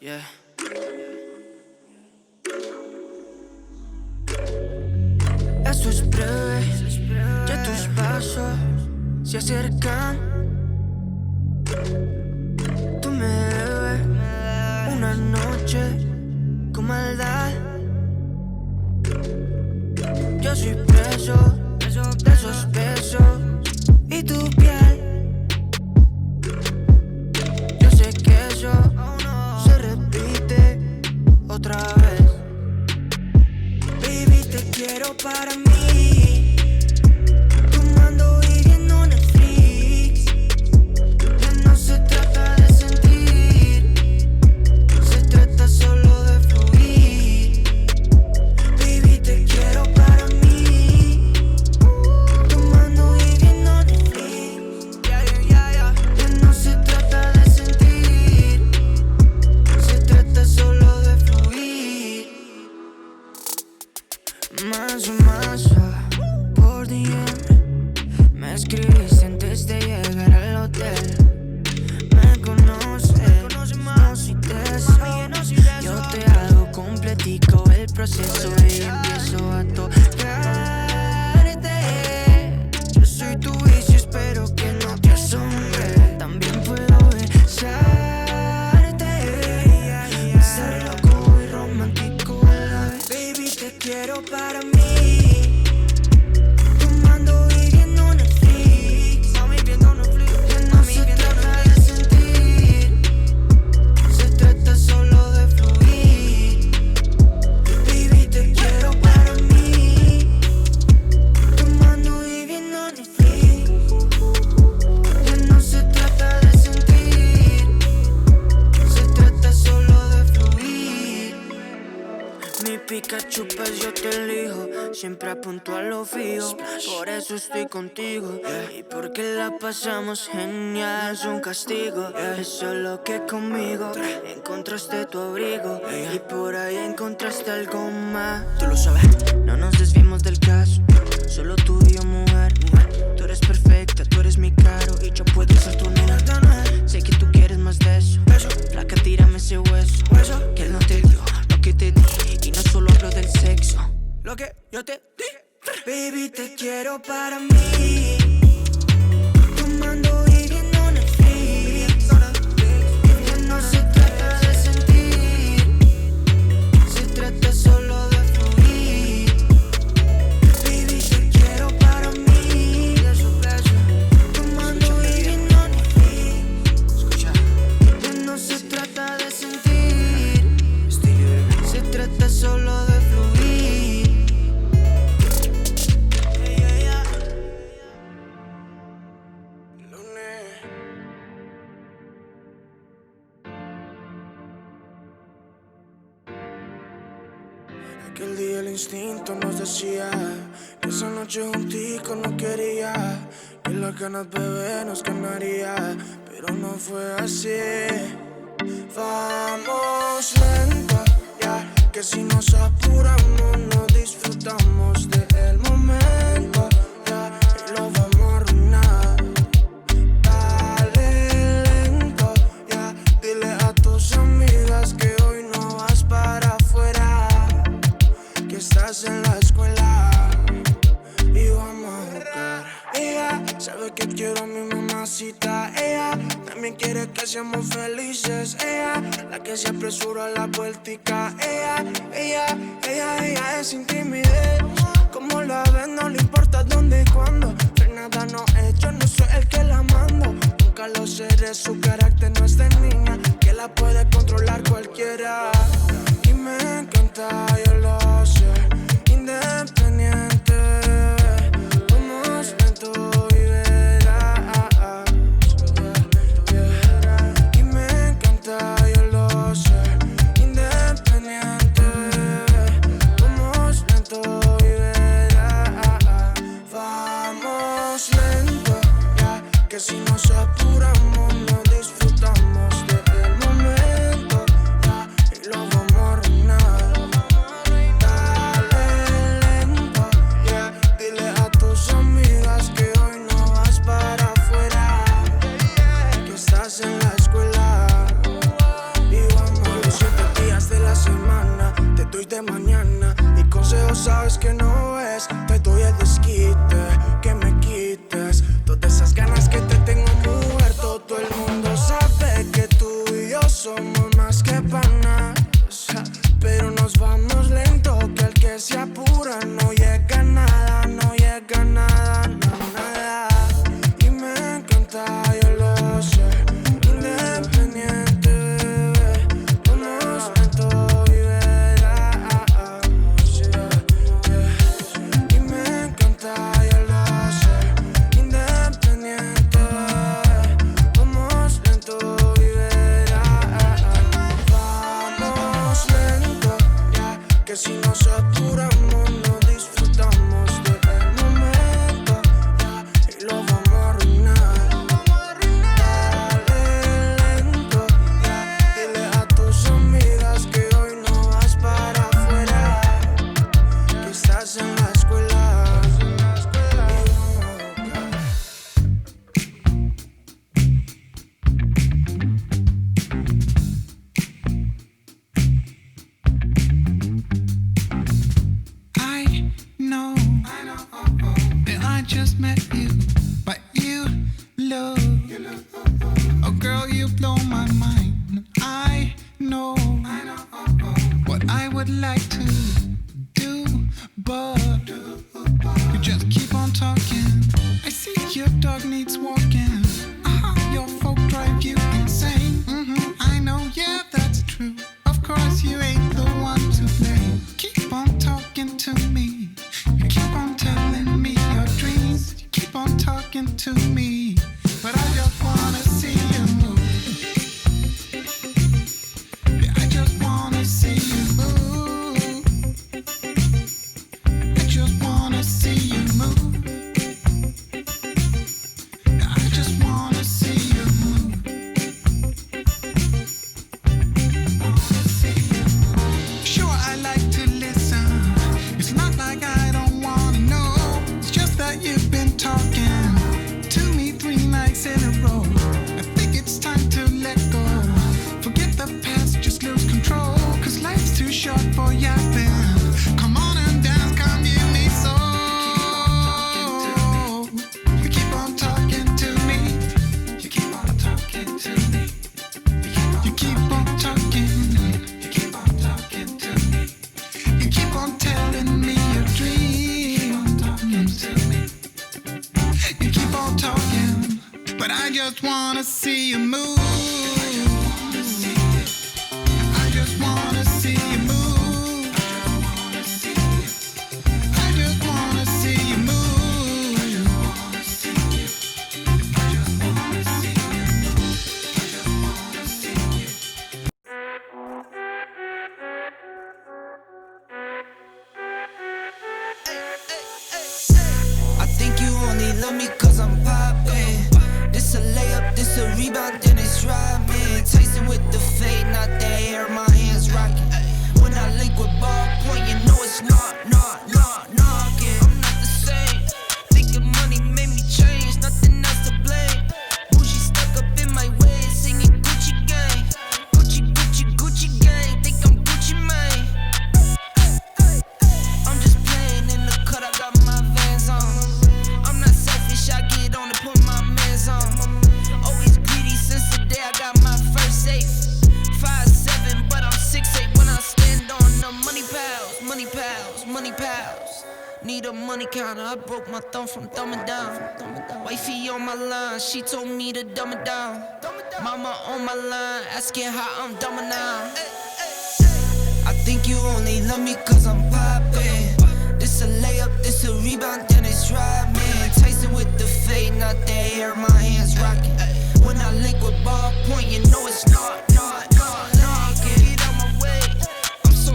Yeah. Esto es breve, ya tus pasos se acercan. Tú me debes una noche con maldad. Yo soy preso de esos besos y tu piel. Yo sé que eso se repite otra vez. Baby, te quiero para mí. Tomando y viendo Netflix. escribiste antes de llegar al hotel. Me conoces, no soy de eso. Yo te hago completico el proceso y empiezo a tocarte. Yo soy tu vicio, espero que no te asombre. También puedo besarte, ser loco y romántico a la vez. Baby, te quiero para mí. Pikachu, pues yo te elijo, siempre apunto a lo fijo, por eso estoy contigo, y porque la pasamos genial, es un castigo, es solo que conmigo encontraste tu abrigo, y por ahí encontraste algo más. Tú lo sabes. No nos desviemos del caso, solo tú y yo, mujer. Tú eres perfecta, tú eres mi caro, y yo puedo ser tu nena. Sé que tú quieres más de eso, flaca, tírame ese hueso, que él no te dio lo que te di. Y no solo hablo del sexo, lo que yo te di. Baby, te quiero para mí. Tomando y viendo Netflix. Que no se trata de sentir, se trata solo de fluir. Baby, te quiero para mí. Tomando y viendo Netflix. Que no se trata de sentir, se trata solo de fluir. Aquel día el instinto nos decía que esa noche juntico no quería, que las ganas, bebé, nos ganaría, pero no fue así. Vamos lento, ya, que si nos apuramos no disfrutamos del momento, ya, y lo vamos a arruinar. Dale lento, ya, dile a tus amigas que hoy no vas para afuera, que estás en la escuela y vamos a jugar. Ella sabe que quiero a mi mamacita, ella también quiere que seamos felices, ella la que se apresura a la vueltica, ella es intimidez. Como la ves no le importa dónde y cuándo, pero nada no es, yo no soy el que la mando, nunca lo seré, su carácter no es de niña, que la puede controlar cualquiera. Y me encanta, yo lo sé, independiente, vamos lento y verás. Y me encanta, yo lo sé, independiente, vamos lento y verás. Vamos lento, ya, que si nos apuramos no disfrutamos del momento, ya, y lo vamos a arruinar. Dale lento, ya, dile a tus amigas que hoy no vas para afuera, que estás en la escuela y vamos a los 7 días de la semana, te doy de mañana y consejos sabes que no es, te doy el desquite, que me quites todas esas ganas que te tengo, mujer, todo el mundo streets walking. Your folk drive you insane. I know, yeah, that's true. Of course, you ain't the one to blame. Keep on talking to me. You keep on telling me your dreams. You keep on talking to me. But I just wanna see you move. Yeah, I just wanna see you move. I just wanna see you move. Yeah, I just wanna see you move. Sure, I like to listen. It's not like I don't wanna know. It's just that you've been talking to me 3 nights in a row. I think it's time to let go. Forget the past, just lose control. Cause life's too short for yapping. Come on and dance, come give me soul. You keep on talking to me. You keep on talking to me. You keep on talking. You keep on talking to me. You keep on telling me your dreams. Talking to me. You keep on talking, but I just wanna see you move. I just wanna see you move. I just wanna see you move. I think you only love me cause I'm poppin'. This a layup, this a rebound, then it's robbing. Tyson with the fade, not the hair, my hands rocking. When I link with ballpoint, you know it's knocking. I'm not the same. Thinking money made me change, nothing else to blame. Bougie stuck up in my ways, singing Gucci gang. Gucci gang, think I'm Gucci Mane. I'm just playing in the cut, I got my Vans on. I'm not selfish, I get on and put my mans on. Always greedy since the day I got my first safe. 5'7", but I'm 6'8" when I stand on the money pals. Need a money counter, I broke my thumb from thumbing down. Wifey on my line, she told me to dumb it down. Mama on my line, asking how I'm dumbing now. I think you only love me cause I'm poppin'. This a layup, this a rebound, then it's robbing. Tyson with the fade, not the hair, my hands rocking. When I link with ballpoint, you know it's knocking. Get out my way, I'm so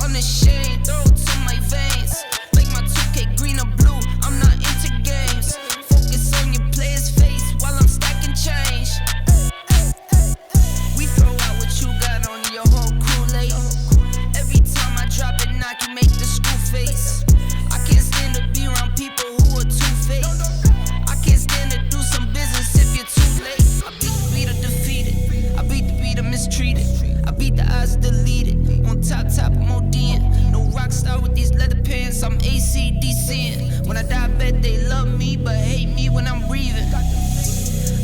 unashamed. Throw it to my veins, like my 2K green or blue, I'm not into games. Focus on your player's face while I'm stacking change. We throw out what you got on your whole crew late. Every time I drop it, knock you make the screw face. I can't stand to be around people who are two-faced. I can't stand to do some business if you're too late. I beat the beater defeated. I beat the beater mistreated. I beat the odds deleted. On top, I'm ODing. No rock star with these leather pants. I'm AC/DCing. When I die, I bet they love me, but hate me when I'm breathing.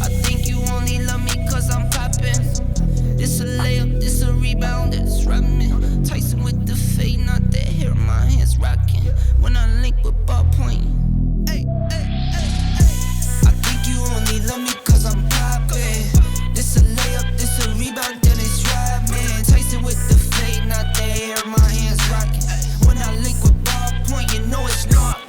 I think you only love me cause I'm poppin'. This a layup, this a rebound, it's rubbing. Tyson with the fade, not the hair, my hands rocking. When I link with ballpoint. I think you only love me cause I'm poppin'. This a layup, this a rebound, then it's robbing. Tyson with the fade, not the hair, my hands rocking. When I link with ballpoint, you know it's knocking.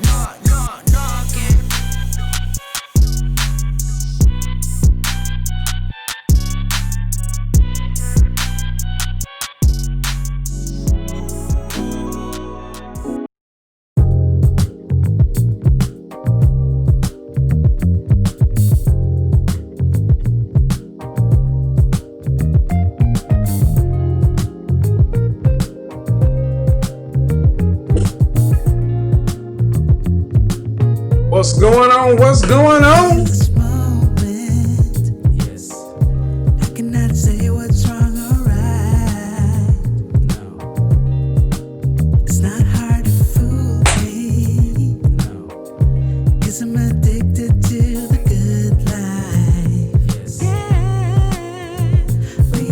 What's going on? What's going on? This moment, yes. I cannot say what's wrong or right. No. It's not hard to fool me. No. 'Cause I'm addicted to the good life. Yes. Yeah.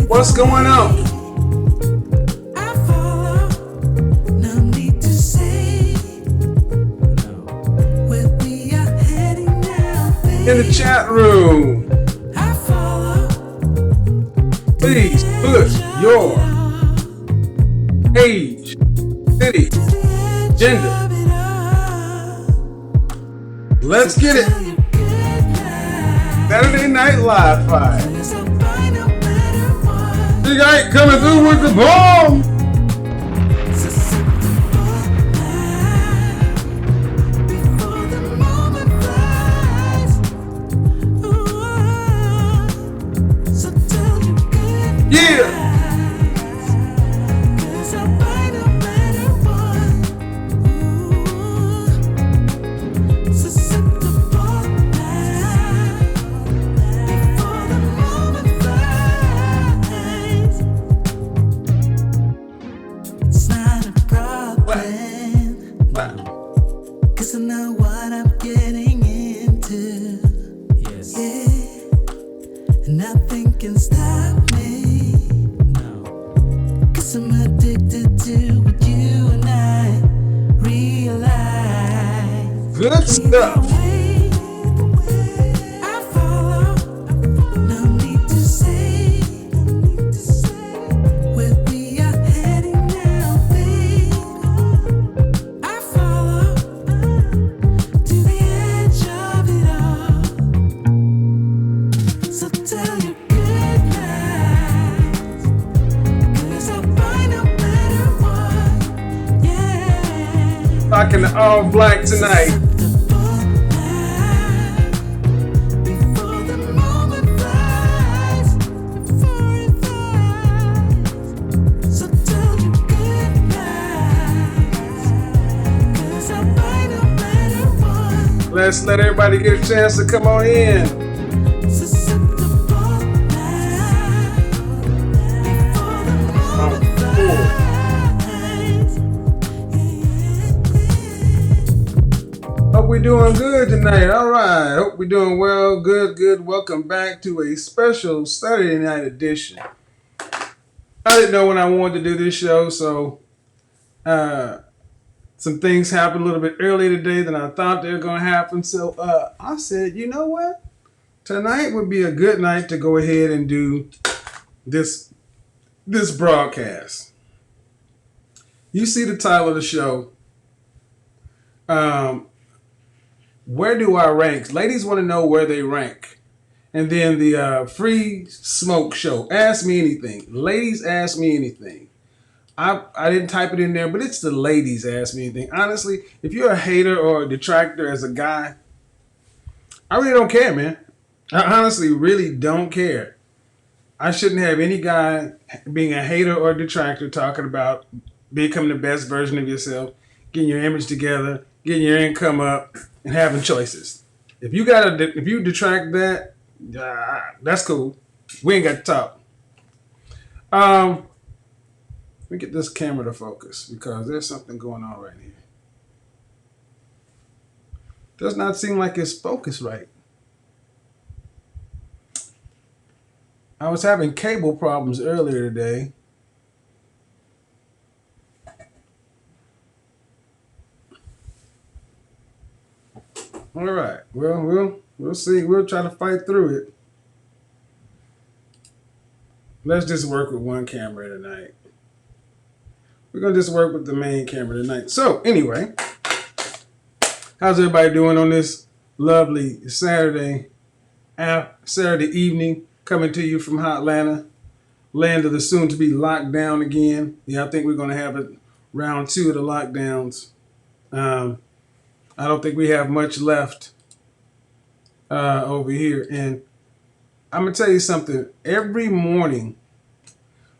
What's going on? in the chat room. Please put your age, city, gender. Let's get it. Saturday Night Live Five. Big Ike coming through with the bomb. Yeah. Good stuff. Rocking the all black tonight. Let's let everybody get a chance to come on in. Hope we're doing good tonight. All right. Hope we're doing well. Good. Welcome back to a special Saturday night edition. I didn't know when I wanted to do this show, so some things happened a little bit earlier today than I thought they were going to happen. So I said, you know what? Tonight would be a good night to go ahead and do this broadcast. You see the title of the show. Where do I rank? Ladies want to know where they rank. And then the free smoke show. Ask me anything. Ladies, ask me anything. I didn't type it in there, but it's the ladies ask me anything. Honestly, if you're a hater or a detractor as a guy, I really don't care, man. I honestly really don't care. I shouldn't have any guy being a hater or a detractor talking about becoming the best version of yourself, getting your image together, getting your income up, and having choices. If you detract that, that's cool. We ain't got to talk. Let me get this camera to focus because there's something going on right here. Does not seem like it's focused right. I was having cable problems earlier today. All right. Well, we'll see. We'll try to fight through it. Let's just work with one camera tonight. We're going to just work with the main camera tonight. So, anyway, how's everybody doing on this lovely Saturday evening, coming to you from Hotlanta, land of the soon-to-be locked down again. Yeah, I think we're going to have it round 2 of the lockdowns. I don't think we have much left over here. And I'm going to tell you something. Every morning,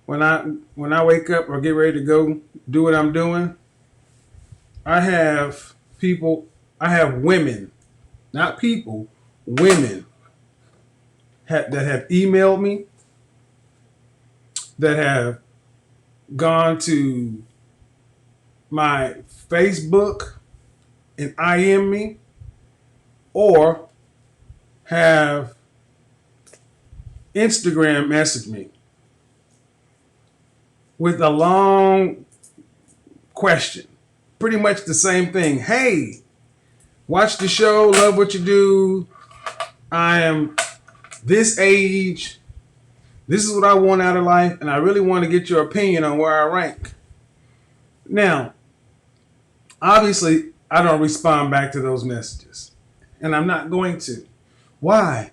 when I wake up or get ready to go do what I'm doing, I have women, not people, women that have emailed me, that have gone to my Facebook and IM me, or have Instagram messaged me with a long question. Pretty much the same thing. Hey, watch the show, love what you do. I am this age. This is what I want out of life, and I really want to get your opinion on where I rank. Now, obviously, I don't respond back to those messages, and I'm not going to. Why?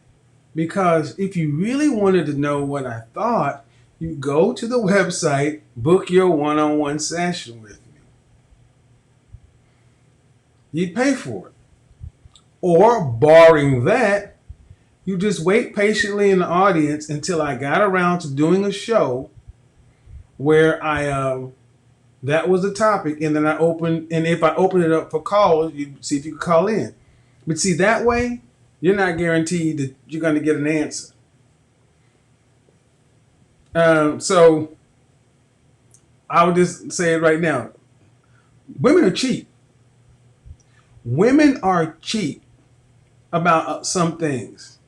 Because if you really wanted to know what I thought, you go to the website, book your one-on-one session with me. You'd pay for it. Or, barring that, you just wait patiently in the audience until I got around to doing a show where that was the topic, and then if I open it up for calls, you see if you can call in. But see, that way, you're not guaranteed that you're going to get an answer. So I would just say it right now. Women are cheap. Women are cheap about some things.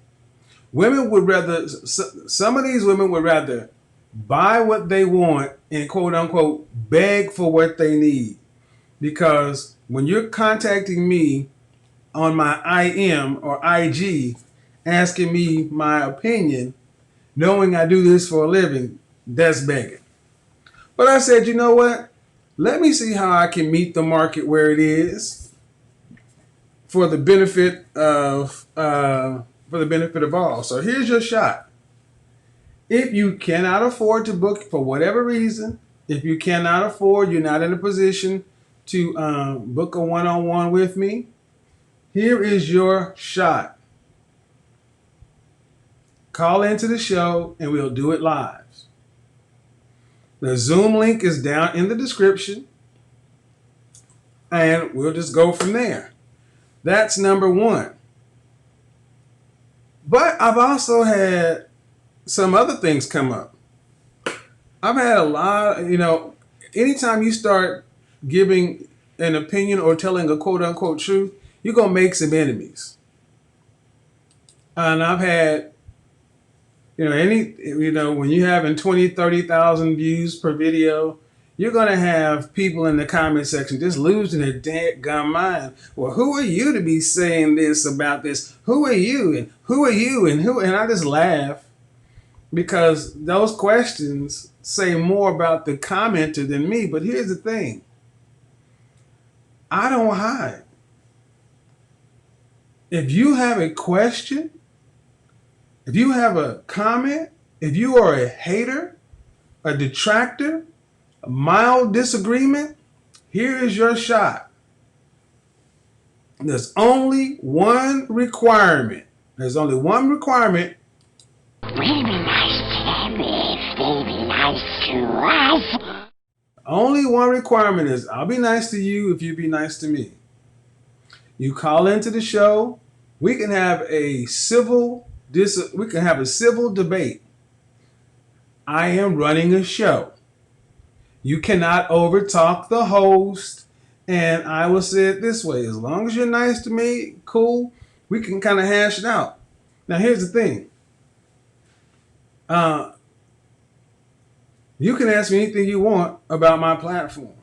Women would rather, some of these women would rather buy what they want and quote unquote beg for what they need. Because when you're contacting me on my IM or IG asking me my opinion, knowing I do this for a living, that's begging. But I said, you know what? Let me see how I can meet the market where it is for the benefit of all. So here's your shot. If you cannot afford to book for whatever reason, if you cannot afford, you're not in a position to book a one-on-one with me, here is your shot. Call into the show and we'll do it live. The Zoom link is down in the description and we'll just go from there. That's number one. But I've also had some other things come up. I've had a lot, anytime you start giving an opinion or telling a quote unquote truth, you're going to make some enemies. And I've had, when you're having 20, 30,000 views per video, you're going to have people in the comment section just losing their dadgum mind. Well, who are you to be saying this about this? Who are you? And who are you? And I just laugh because those questions say more about the commenter than me. But here's the thing. I don't hide. If you have a question, if you have a comment, if you are a hater, a detractor, a mild disagreement, here is your shot. There's only one requirement. There's only one requirement. Be nice to me. Be nice to us. Only one requirement is I'll be nice to you if you be nice to me. You call into the show. We can have a civil debate. I am running a show. You cannot overtalk the host, and I will say it this way. As long as you're nice to me, cool, we can kind of hash it out. Now, here's the thing. You can ask me anything you want about my platform,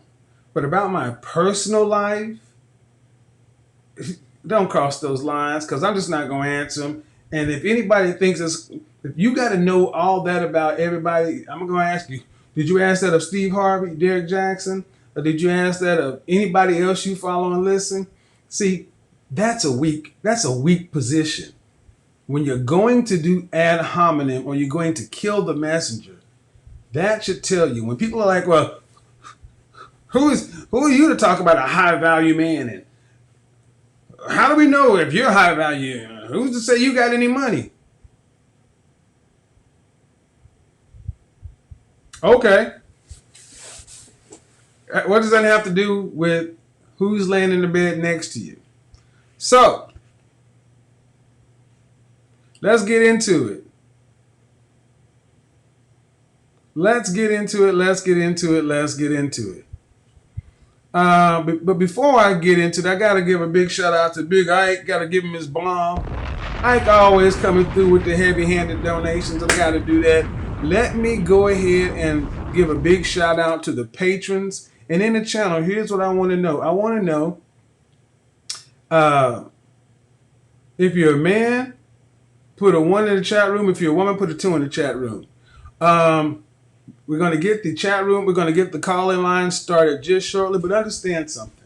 but about my personal life, don't cross those lines because I'm just not going to answer them. And if anybody thinks if you got to know all that about everybody, I'm going to ask you, did you ask that of Steve Harvey, Derek Jackson, or did you ask that of anybody else you follow and listen? See, that's a weak position. When you're going to do ad hominem or you're going to kill the messenger, that should tell you. When people are like, well, who are you to talk about a high value man? And how do we know if you're high value? Who's to say you got any money? Okay. What does that have to do with who's laying in the bed next to you? So, let's get into it. But before I get into it, I got to give a big shout out to Big Ike. Got to give him his bomb. Ike always coming through with the heavy-handed donations. I got to do that. Let me go ahead and give a big shout out to the patrons. And in the channel, here's what I want to know. I want to know if you're a man, put a 1 in the chat room. If you're a woman, put a 2 in the chat room. We're going to get the chat room. We're going to get the call-in line started just shortly. But understand something.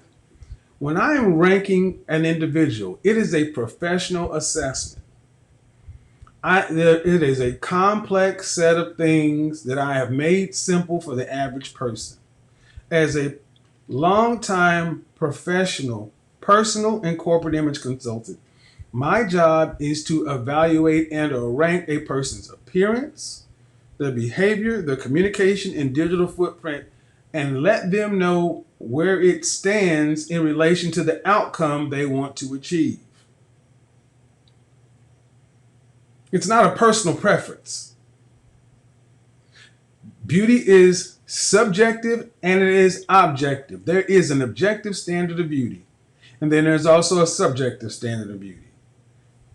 When I am ranking an individual, it is a professional assessment. It is a complex set of things that I have made simple for the average person. As a longtime professional, personal and corporate image consultant, my job is to evaluate and or rank a person's appearance, their behavior, their communication, and digital footprint, and let them know where it stands in relation to the outcome they want to achieve. It's not a personal preference. Beauty is subjective and it is objective. There is an objective standard of beauty, and then there's also a subjective standard of beauty.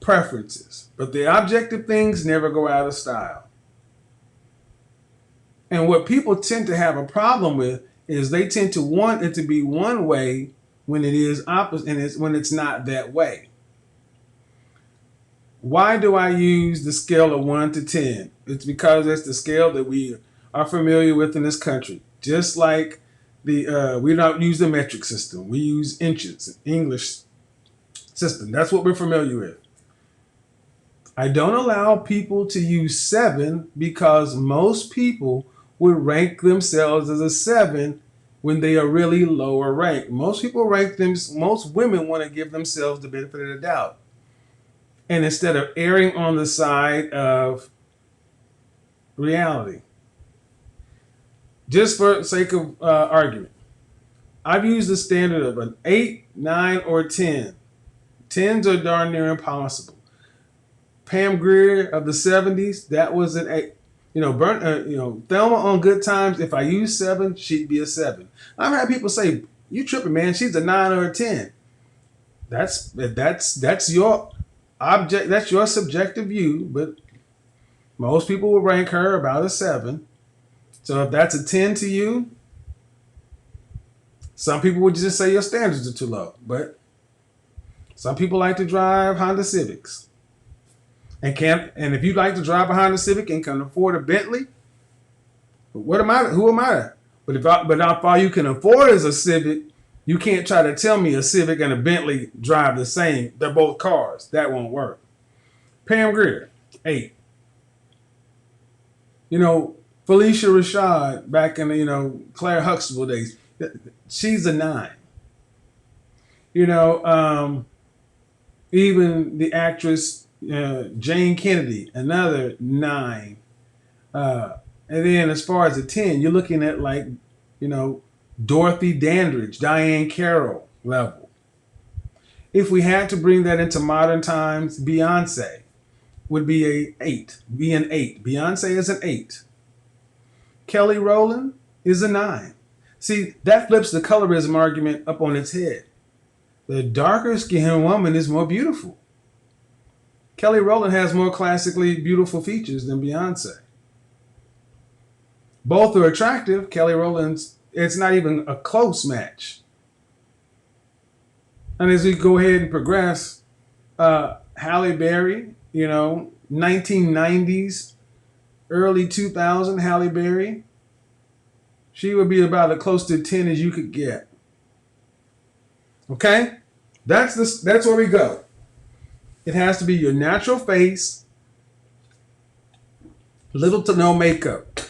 Preferences. But the objective things never go out of style. And what people tend to have a problem with is they tend to want it to be one way when it is opposite, and when it's not that way. Why do I use the scale of 1 to 10? It's because it's the scale that we are familiar with in this country. Just like we don't use the metric system. We use inches, English system. That's what we're familiar with. I don't allow people to use 7 because most people would rank themselves as a 7 when they are really lower ranked. Most women want to give themselves the benefit of the doubt. And instead of erring on the side of reality, just for sake of argument, I've used the standard of an 8, 9, or 10. 10s are darn near impossible. Pam Grier of the 70s, that was an 8. Thelma on Good Times, if I use 7, she'd be a 7. I've had people say, "You tripping, man, she's a 9 or a 10. That's your object, that's your subjective view, but most people will rank her about a 7. So if that's a 10 to you, some people would just say your standards are too low. But some people like to drive Honda Civics. And if you like to drive a Honda Civic and can afford a Bentley, who am I? But if all you can afford is a Civic, you can't try to tell me a Civic and a Bentley drive the same. They're both cars. That won't work. Pam Grier, 8. Felicia Rashad back in the Claire Huxtable days, she's a 9. Even the actress Jane Kennedy, another 9. And then as far as a 10, you're looking at Dorothy Dandridge, Diane Carroll level. If we had to bring that into modern times, Beyonce would be an 8. Beyonce is an 8. Kelly Rowland is a 9. See, that flips the colorism argument up on its head. The darker skinned woman is more beautiful. Kelly Rowland has more classically beautiful features than Beyonce. Both are attractive. Kelly Rowland's, it's not even a close match. And as we go ahead and progress, Halle Berry, 1990s, early 2000 Halle Berry, she would be about as close to 10 as you could get. Okay? That's where we go. It has to be your natural face, little to no makeup.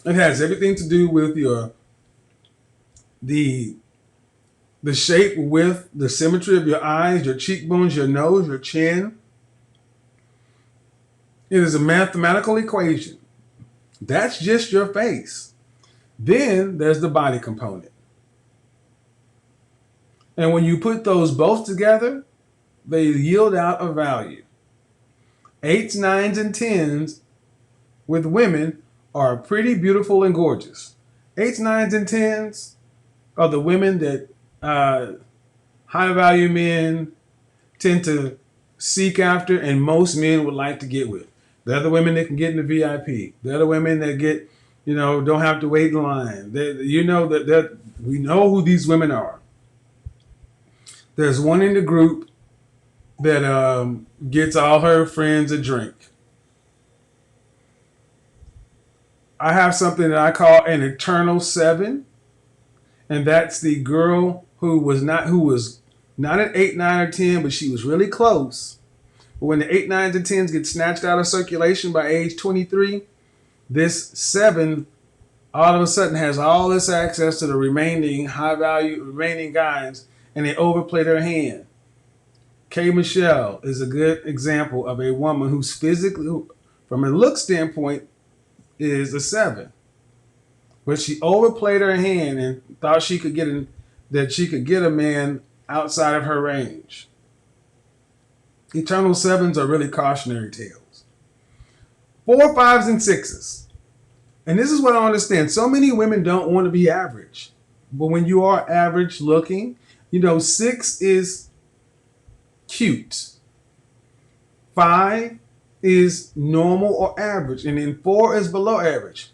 It has everything to do with the shape, width, the symmetry of your eyes, your cheekbones, your nose, your chin. It is a mathematical equation. That's just your face. Then there's the body component. And when you put those both together, they yield out a value. 8s, 9s, and 10s with women are pretty beautiful and gorgeous. 8s, 9s, and 10s are the women that high value men tend to seek after and most men would like to get with. They're the women that can get in the VIP. They're the women that get, don't have to wait in line. We know who these women are. There's one in the group that gets all her friends a drink. I have something that I call an eternal seven, and that's the girl who was not an 8, 9, or 10, but she was really close. But when the 8, 9s, and 10s get snatched out of circulation by age 23, this 7 all of a sudden has all this access to the remaining remaining guys, and they overplay their hand. K. Michelle is a good example of a woman who's physically, from a look standpoint, is a 7. But she overplayed her hand and thought she could get a man outside of her range. Eternal 7s are really cautionary tales. 4, 5s, and 6s. And this is what I understand. So many women don't want to be average. But when you are average looking, 6 is cute. 5 is normal or average. And then 4 is below average.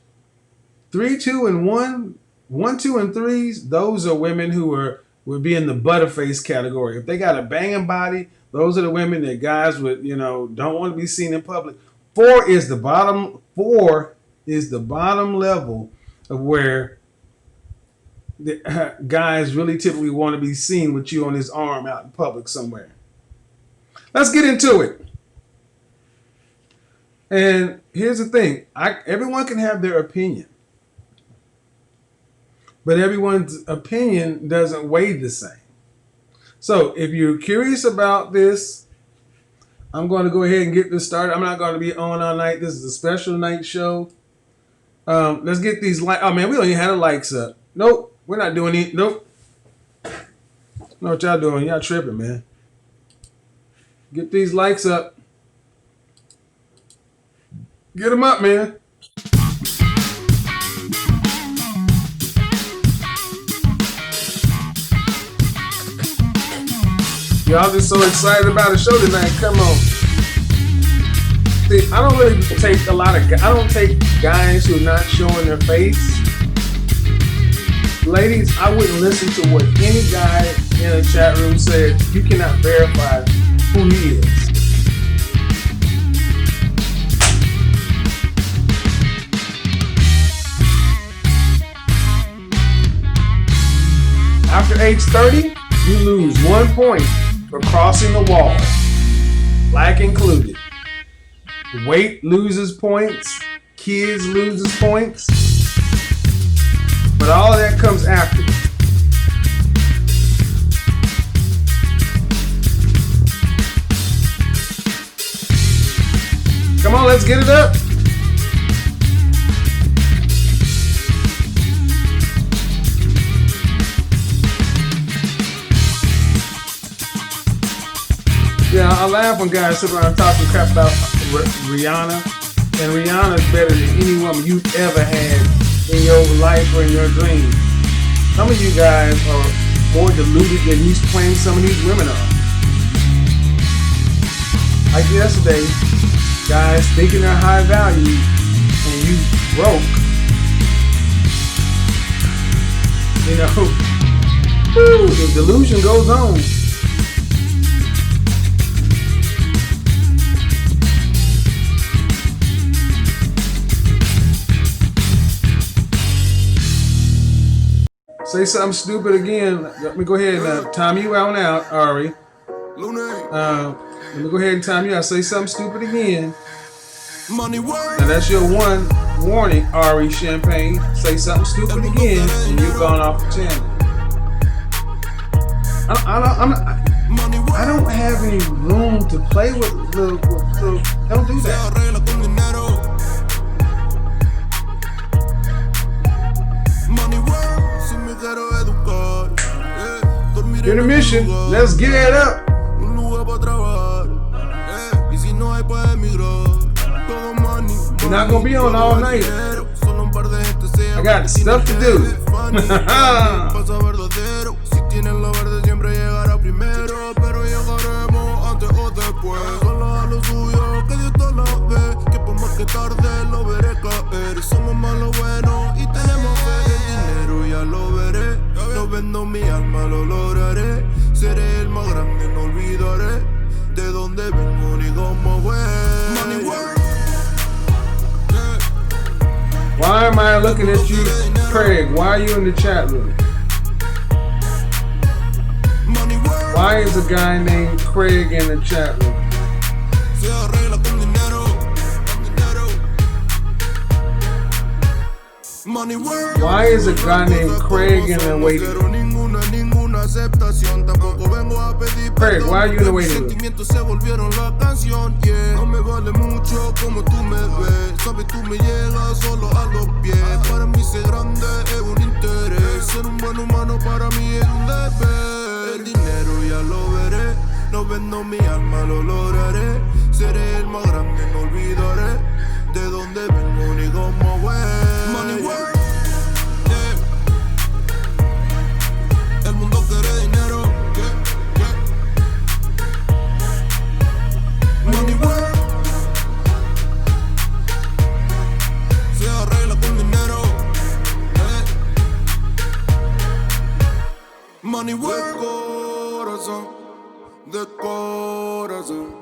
3, 2, and 1, 1, 2, and 3s, those are women who would be in the butterface category. If they got a banging body, those are the women that guys would, don't want to be seen in public. 4 is the bottom. 4 is the bottom level of where the guys really typically want to be seen with you on his arm out in public somewhere. Let's get into it. And here's the thing. Everyone can have their opinion. But everyone's opinion doesn't weigh the same. So if you're curious about this, I'm going to go ahead and get this started. I'm not going to be on all night. This is a special night show. Let's get these likes. Oh, man, we don't even have the likes up. Nope, we're not doing it. Nope. Know what y'all doing. Y'all tripping, man. Get these likes up. Get them up, man. Y'all just so excited about the show tonight. Come on. See, I don't really take I don't take guys who are not showing their face. Ladies, I wouldn't listen to what any guy in a chat room said. You cannot verify who he is. After age 30, you lose 1 point for crossing the wall, black included. Weight loses points, kids loses points, but all of that comes after. Come on, let's get it up. Yeah, I laugh when guys sit around talking crap about Rihanna. And Rihanna's better than any woman you've ever had in your life or in your dreams. Some of you guys are more deluded than you claim some of these women are. Like yesterday, guys thinking they're high value and you broke. The delusion goes on. Say something stupid again. Let me go ahead and time you out now, Ari. Let me go ahead and time you out. Say something stupid again. Now that's your one warning, Ari Champagne. Say something stupid again, and you're gone off the channel. I don't have any room to play with little. Don't do that. Intermission. Let's get it up. We're not gonna be on all night. I got stuff to do. Vendo mi alma, lo lograré. Seré el más grande, no olvidaré. de dónde vengo ni cómo fue. Money work. Why am I looking at you, Craig? Why are you in the chat room? Money work. Why is a guy named Craig in the chat room? Se arregla con dinero, Money work. Why is a guy named Craig in the waiting room? Ninguna aceptación, tampoco vengo a pedir Craig, why are you in the Mis waiting room? sentimientos se volvieron la canción, yeah. No me vale mucho como tú me ves. Sabes, tú me llegas solo a los pies. Para mí ser grande es un interés. Ser un buen humano para mí es un deber. El dinero ya lo veré. No vendo mi alma, lo lograré. Seré el más grande, no olvidaré de dónde vengo ni cómo fue. Money work. El mundo quiere dinero, Money work. Se arregla con dinero, Money work. Corazón, de corazón.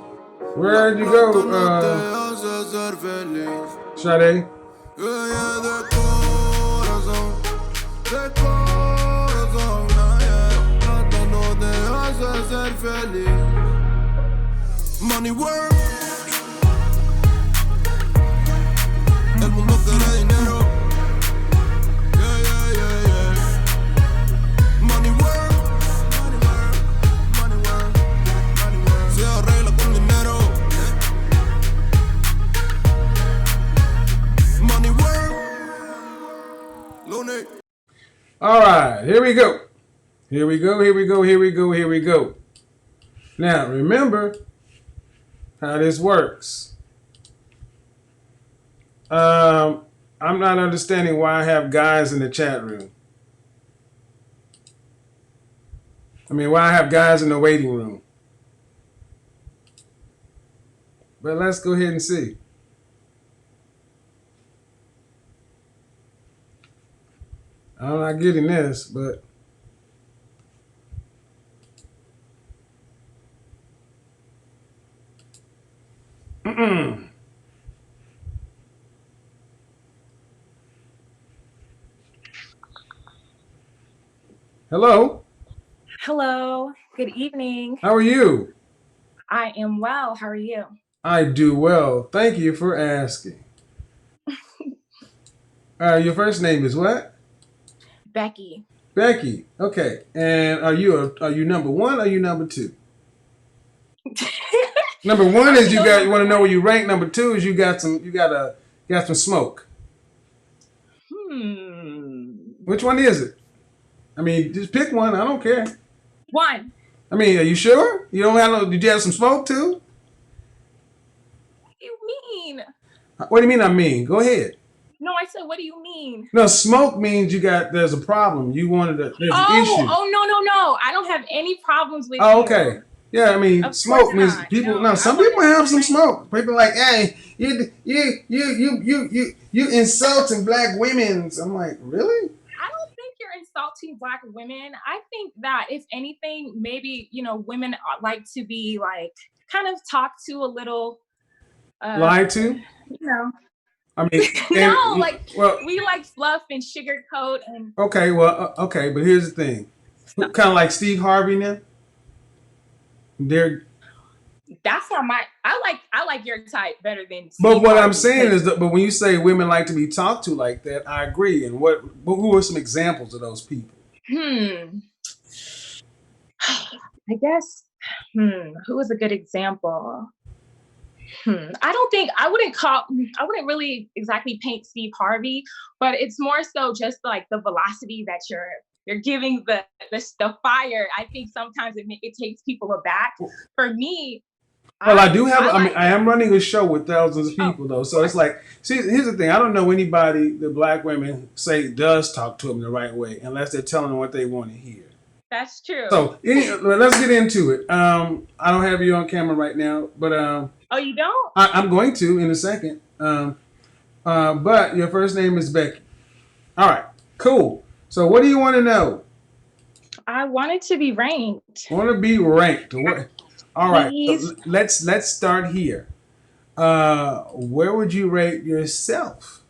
Where'd you go, Sade? De corazón, de corazón. No te hace ser feliz. Money work. El mundo quiere dinero. Money work. Money work. Money work. Money work. Se arregla con dinero. Money work. Lunes. All right, here we go. Here we go, here we go, here we go, here we go. Now, remember how this works. I'm not understanding why I have guys in the chat room. I mean, why I have guys in the waiting room. But let's go ahead and see. I'm not getting this, but hello. Hello, good evening. How are you? I am well. How are you? I do well. Thank you for asking. Your first name is what? Becky. Becky. Okay. And are you number one or are you number two? Number one is you want to know where you rank. Number two is you got some smoke. Which one is it? I mean, just pick one. I don't care. One. I mean, are you sure? You don't have no? Did you have some smoke too? What do you mean? What do you mean? I mean, go ahead. No, I said, what do you mean? No, smoke means there's a problem. You wanted there's an issue. Oh, no. I don't have any problems with you. Oh, okay. Yeah, I mean, Of smoke course means not. people. No, No, some I people wouldn't have some say- smoke. People like, hey, you insulting black women. I'm like, really? I don't think you're insulting black women. I think that if anything, maybe, women like to be like kind of talked to a little. Lied to? I mean, we like fluff and sugarcoat and. Okay, okay, but here's the thing. Kind of like Steve Harvey now. That's not my. I like your type better than. But what I'm saying is that, but when you say women like to be talked to like that, I agree. And who are some examples of those people? I guess. Who is a good example? I wouldn't really exactly paint Steve Harvey, but it's more so just like the velocity that you're giving the fire. I think sometimes it takes people aback. For me, well, I am running a show with thousands of people though, so it's like, see, here's the thing. I don't know anybody that black women say does talk to them the right way unless they're telling them what they want to hear. That's true. So let's get into it. I don't have you on camera right now, but oh, you don't? I'm going to in a second. But your first name is Becky. All right, cool. So what do you want to know? I wanted to be ranked. Want to be ranked? What? All right. So please. let's start here. Where would you rate yourself?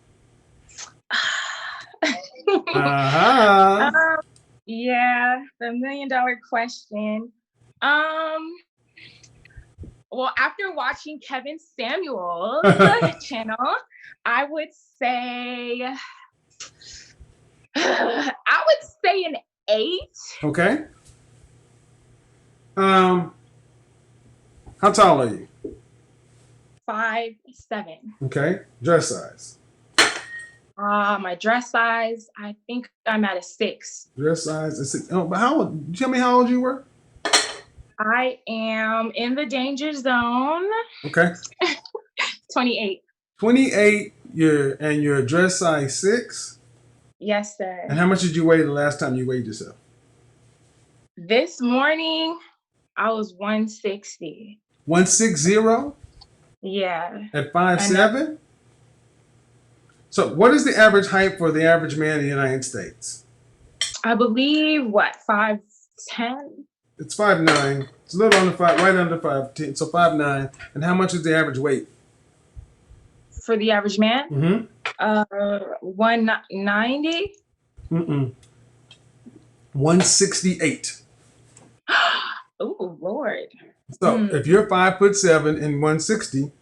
Uh-huh. Yeah, the $1,000,000 question. Um, well, after watching Kevin Samuel's channel, I would say an 8. Okay. How tall are you? 5'7". Okay. Dress size. My dress size, I think I'm at a 6. Dress size is 6. Oh, but how old? Tell me how old you were. I am in the danger zone. Okay. 28. 28. Your dress size 6. Yes, sir. And how much did you weigh the last time you weighed yourself? This morning, I was 160. 160 Yeah. at 5'7"? So what is the average height for the average man in the United States? I believe, 5'10"? It's 5'9". It's a little under 5, right under 5'10". So 5'9". And how much is the average weight? For the average man? Mm-hmm. 190. 168. Oh, Lord. So if you're 5'7" and 160,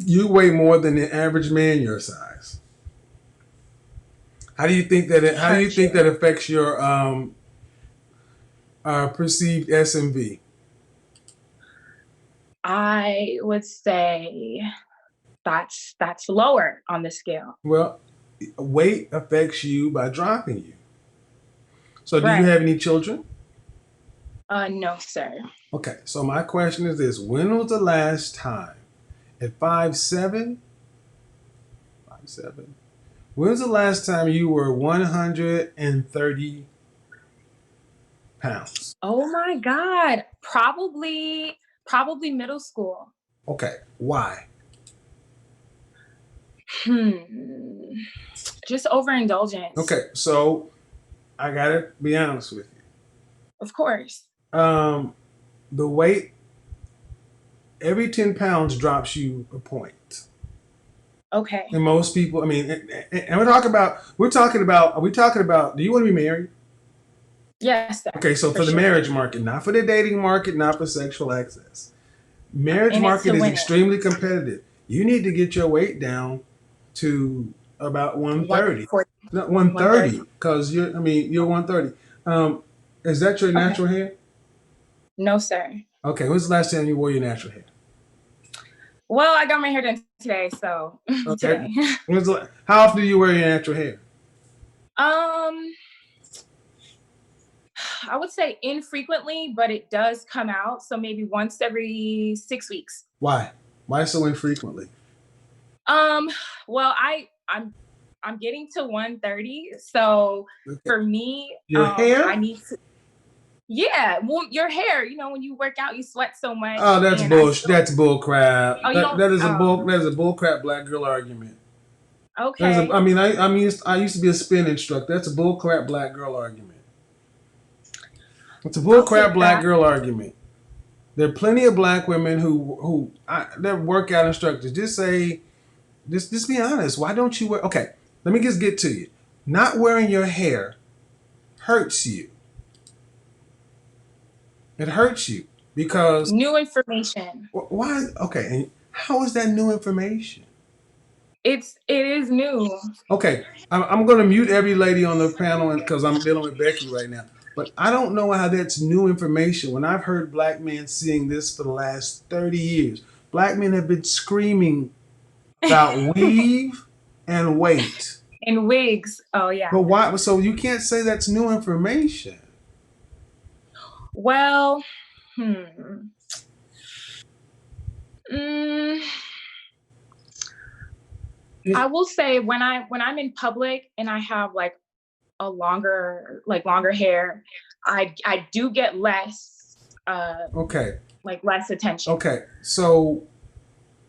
you weigh more than the average man your size. How do you think that affects your perceived SMV? I would say that's lower on the scale. Well, weight affects you by dropping you. So do you Right. have any children? No, sir. Okay, so my question is this. When was the last time at 5'7"? 5'7". When was the last time you were 130 pounds? Oh my God. Probably middle school. Okay, why? Just overindulgence. Okay, so I gotta be honest with you. Of course. The weight, every 10 pounds drops you a point. Okay. And most people, I mean, and we're talking about, are we talking about, do you want to be married? Yes, sir. Okay, so for the sure. marriage market, not for the dating market, not for sexual access. Marriage In it market to is win it. extremely competitive. You need to get your weight down to about 130. 140. No, 130, because you're 130. Is that your natural hair? No, sir. Okay, when's the last time you wore your natural hair? Well, I got my hair done today, so Okay. today. How often do you wear your natural hair? I would say infrequently, but it does come out. So maybe once every 6 weeks. Why? Why so infrequently? Well, I'm getting to 130, so Okay. for me, Your hair? I need to. Yeah, well, your hair. When you work out, you sweat so much. Oh, that's bullshit. That's bull crap. Oh, That is a bull crap black girl argument. Okay. I used to be a spin instructor. That's a bull crap black girl argument. It's a bull crap black girl argument. There are plenty of black women they're workout instructors. Just be honest. Why don't you wear? Okay, let me just get to you. Not wearing your hair hurts you. It hurts you because New information. why? Okay, and how is that new information? It is new. Okay, I'm going to mute every lady on the panel because I'm dealing with Becky right now. But I don't know how that's new information when I've heard black men saying this for the last 30 years. Black men have been screaming about weave and weight. And wigs. Oh, yeah. But why? So you can't say that's new information. Well, I will say when I'm in public and I have like a longer hair, I do get less Okay. like less attention. Okay. So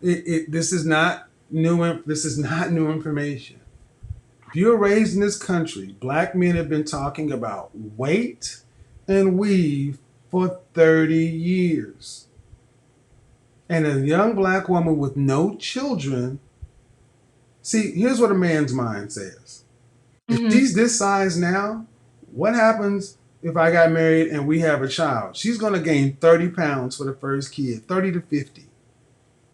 this is not new information. If you're raised in this country, black men have been talking about weight and weave for 30 years. And a young black woman with no children. See, here's what a man's mind says. If she's this size now, what happens if I got married and we have a child? She's going to gain 30 pounds for the first kid, 30 to 50.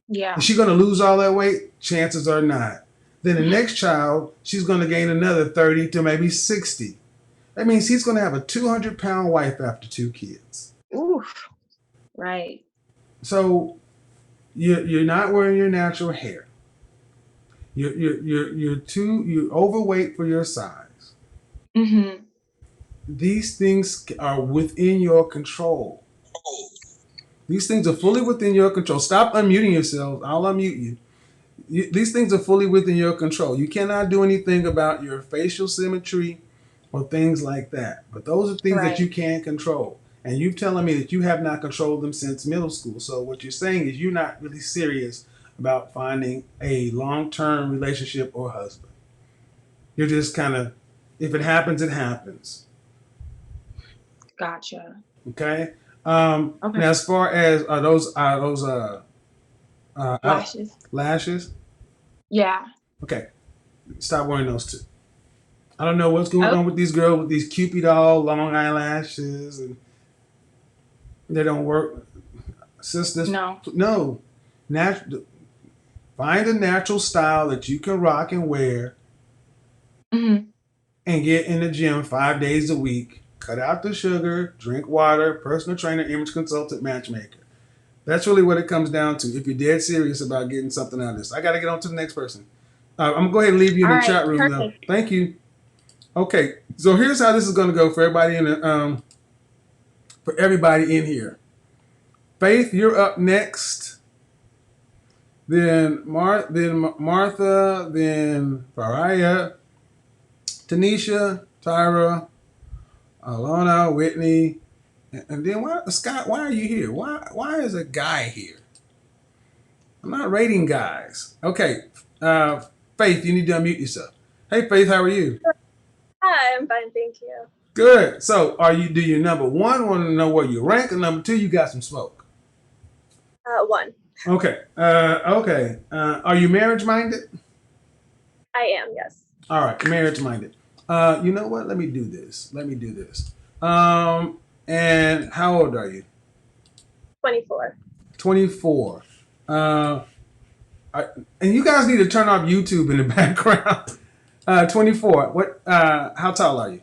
Yeah. Is she going to lose all that weight? Chances are not. Then the next child, she's going to gain another 30 to maybe 60. That means he's going to have a 200-pound wife after 2 kids. Oof. Right. So you're not wearing your natural hair. You're overweight for your size. Mm-hmm. These things are within your control. These things are fully within your control. Stop unmuting yourselves. I'll unmute you. These things are fully within your control. You cannot do anything about your facial symmetry or things like that. But those are things that you can control. And you're telling me that you have not controlled them since middle school. So what you're saying is you're not really serious about finding a long-term relationship or husband. You're just kind of, if it happens, it happens. Gotcha. Okay. Now, as far as those lashes. Lashes. Yeah. Okay. Stop wearing those two. I don't know what's going on with these girls with these Cupid doll long eyelashes, and they don't work. Sisters. No. Find a natural style that you can rock and wear, and get in the gym 5 days a week. Cut out the sugar, drink water, personal trainer, image consultant, matchmaker. That's really what it comes down to if you're dead serious about getting something out of this. I got to get on to the next person. I'm going to go ahead and leave you in the chat room now. Thank you. Okay, so here's how this is going to go for everybody in here. Faith, you're up next. Then Martha, then Ariel, Tanisha, Tiara, Alona, Whitney, and then Scott, why are you here? Why is a guy here? I'm not rating guys. Okay, Faith, you need to unmute yourself. Hey, Faith, how are you? Hi, I'm fine, thank you. Good. So, do you number one want to know where you rank, and number two, you got some smoke? 1. Okay. Okay. Are you marriage minded? I am, yes. All right, marriage minded. You know what? Let me do this. And how old are you? 24. 24. And you guys need to turn off YouTube in the background. 24. What? How tall are you?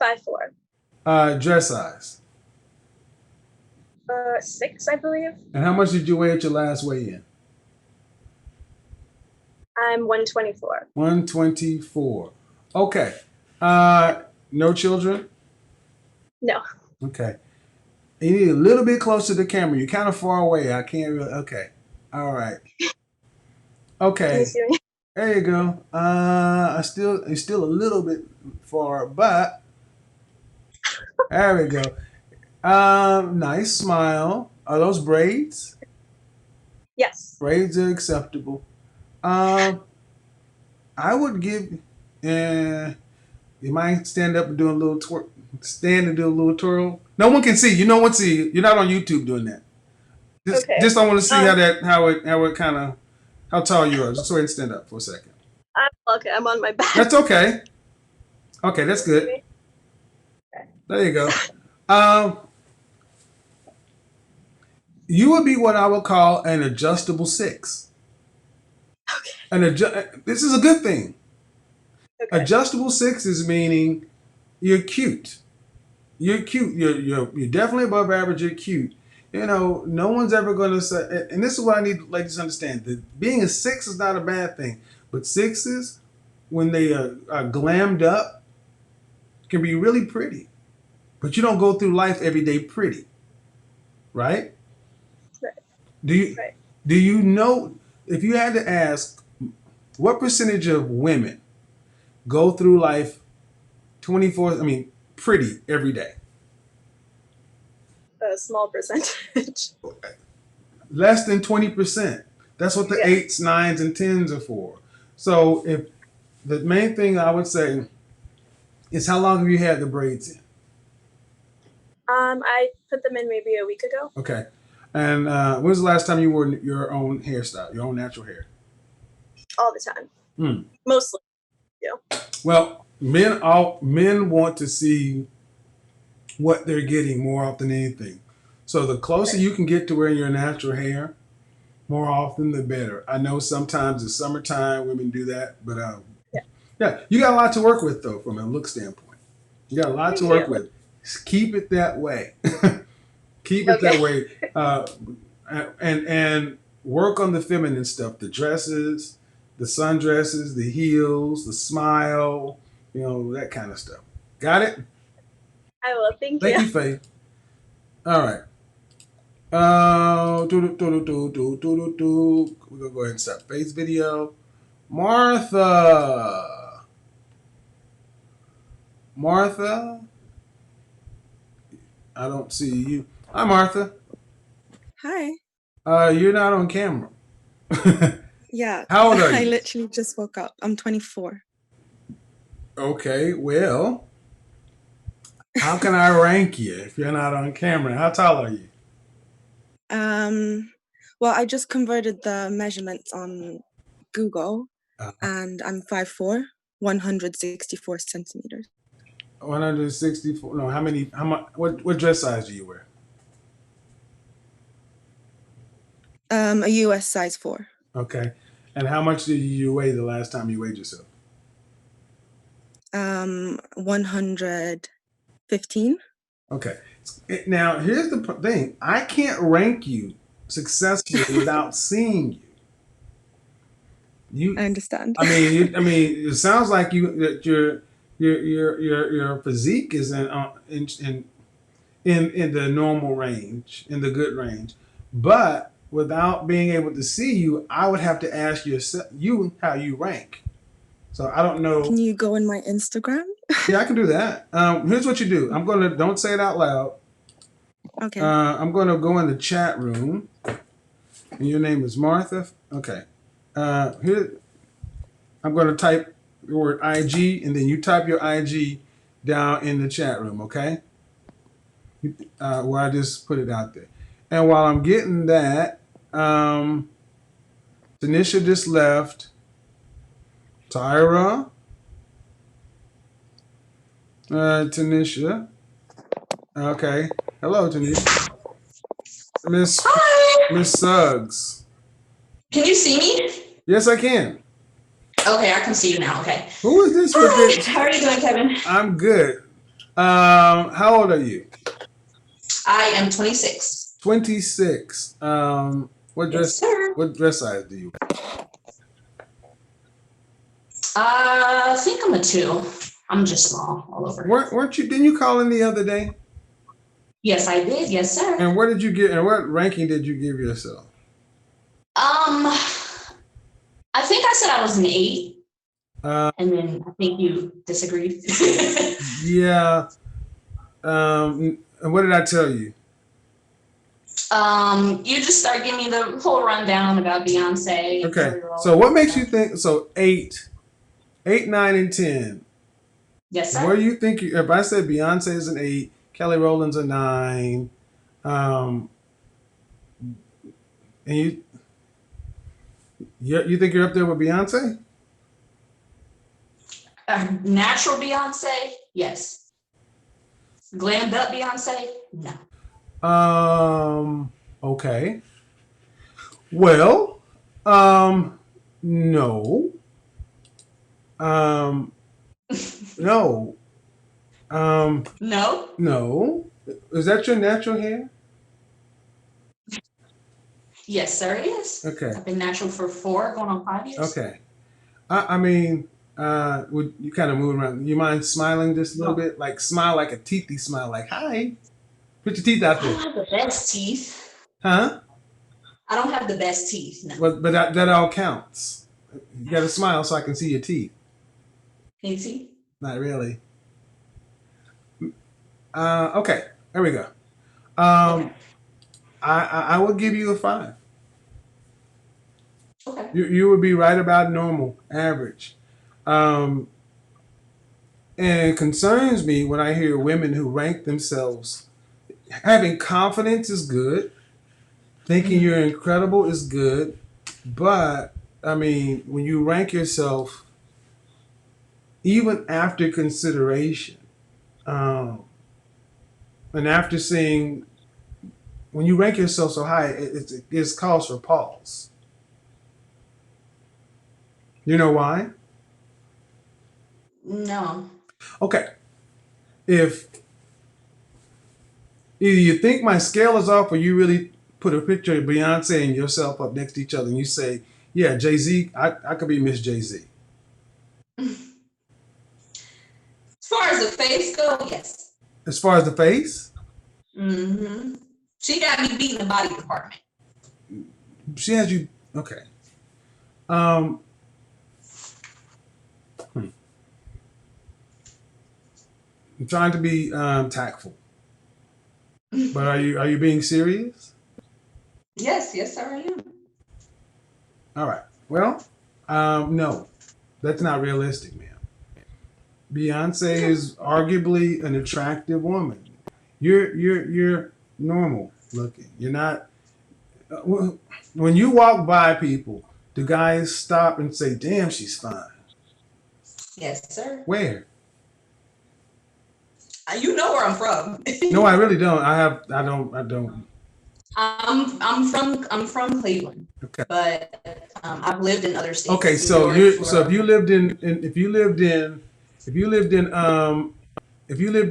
5'4". Dress size. 6, I believe. And how much did you weigh at your last weigh-in? I'm 124. 124. Okay. No children? No. Okay. You need a little bit closer to the camera. You're kind of far away. I can't really. Okay. All right. Okay. There you go. It's still a little bit far, but there we go. Nice smile. Are those braids? Yes. Braids are acceptable. I would give. You might stand up and do a little twirl. No one can see. You. No one see you. You're not on YouTube doing that. Just I want to see how tall you are. Just go ahead and stand up for a second. Okay. I'm on my back. That's okay. Okay, that's good. Okay. There you go. You would be what I would call an adjustable 6. Okay. This is a good thing. Okay. Adjustable 6 is meaning you're cute. You're cute. You're definitely above average. You're cute. You know, no one's ever going to say, and this is what I need ladies to understand, that being a 6 is not a bad thing. But 6s, when they are glammed up, can be really pretty. But you don't go through life every day pretty. Right? Right. Do you know, if you had to ask, what percentage of women go through life pretty every day? A small percentage. Less than 20%. That's what the 8s, 9s, and 10s are for. So if the main thing I would say is, how long have you had the braids in? I put them in maybe a week ago. Okay. And when was the last time you wore your own hairstyle, your own natural hair? All the time. Hmm. Mostly. Yeah. Well, men want to see what they're getting more often than anything. So the closer you can get to wearing your natural hair, more often the better. I know sometimes it's summertime, women do that, but yeah, you got a lot to work with though from a look standpoint. You got a lot to work with. Keep it that way. Keep it that way, and work on the feminine stuff, the dresses, the sundresses, the heels, the smile, that kind of stuff. Got it? I will. Thank Thank you. you, Faith. All right. We're gonna go ahead and stop Faith's video. Martha, I don't see you. Hi, Martha. Hi. You're not on camera. Yeah. How old are I you? literally just woke up. I'm 24. Okay, well, how can I rank you if you're not on camera? How tall are you? Well, I just converted the measurements on Google, and I'm 5'4", 164 centimeters. 164. No, how much? What dress size do you wear? A US size 4. Okay, and how much did you weigh the last time you weighed yourself? 115. Okay. Now, here's the thing. I can't rank you successfully without seeing you. I understand. I mean, it sounds like that your physique is in the normal range, in the good range. But without being able to see you, I would have to ask you how you rank. So I don't know. Can you go in my Instagram? Yeah, I can do that. Here's what you do. Don't say it out loud. Okay. I'm gonna go in the chat room. And your name is Martha. Okay. Here, I'm gonna type the word IG, and then you type your IG down in the chat room. Okay. Where I just put it out there. And while I'm getting that, Tanisha just left. Tiara. Tanisha. Okay. Hello, Tanisha. Miss Suggs. Can you see me? Yes, I can. Okay, I can see you now. Okay. Who is this with this? How are you doing, Kevin? I'm good. How old are you? I am 26. 26. What dress? Yes, sir. What dress size do you wear? I think I'm a 2. I'm just small all over. Weren't you? Didn't you call in the other day? Yes, I did. Yes, sir. And what did you get? And what ranking did you give yourself? I think I said I was an 8. And then I think you disagreed. Yeah. And what did I tell you? You just start giving me the whole rundown about Beyonce. Okay. So what makes you think? So 8, 9, and 10. Yes, sir. Where do you think? If I said Beyonce is an 8, Kelly Rowland's a 9, and you think you're up there with Beyonce? Natural Beyonce, yes. Glammed up Beyonce, no. Okay. Well, no. No. No? No. Is that your natural hair? Yes, sir, it is. Okay. I've been natural for 4, going on 5 years. Okay. Would you kind of move around? You mind smiling just a little bit? Like smile like a teethy smile, like hi. Put your teeth out I there. don't have the best teeth. Huh? I don't have the best teeth, no. But that all counts. You got to smile so I can see your teeth. Can you see? Not really. Okay. There we go. Okay. I will give you a 5. Okay. You would be right about normal, average. And it concerns me when I hear women who rank themselves having confidence is good. Thinking you're incredible is good. But, I mean, when you rank yourself, even after consideration, and after seeing, when you rank yourself so high, it's cause for pause. You know why? No. Okay. If either you think my scale is off or you really put a picture of Beyonce and yourself up next to each other and you say, yeah, Jay-Z, I could be Miss Jay-Z. As far as the face go, yes. As far as the face? Mm-hmm. She got me beating the body department. She has you, okay. I'm trying to be tactful. But are you being serious? Yes, sir, I am. All right. Well, no, that's not realistic, ma'am. Beyonce is arguably an attractive woman. You're normal looking. You're not. When you walk by people, do guys stop and say, "Damn, she's fine"? Yes, sir. Where? You know where I'm from. No, I really don't. I don't. I'm from Cleveland. Okay. But I've lived in other states. Okay, so if you lived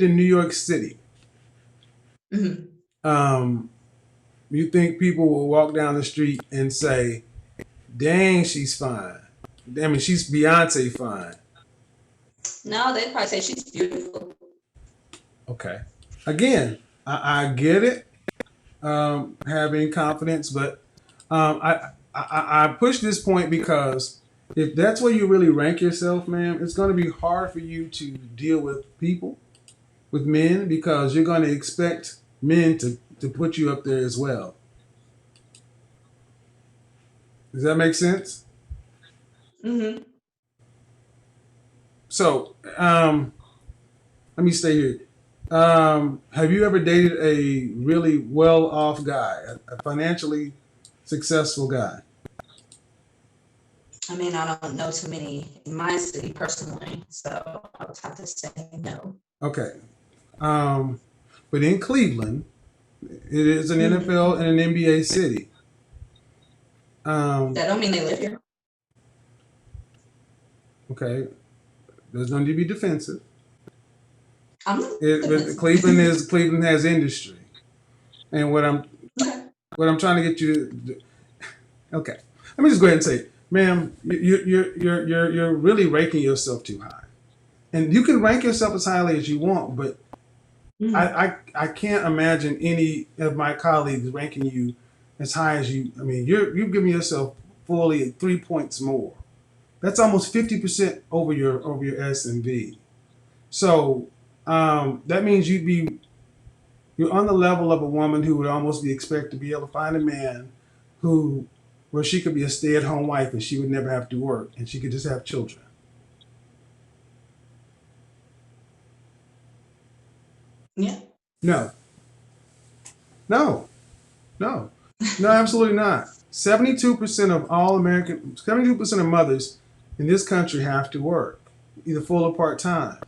in New York City, Mm-hmm. you think people will walk down the street and say, "Dang, she's fine"? I mean, she's Beyonce fine. No, they'd probably say she's beautiful. Okay. Again, I get it, having confidence, but I push this point because if that's where you really rank yourself, man, it's going to be hard for you to deal with people, with men, because you're going to expect men to put you up there as well. Does that make sense? Mm-hmm. So, let me stay here. Have you ever dated a really well-off guy, a financially successful guy? I mean, I don't know too many in my city personally, so I would have to say no. Okay. But in Cleveland, it is an NFL and an NBA city. That don't mean they live here. Okay. There's no need to be defensive. Defensive. Cleveland has industry, and what I'm trying to get you to do, okay. Let me just go ahead and say, ma'am, you're really ranking yourself too high, and you can rank yourself as highly as you want, but I can't imagine any of my colleagues ranking you as high as you. I mean, you've given yourself fully 3 points more. That's almost 50% over your S&V. So that means you're on the level of a woman who would almost be expected to be able to find a man where she could be a stay-at-home wife and she would never have to work and she could just have children. Yeah. No, absolutely not. 72% of mothers in this country have to work, either full or part-time.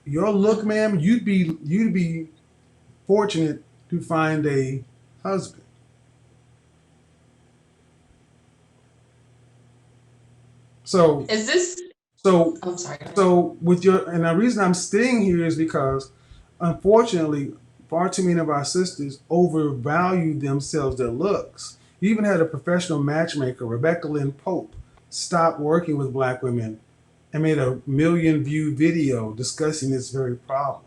Your look, ma'am, you'd be fortunate to find a husband. So is this? So I'm sorry. So and the reason I'm staying here is because, unfortunately, far too many of our sisters overvalue themselves, their looks. You even had a professional matchmaker, Rebecca Lynn Pope, stop working with Black women and made a 1 million view video discussing this very problem.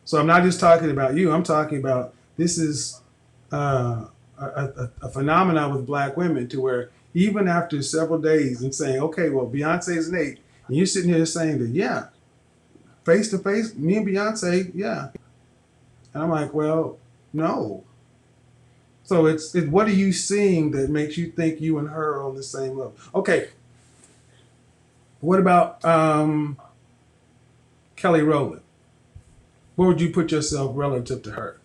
So I'm not just talking about you. I'm talking about this is a phenomenon with Black women to where even after several days and saying, okay, well, Beyonce's an 8, and you're sitting here saying that, yeah, face to face, me and Beyonce, yeah. And I'm like, well, no. So it's what are you seeing that makes you think you and her are on the same level? Okay. What about Kelly Rowland? Where would you put yourself relative to her?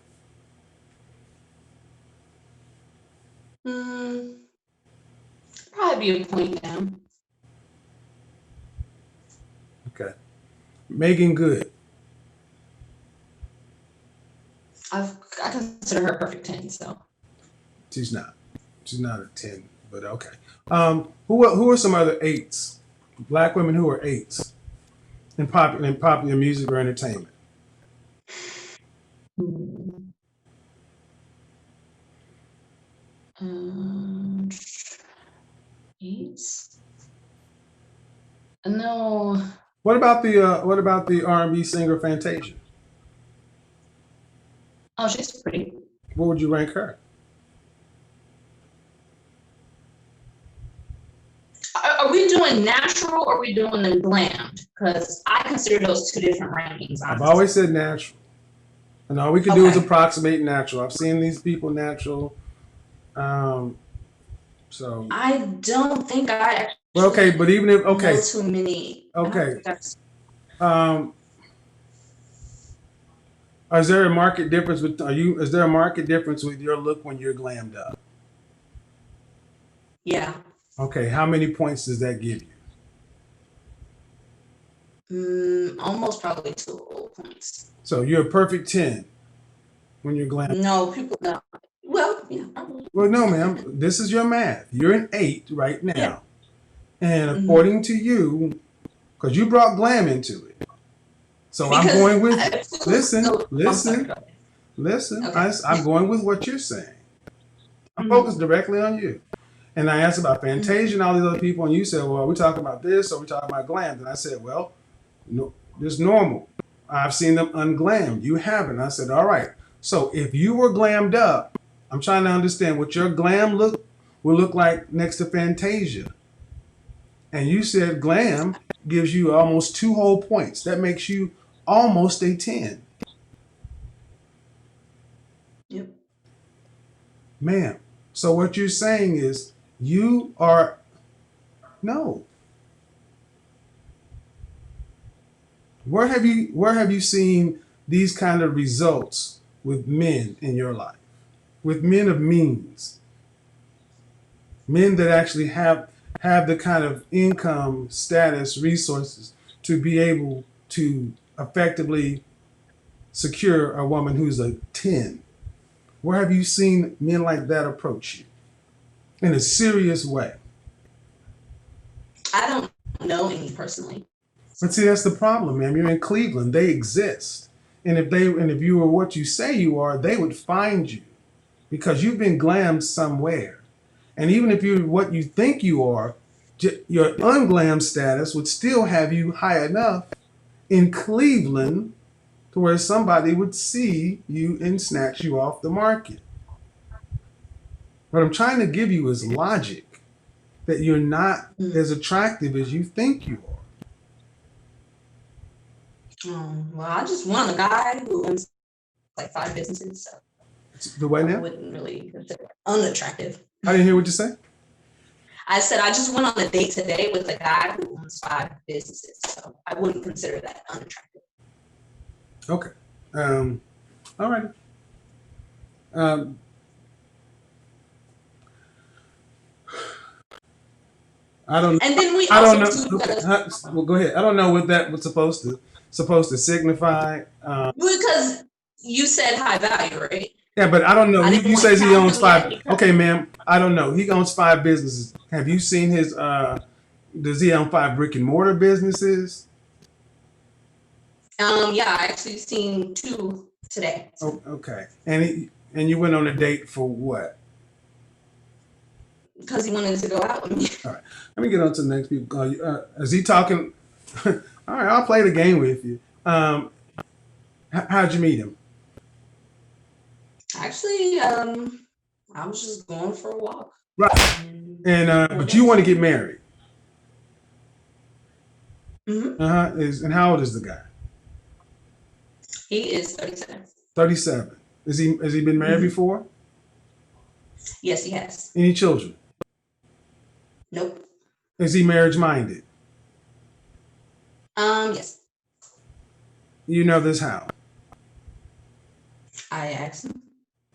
Probably be a point down. Okay. Megan Good. I consider her a perfect 10, so. She's not. She's not a 10, but okay. Who are some other 8s? Black women who are 8s in popular music or entertainment? Eights? No. What about the R&B singer Fantasia? Oh, she's pretty. Where would you rank her? Are we doing natural or are we doing the glammed? Because I consider those two different rankings. I've always said natural. And all we can do is approximate natural. I've seen these people natural. So I don't think I okay, but even if know too many. Okay. Is there a market difference with is there a market difference with your look when you're glammed up? Yeah. Okay, how many points does that give you? Almost probably 2 whole points. So you're a perfect 10 when you're glammed. No, people don't. Well, yeah. Well, no, ma'am. This is your math. You're an 8 right now. Yeah. And according to you, because you brought glam into it. So I'm going with listen. Okay. I'm going with what you're saying. I'm focused directly on you. And I asked about Fantasia and all these other people, and you said, well, we're talking about this or we're talking about glam. And I said, well, no, it's normal. I've seen them unglammed. You haven't. I said, all right. So if you were glammed up, I'm trying to understand what your glam look will look like next to Fantasia. And you said glam gives you almost 2 whole points. That makes you almost a 10. Yep. Ma'am. So what you're saying is you are no. Where have you seen these kind of results with men in your life? With men of means. Men that actually have the kind of income, status, resources to be able to effectively secure a woman who's a 10. Where have you seen men like that approach you in a serious way? I don't know any personally. But see, that's the problem, ma'am. You're in Cleveland. They exist. And if you were what you say you are, they would find you because you've been glammed somewhere. And even if you're what you think you are, your unglam status would still have you high enough in Cleveland to where somebody would see you and snatch you off the market. What I'm trying to give you is logic that you're not as attractive as you think you are. Well, I just want a guy who owns like 5 businesses. So the way now? I wouldn't really consider it unattractive. I didn't hear what you say. I said I just went on a date today with a guy who owns 5 businesses, so I wouldn't consider that unattractive. Okay. All right. I don't. And then I don't know. Okay. Well, go ahead. I don't know what that was supposed to signify. Because you said high value, right? Yeah, but I don't know. You say he owns 5. Okay, ma'am. I don't know. He owns 5 businesses. Have you seen his? Does he own 5 brick and mortar businesses? Yeah, I actually seen 2 today. Oh, okay. And you went on a date for what? Because he wanted to go out with me. All right. Let me get on to the next people. Is he talking? All right, I'll play the game with you. How'd you meet him? Actually, I was just going for a walk. Right. And but you want to get married? Mm-hmm. And how old is the guy? He is 37. 37. Has he been married before? Yes, he has. Any children? Nope. Is he marriage minded? Yes. You know this how? I asked him.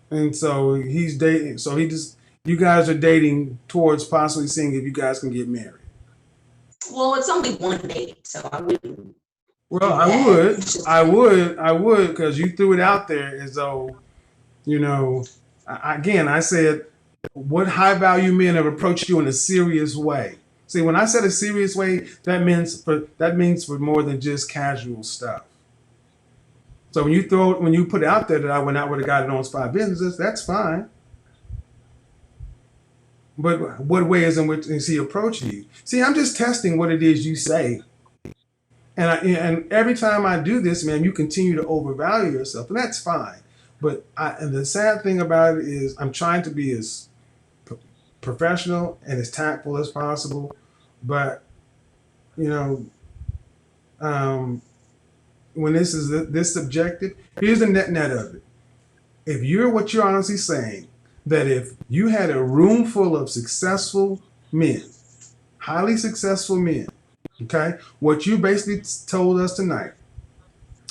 And so he's dating. So you guys are dating towards possibly seeing if you guys can get married. Well, it's only one date, so I wouldn't. Well, I would, because you threw it out there as though, again, I said, what high value men have approached you in a serious way? See, when I said a serious way, that means for more than just casual stuff. So when you put it out there that I went out with a guy that owns 5 businesses, that's fine. But what way is in which is he approaching you? See, I'm just testing what it is you say. And every time I do this, man, you continue to overvalue yourself, and that's fine. But and the sad thing about it is I'm trying to be as professional and as tactful as possible. But, when this is this subjective, here's the net of it. If you're what you're honestly saying, that if you had a room full of successful men, highly successful men, okay, what you basically told us tonight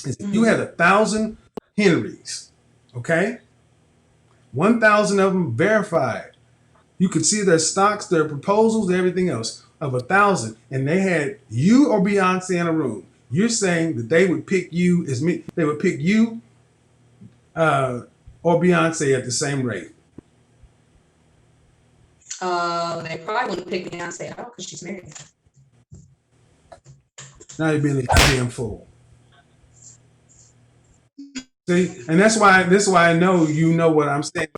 is if you had 1,000 Henrys, okay, 1,000 of them verified. You could see their stocks, their proposals, everything else of 1,000, and they had you or Beyonce in a room. You're saying that they would pick you they would pick you or Beyonce at the same rate. They probably wouldn't pick Beyonce at all because she's married. Now you're being a damn fool. See, and that's why I know you know what I'm saying.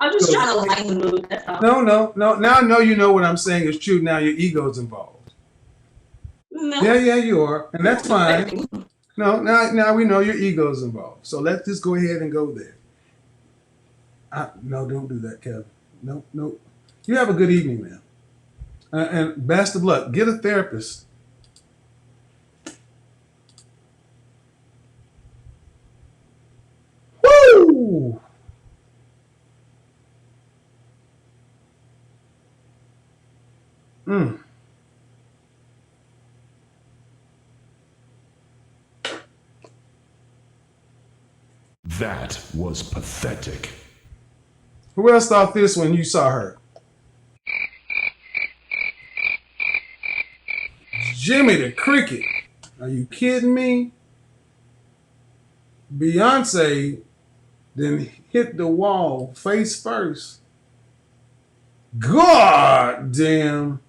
I'm just trying to lighten the mood. No. Now I know you know what I'm saying is true. Now your ego's involved. No. Yeah, you are, and that's fine. No, now we know your ego's involved. So let's just go ahead and go there. No, don't do that, Kevin. No. You have a good evening, man, and best of luck. Get a therapist. Woo! That was pathetic. Who else thought this when you saw her? Jimmy the Cricket. Are you kidding me? Beyonce then hit the wall face first. God damn.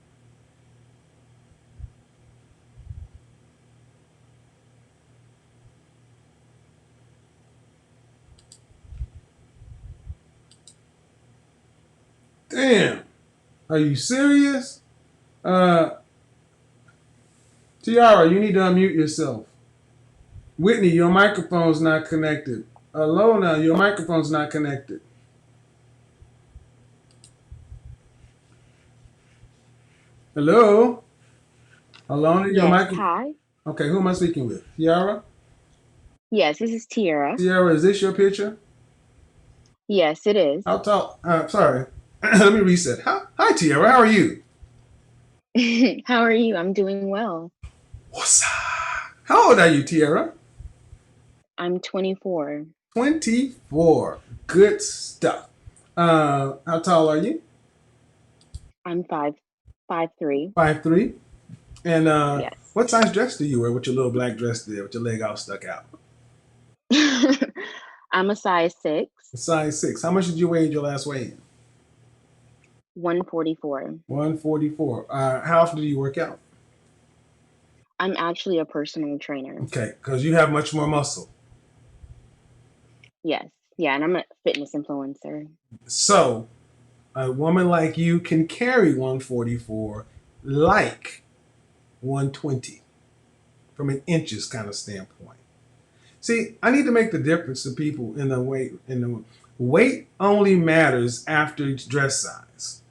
Damn. Are you serious? Tiara, you need to unmute yourself. Whitney, your microphone's not connected. Alona, your microphone's not connected. Hello? Alona, your microphone. Hi. Okay, who am I speaking with? Tiara? Yes, this is Tiara. Tiara, is this your picture? Yes, it is. I'll talk. Sorry. Let me reset. Hi, Tiara. How are you? How are you? I'm doing well. What's up? How old are you, Tiara? I'm 24. 24. Good stuff. How tall are you? I'm 5'3". 5'3". And yes. What size dress do you wear with your little black dress there with your leg all stuck out? I'm a size 6. A size 6. How much did you weigh in your last weigh-in? 144. 144. How often do you work out? I'm actually a personal trainer. Okay, because you have much more muscle. Yes. Yeah, and I'm a fitness influencer. So, a woman like you can carry 144 like 120 from an inches kind of standpoint. See, I need to make the difference to people in the weight. Weight only matters after dress size.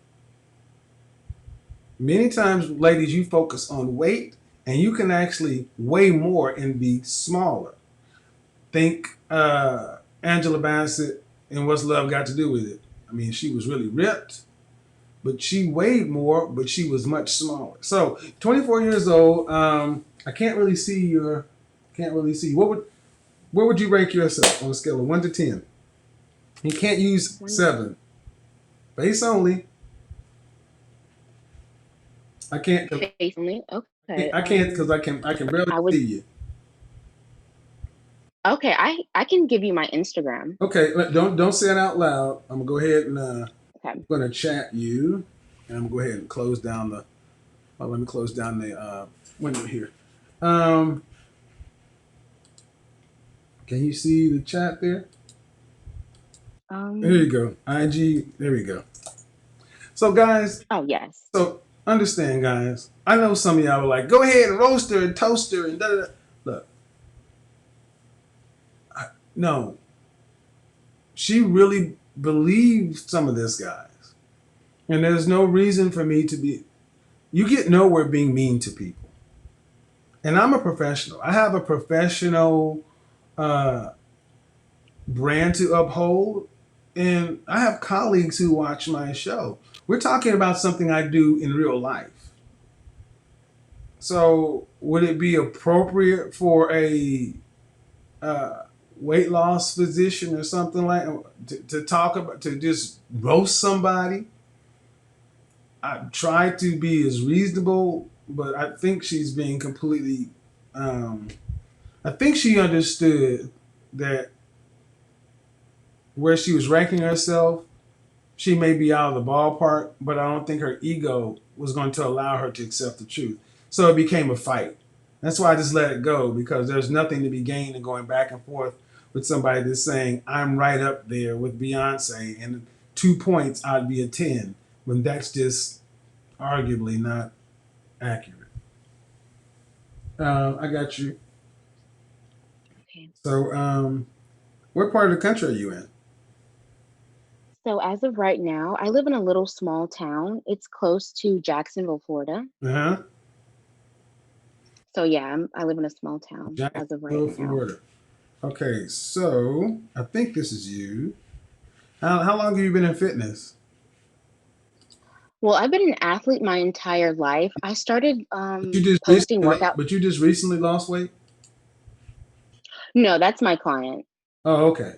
Many times, ladies, you focus on weight, and you can actually weigh more and be smaller. Think Angela Bassett and What's Love Got to Do with It? I mean, she was really ripped, but she weighed more, but she was much smaller. So, 24 years old. I can't really see. Where would you rank yourself on a scale of 1 to 10? You can't use 7. Face only. I can't. Face only. Okay. I can't because I can barely I would. see you. Okay, I can give you my Instagram. Okay, don't say it out loud. I'm gonna go ahead and Okay. I'm gonna chat you, and I'm gonna go ahead and close down the. Let me close down the window here. Can you see the chat there? There you go. IG. There we go. So guys. Oh yes. So understand, guys. I know some of y'all are like, go ahead and roast her and toast her and da da da. Look. No. She really believes some of this, guys. And there's no reason for me to be. You get nowhere being mean to people. And I'm a professional. I have a professional brand to uphold. And I have colleagues who watch my show. We're talking about something I do in real life. So would it be appropriate for a weight loss physician or something like to talk about, to just roast somebody? I try to be as reasonable, but I think she's being completely. I think she understood that where she was ranking herself, she may be out of the ballpark, but I don't think her ego was going to allow her to accept the truth. So it became a fight. That's why I just let it go, because there's nothing to be gained in going back and forth with somebody that's saying, I'm right up there with Beyonce, and 2 points, I'd be a 10, when that's just arguably not accurate. I got you. Okay. So, what part of the country are you in? So as of right now, I live in a little small town. It's close to Jacksonville, Florida. Uh-huh. So yeah, I live in a small town as of right now. Florida. Okay, so I think this is you. How long have you been in fitness? Well, I've been an athlete my entire life. I started posting workout. But you just recently lost weight? No, that's my client. Oh, okay.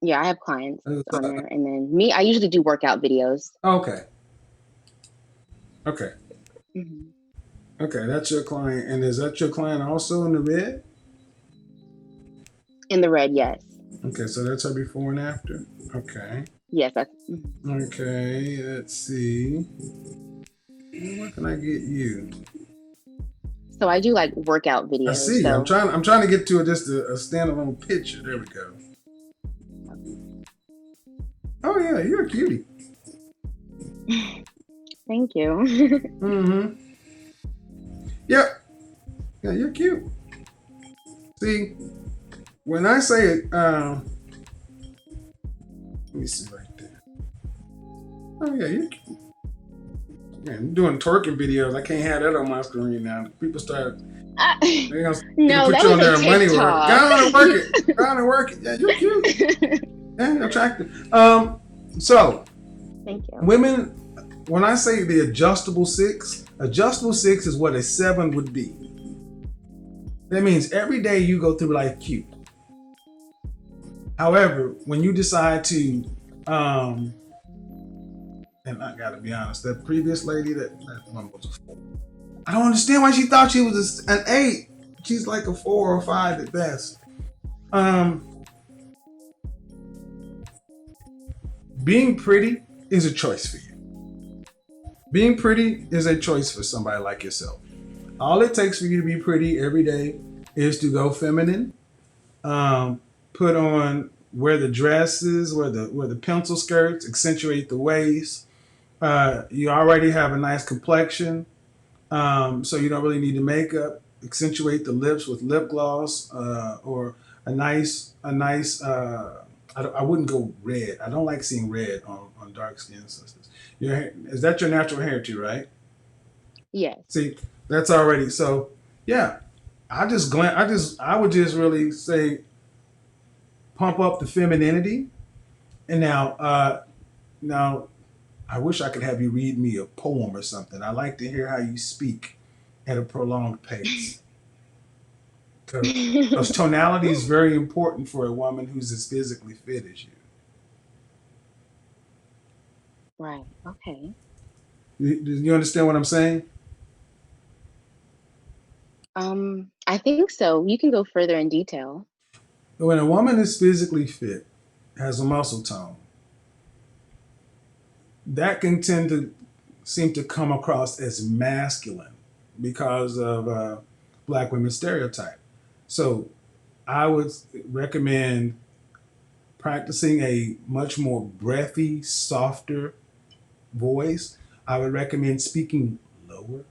Yeah, I have clients on there, and then me, I usually do workout videos. Okay. Okay. Mm-hmm. Okay, that's your client. And is that your client also in the red? In the red, yes. Okay, so that's her before and after. Okay. Yes, that's. Okay, let's see. Where can I get you? So I do like workout videos. I see. So. I'm trying to get to just a standalone picture. There we go. Oh yeah, you're a cutie. Thank you. Mm-hmm. Yep. Yeah, you're cute. See, when I say it, let me see right there. Oh yeah, you're cute. Man, I'm doing twerking videos. I can't have that on my screen now. People start. They're gonna no, put that you was on there a money TikTok. work. Go on and work it. Go on and work it. Yeah, you're cute. Yeah, attractive. So. Thank you. Women, when I say the adjustable 6 is what a 7 would be. That means every day you go through life cute. However, when you decide to, and I gotta be honest, that previous lady, that one was a 4. I don't understand why she thought she was an 8. She's like a 4 or 5 at best. Being pretty is a choice for you. Being pretty is a choice for somebody like yourself. All it takes for you to be pretty every day is to go feminine, put on, wear the dresses, wear the pencil skirts, accentuate the waist. You already have a nice complexion, so you don't really need the makeup. Accentuate the lips with lip gloss or a nice. I wouldn't go red. I don't like seeing red on dark skin sisters. Your hair, is that your natural hair too, right? Yes. See, that's already so. Yeah, I would just really say, pump up the femininity. And now, I wish I could have you read me a poem or something. I like to hear how you speak at a prolonged pace. Because tonality is very important for a woman who's as physically fit as you. Right. Okay. Do you understand what I'm saying? I think so. You can go further in detail. When a woman is physically fit, has a muscle tone, that can tend to seem to come across as masculine because of black women's stereotype. So I would recommend practicing a much more breathy, softer voice. I would recommend speaking lower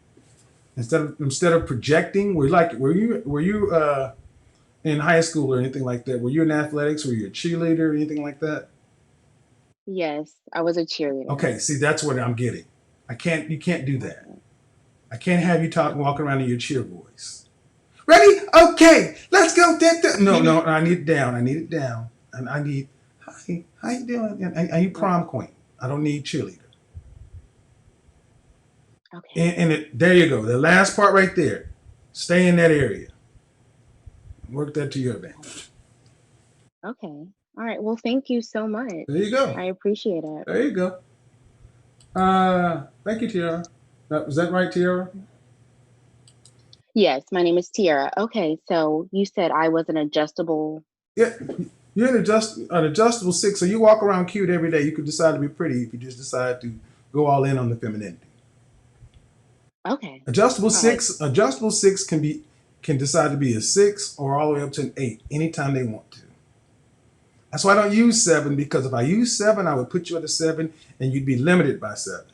instead of projecting. Were you in high school or anything like that? Were you in athletics? Were you a cheerleader or anything like that? Yes, I was a cheerleader. Okay, see that's what I'm getting. You can't do that. I can't have you walking around in your cheer voice. Ready? Okay, let's go. No, no, I need it down. I need it down. And I need, hi, how you doing? I need prom queen. I don't need cheerleader. Okay. There you go. The last part right there. Stay in that area. Work that to your advantage. Okay. All right. Well, thank you so much. There you go. I appreciate it. There you go. Thank you, Tiara. Was that right, Tiara? Yes, my name is Tiara. Okay, so you said I was an adjustable. Yeah, you're an adjustable 6, so you walk around cute every day. You could decide to be pretty if you just decide to go all in on the femininity. Okay. Adjustable All right. 6, adjustable 6 can decide to be a 6 or all the way up to an 8 anytime they want to. That's why I don't use 7, because if I use 7, I would put you at a 7 and you'd be limited by 7.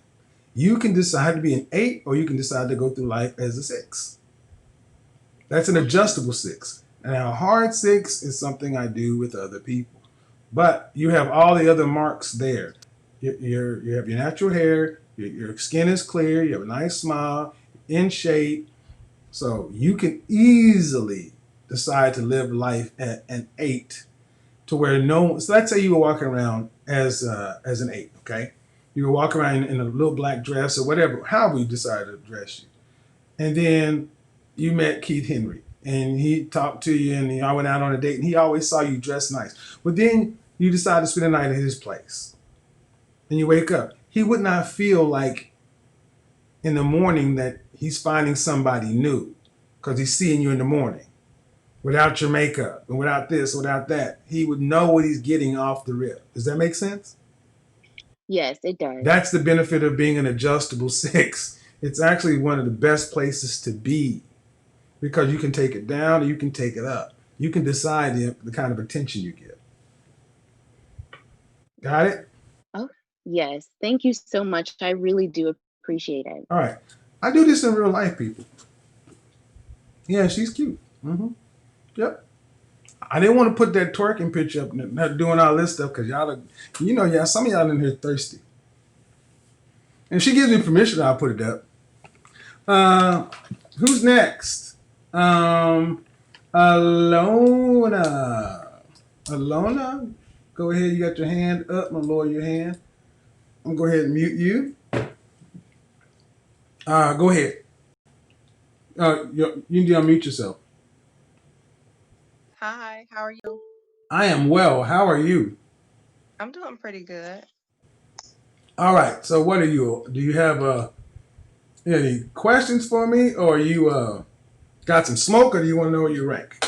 You can decide to be an 8 or you can decide to go through life as a 6. That's an adjustable 6. Now, a hard 6 is something I do with other people. But you have all the other marks there. You have your natural hair, your skin is clear, you have a nice smile, in shape. So you can easily decide to live life at an 8 to where so let's say you were walking around as an 8, okay? You were walking around in a little black dress or whatever, however you decided to dress you. And then you met Keith Henry and he talked to you and y'all went out on a date and he always saw you dressed nice. But then you decide to spend the night at his place and you wake up. He would not feel like in the morning that he's finding somebody new because he's seeing you in the morning without your makeup and without this, without that. He would know what he's getting off the rip. Does that make sense? Yes, it does. That's the benefit of being an adjustable 6. It's actually one of the best places to be because you can take it down or you can take it up. You can decide the kind of attention you get. Got it? Oh, yes. Thank you so much. I really do appreciate it. All right. I do this in real life, people. Yeah, she's cute. Mm-hmm. Yep. I didn't want to put that twerking picture up, not doing all this stuff, because y'all, some of y'all in here thirsty. And if she gives me permission, I'll put it up. Who's next? Alona. Alona, go ahead. You got your hand up. I'm going to lower your hand. I'm going to go ahead and mute you. Go ahead. You need to unmute yourself. Hi, how are you? I am well. How are you? I'm doing pretty good. All right. So what are you? Do you have any questions for me, or you got some smoke, or do you want to know your rank?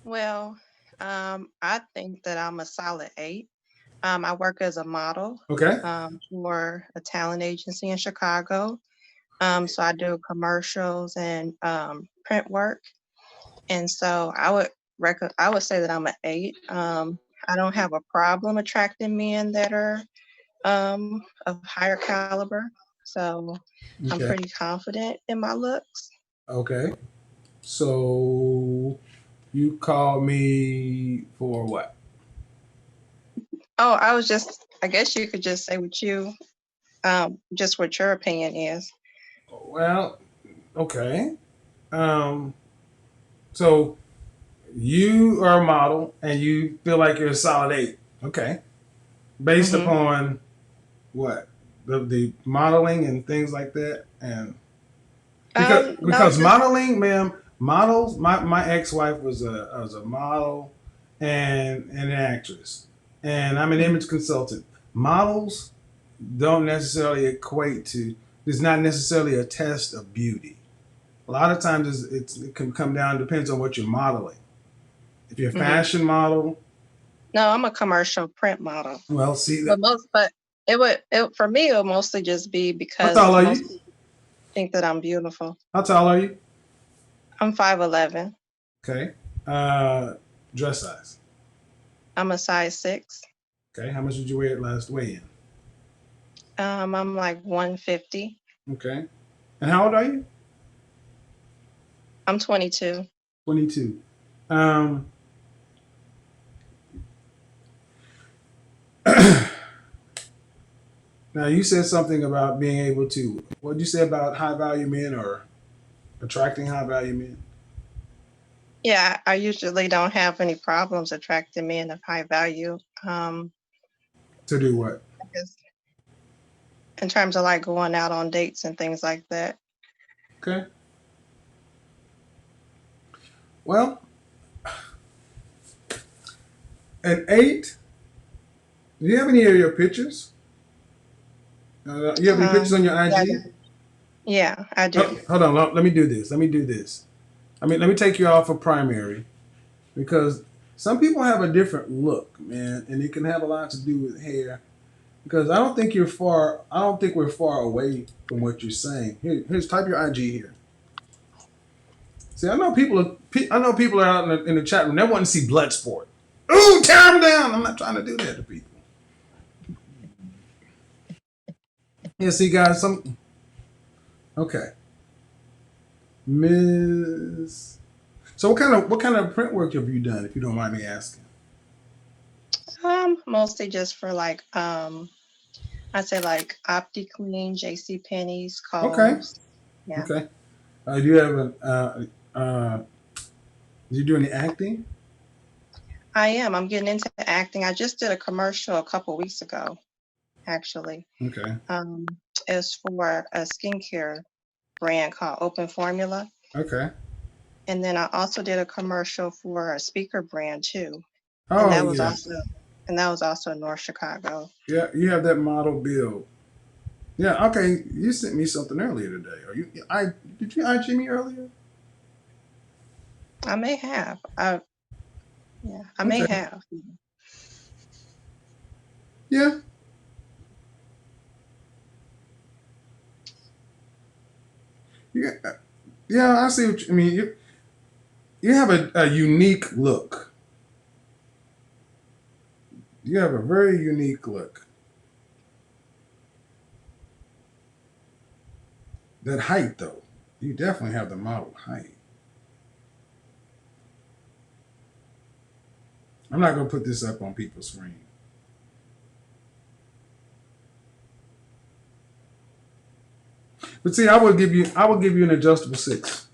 Well, I think that I'm a solid 8. I work as a model Okay. for a talent agency in Chicago. So I do commercials and print work. And so I would say that I'm an 8. I don't have a problem attracting men that are of higher caliber. So I'm Okay. pretty confident in my looks. Okay. So you called me for what? Oh, I guess you could just say just what your opinion is. Well, okay. So you are a model and you feel like you're a solid 8. Okay. Based upon what? The modeling and things like that? And because modeling, ma'am, models, my ex-wife was a model and an actress. And I'm an image consultant. Models, don't necessarily equate to. It's not necessarily a test of beauty. A lot of times it can come down. Depends on what you're modeling. If you're a fashion model, no, I'm a commercial print model. well, see that. But for me, it would mostly just be How because tall are most you? people think that I'm beautiful. How tall are you? I'm 5'11". Okay. Dress size. I'm a size 6. Okay. How much did you weigh at last weigh-in? I'm like 150. Okay. And how old are you? I'm 22. 22. Now you said something about being able to. What did you say about high value men or attracting high value men? Yeah, I usually don't have any problems attracting men of high value. To do what? I guess in terms of like going out on dates and things like that. Okay. Well, at 8, do you have any of your pictures? You have any pictures on your IG? Yeah, I do. Hold on. Let me do this. Let me take you off of primary because some people have a different look, man, and it can have a lot to do with hair. Because I don't think we're far away from what you're saying. Here's type your IG here. See, I know people are out in the chat room. They want to see blood sport. Ooh, tear them down. I'm not trying to do that to people. Yeah, see, guys, okay. Miss. So what kind of print work have you done, if you don't mind me asking? Mostly just for like I say like OptiClean, JC Penney's, Kohl's. Okay. Yeah. Okay. Do you have do you do any acting? I am. I'm getting into acting. I just did a commercial a couple weeks ago, actually. Okay. It's for a skincare brand called Open Formula. Okay. And then I also did a commercial for a speaker brand too. Oh, and that was yeah. also in North Chicago. Yeah, you have that model build. Yeah, okay. You sent me something earlier today. Did you IG me earlier? I may have. I may have. Yeah. Yeah, I see what you mean. You have a unique look. You have a very unique look. That height, though, you definitely have the model height. I'm not going to put this up on people's screen. But see, I will give you an adjustable 6.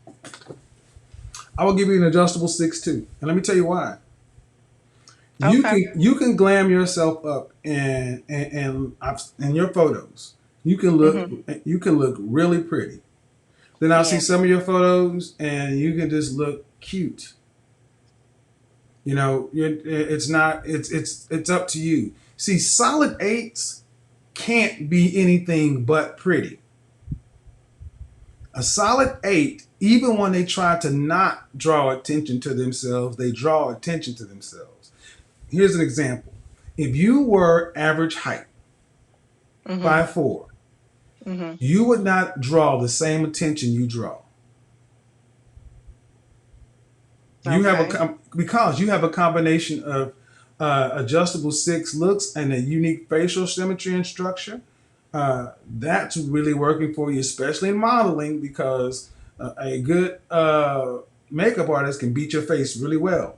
I will give you an adjustable 6 too, and let me tell you why. Okay. You can glam yourself up in your photos. You can look really pretty. Then I'll see some of your photos, and you can just look cute. You know, it's up to you. See, solid 8s can't be anything but pretty. A solid 8, even when they try to not draw attention to themselves, they draw attention to themselves. Here's an example. If you were average height, 5'4", you would not draw the same attention you draw. You because you have a combination of adjustable 6 looks and a unique facial symmetry and structure. That's really working for you, especially in modeling, because a good makeup artist can beat your face really well.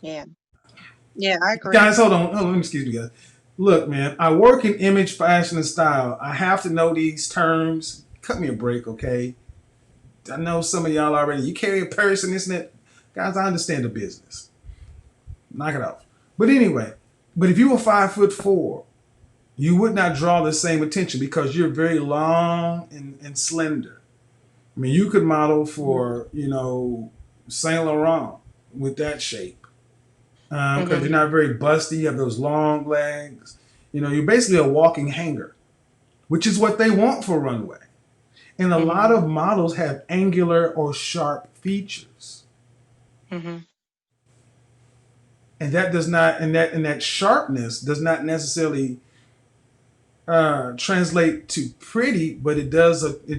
Yeah, I agree. Guys, hold on, excuse me, guys. Look, man, I work in image, fashion, and style. I have to know these terms. Cut me a break, okay? I know some of y'all already. You carry a purse and this and that. Guys, I understand the business. Knock it off. But anyway, if you were 5'4", you would not draw the same attention because you're very long and slender. I mean, you could model for, Saint Laurent with that shape because you're not very busty. You have those long legs. You know, you're basically a walking hanger, which is what they want for runway. And a lot of models have angular or sharp features. Mm-hmm. And that does not, and that sharpness does not necessarily translate to pretty, but it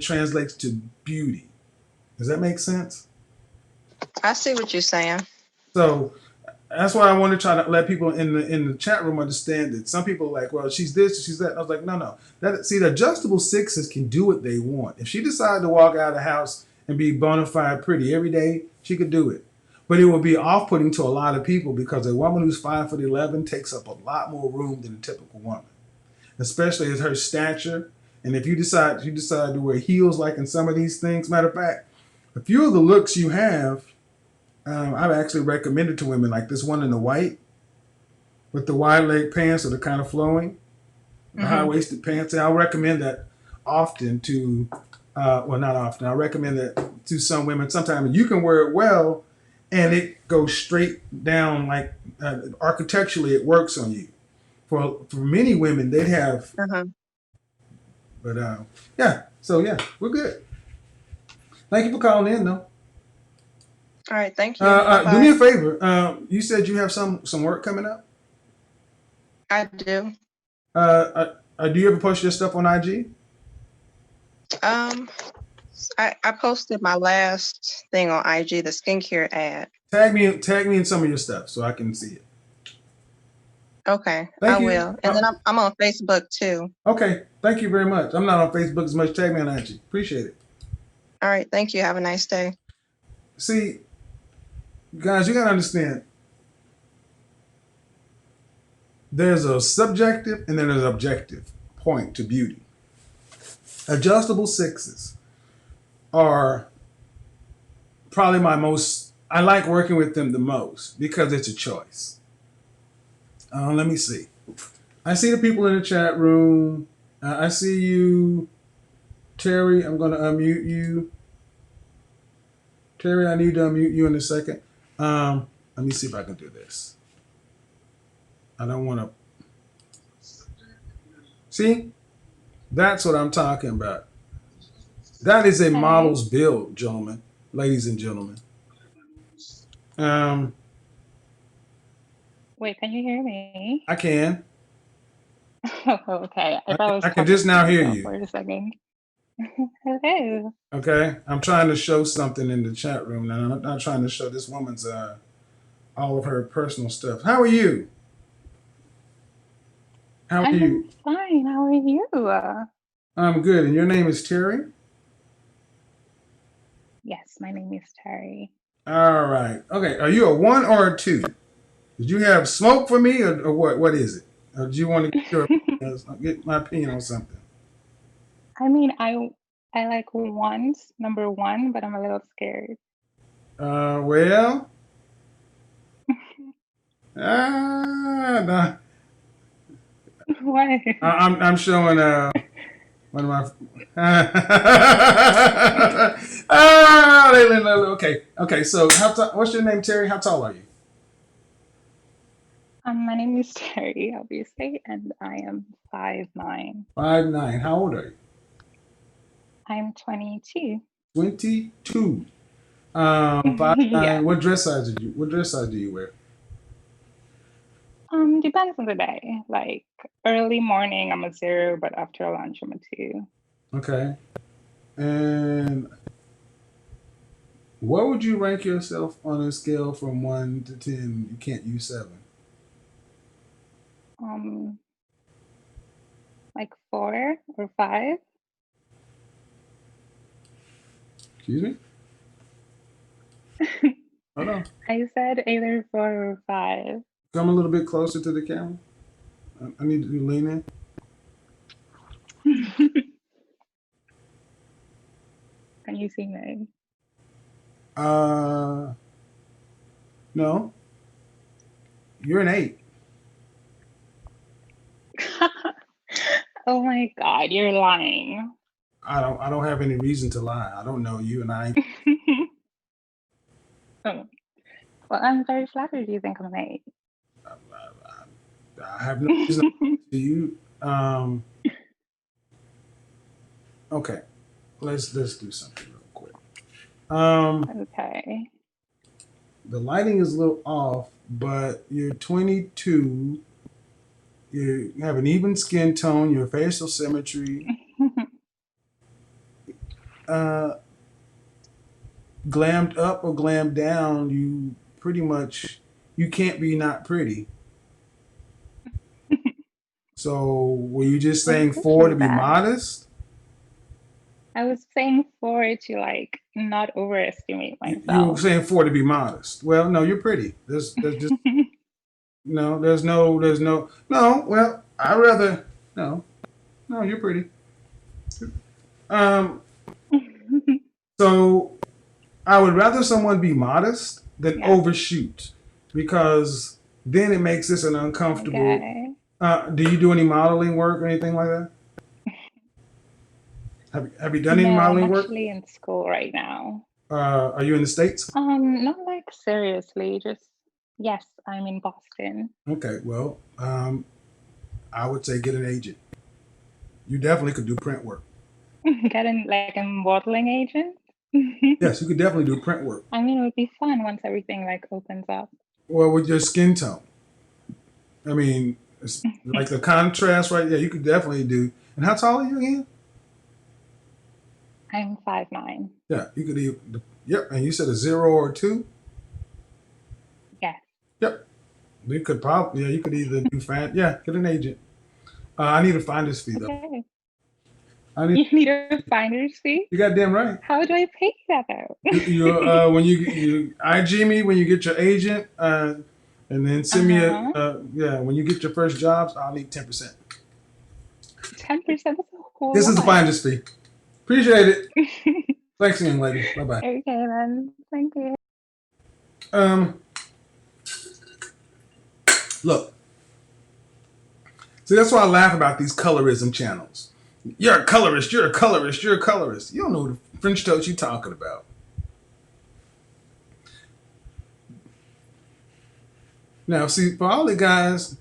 translates to beauty. Does that make sense? I see what you're saying. So that's why I want to try to let people in the chat room understand that some people are like, well, she's this, she's that. I was like, no. See, the adjustable sixes can do what they want. If she decided to walk out of the house and be bona fide pretty every day, she could do it. But it would be off-putting to a lot of people because a woman who's 5'11" takes up a lot more room than a typical woman, especially as her stature. And if you decide to wear heels like in some of these things, matter of fact, a few of the looks you have, I've actually recommended to women, like this one in the white with the wide leg pants that are kind of flowing, the high-waisted pants. And I'll recommend that often to, well, not often. I recommend that to some women. Sometimes you can wear it well, and it goes straight down, like architecturally, it works on you. For many women, they have, but yeah. So yeah, we're good. Thank you for calling in, though. All right, thank you. Do me a favor. You said you have some work coming up. I do. Do you ever post your stuff on IG? I posted my last thing on IG, the skincare ad. Tag me in some of your stuff so I can see it. Okay, Thank I you. will. And then I'm on Facebook too. Okay, thank you very much. I'm not on Facebook as much. Tag me on IG. Appreciate it. All right, thank you. Have a nice day. See, guys, you gotta understand. There's a subjective and then there's an objective point to beauty. Adjustable sixes are probably I like working with them the most because it's a choice. Let me see. I see the people in the chat room. I see you, Terry. I'm going to unmute you. Terry, I need to unmute you in a second. Let me see if I can do this. I don't want to. See? That's what I'm talking about. That is a model's build, gentlemen, ladies and gentlemen. Wait, can you hear me? I can. Okay. I can just now hear you. For a second. Hello. Okay. I'm trying to show something in the chat room, and I'm not trying to show this woman's all of her personal stuff. How are you? How are you? Fine. How are you? I'm good. And your name is Terry? Yes, my name is Terry. All right. Okay. Are you a 1 or a 2? Did you have smoke for me or what? What is it? Or do you want to get my opinion on something? I mean, I like number 1, but I'm a little scared. Well. No. What? I'm showing one of my. Okay. So what's your name, Terry? How tall are you? My name is Terry, obviously, and I am 5'9". 5'9". How old are you? I'm 22. 22. 5'9". Yeah. What dress size do you wear? Depends on the day. Like early morning, I'm a 0, but after lunch, I'm a 2. Okay. And what would you rank yourself on a scale from 1 to 10? You can't use 7. Like 4 or 5. Excuse me? Hold on. I said either 4 or 5. Come a little bit closer to the camera. I need to lean in. Can you see me? No. You're an 8. Oh my God, you're lying. I don't have any reason to lie. I don't know you, and I. Oh. Well, I'm very flattered you think I'm an 8. I have no reason to you. Okay, let's do something real quick. Okay. The lighting is a little off, but you're 22. You have an even skin tone. Your facial symmetry. Glammed up or glammed down, you pretty much you can't be not pretty. So were you just I saying four to appreciate be that. modest? I was saying for to like not overestimate You were myself. saying four to be modest. Well, no, you're pretty. There's just no. No. Well, I rather no. No, you're pretty. Um. So I would rather someone be modest than Yeah. overshoot because then it makes this an uncomfortable. Okay. Do you do any modeling work or anything like that? Have you done any No, I'm modeling work? actually in school right now. Are you in the States? Not like seriously, just yes, I'm in Boston. Okay, well, I would say get an agent. You definitely could do print work. Getting like a modeling agent. Yes, you could definitely do print work. I mean, it would be fun once everything like opens up. Well, with your skin tone. I mean, it's like the contrast, right? Yeah, you could definitely do. And how tall are you again? I'm 5'9". Yeah, you could do. Yep, and you said a 0 or a 2? Yes. Yep. You could probably, yeah, you could either do fan. Yeah, get an agent. I need a finder's fee, though. Okay. You need a finder's fee? You goddamn right. How do I pay that out? When you IG me when you get your agent, and then send me when you get your first jobs, I'll need 10%. 10%? That's a whole This lot. is the finder's fee. Appreciate it. Thanks, young lady. Bye bye. Okay then. Thank you. Look. See, that's why I laugh about these colorism channels. You're a colorist. You're a colorist. You're a colorist. You don't know the French toast you're talking about. Now, see, for all the guys,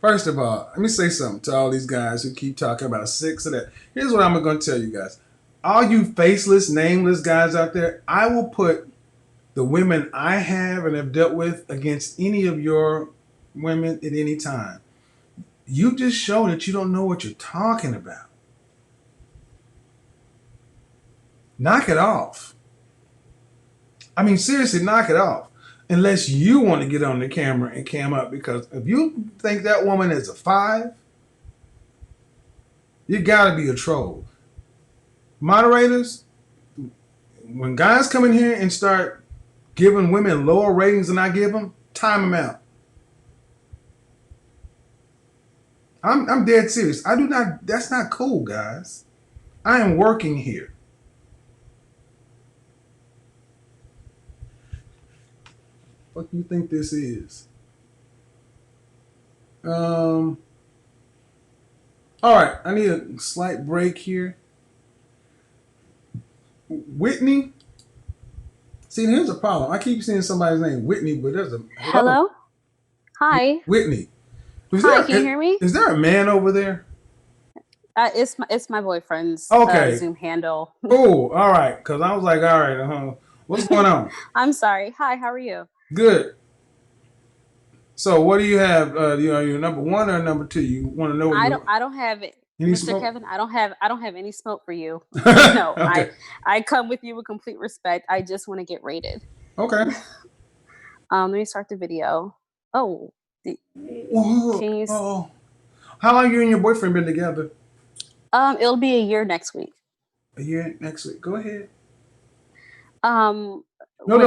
first of all, let me say something to all these guys who keep talking about six of that. Here's what I'm going to tell you guys. All you faceless, nameless guys out there, I will put the women I have and have dealt with against any of your women at any time. You just show that you don't know what you're talking about. Knock it off. I mean, seriously, knock it off. Unless you want to get on the camera and cam up, because if you think that woman is a 5, you gotta be a troll. Moderators, when guys come in here and start giving women lower ratings than I give them, time them out. I'm dead serious. I do not. That's not cool, guys. I am working here. What do you think this is? All right, I need a slight break here. Whitney. See, here's a problem. I keep seeing somebody's name Whitney, but there's a hello. Hi. Whitney. Hi, can you hear me? Is there a man over there? It's my boyfriend's Zoom handle. Oh, all right. Because I was like, all right, what's going on? I'm sorry. Hi, how are you? Good. So, what do you have? Are you number 1 or number 2? You want to know? I don't have it, Mr. Smoke? Kevin. I don't have any smoke for you. No, okay. I come with you with complete respect. I just want to get rated. Okay. Let me start the video. Oh. How long you and your boyfriend been together? It'll be a year next week. A year next week. Go ahead. No,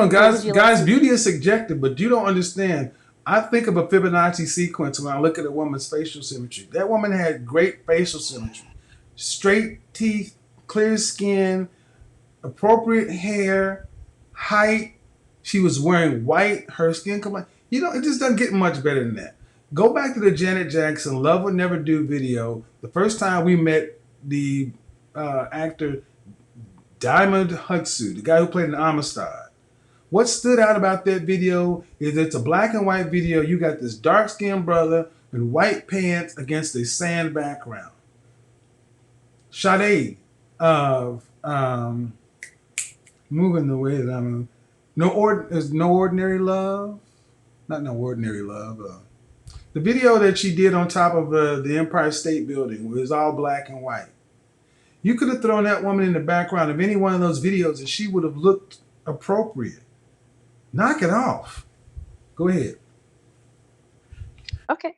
guys, beauty is subjective, but you don't understand. I think of a Fibonacci sequence when I look at a woman's facial symmetry. That woman had great facial symmetry. Straight teeth, clear skin, appropriate hair, height. She was wearing white, her skin complexion. It just doesn't get much better than that. Go back to the Janet Jackson Love Would Never Do video. The first time we met the actor Diamond Hudson, the guy who played in Amistad. What stood out about that video is it's a black and white video. You got this dark-skinned brother in white pants against a sand background. Sade of Moving the Way That I'm There's No Ordinary Love. Not No Ordinary Love. The video that she did on top of the Empire State Building was all black and white. You could have thrown that woman in the background of any one of those videos and she would have looked appropriate. Knock it off. Go ahead. Okay.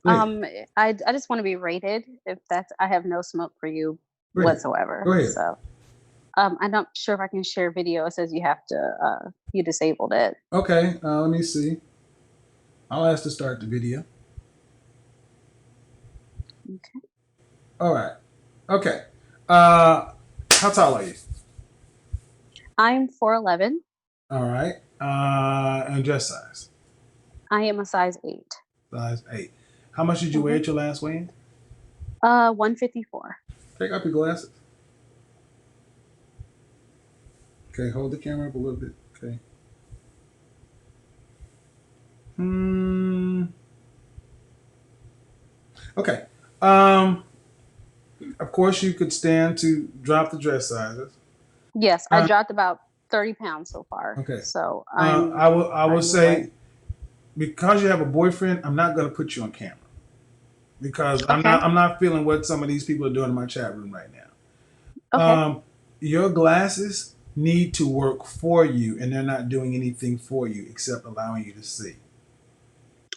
Go ahead. I just want to be rated. If that's, I have no smoke for you Go ahead. whatsoever. Go ahead. So, I'm not sure if I can share video. It says you have to, you disabled it. Okay. Let me see. I'll ask to start the video. Okay. All right. Okay. How tall are you? I'm 4'11". All right. And dress size? I am a size 8. Size 8. How much did you weigh at your last weigh-in? 154. Take off your glasses. Okay, hold the camera up a little bit. Okay. Okay. Of course, you could stand to drop the dress sizes. Yes, I dropped about 30 pounds so far. Okay. So I will say, because you have a boyfriend, I'm not going to put you on camera because I'm not feeling what some of these people are doing in my chat room right now. Okay. Your glasses need to work for you, and they're not doing anything for you except allowing you to see.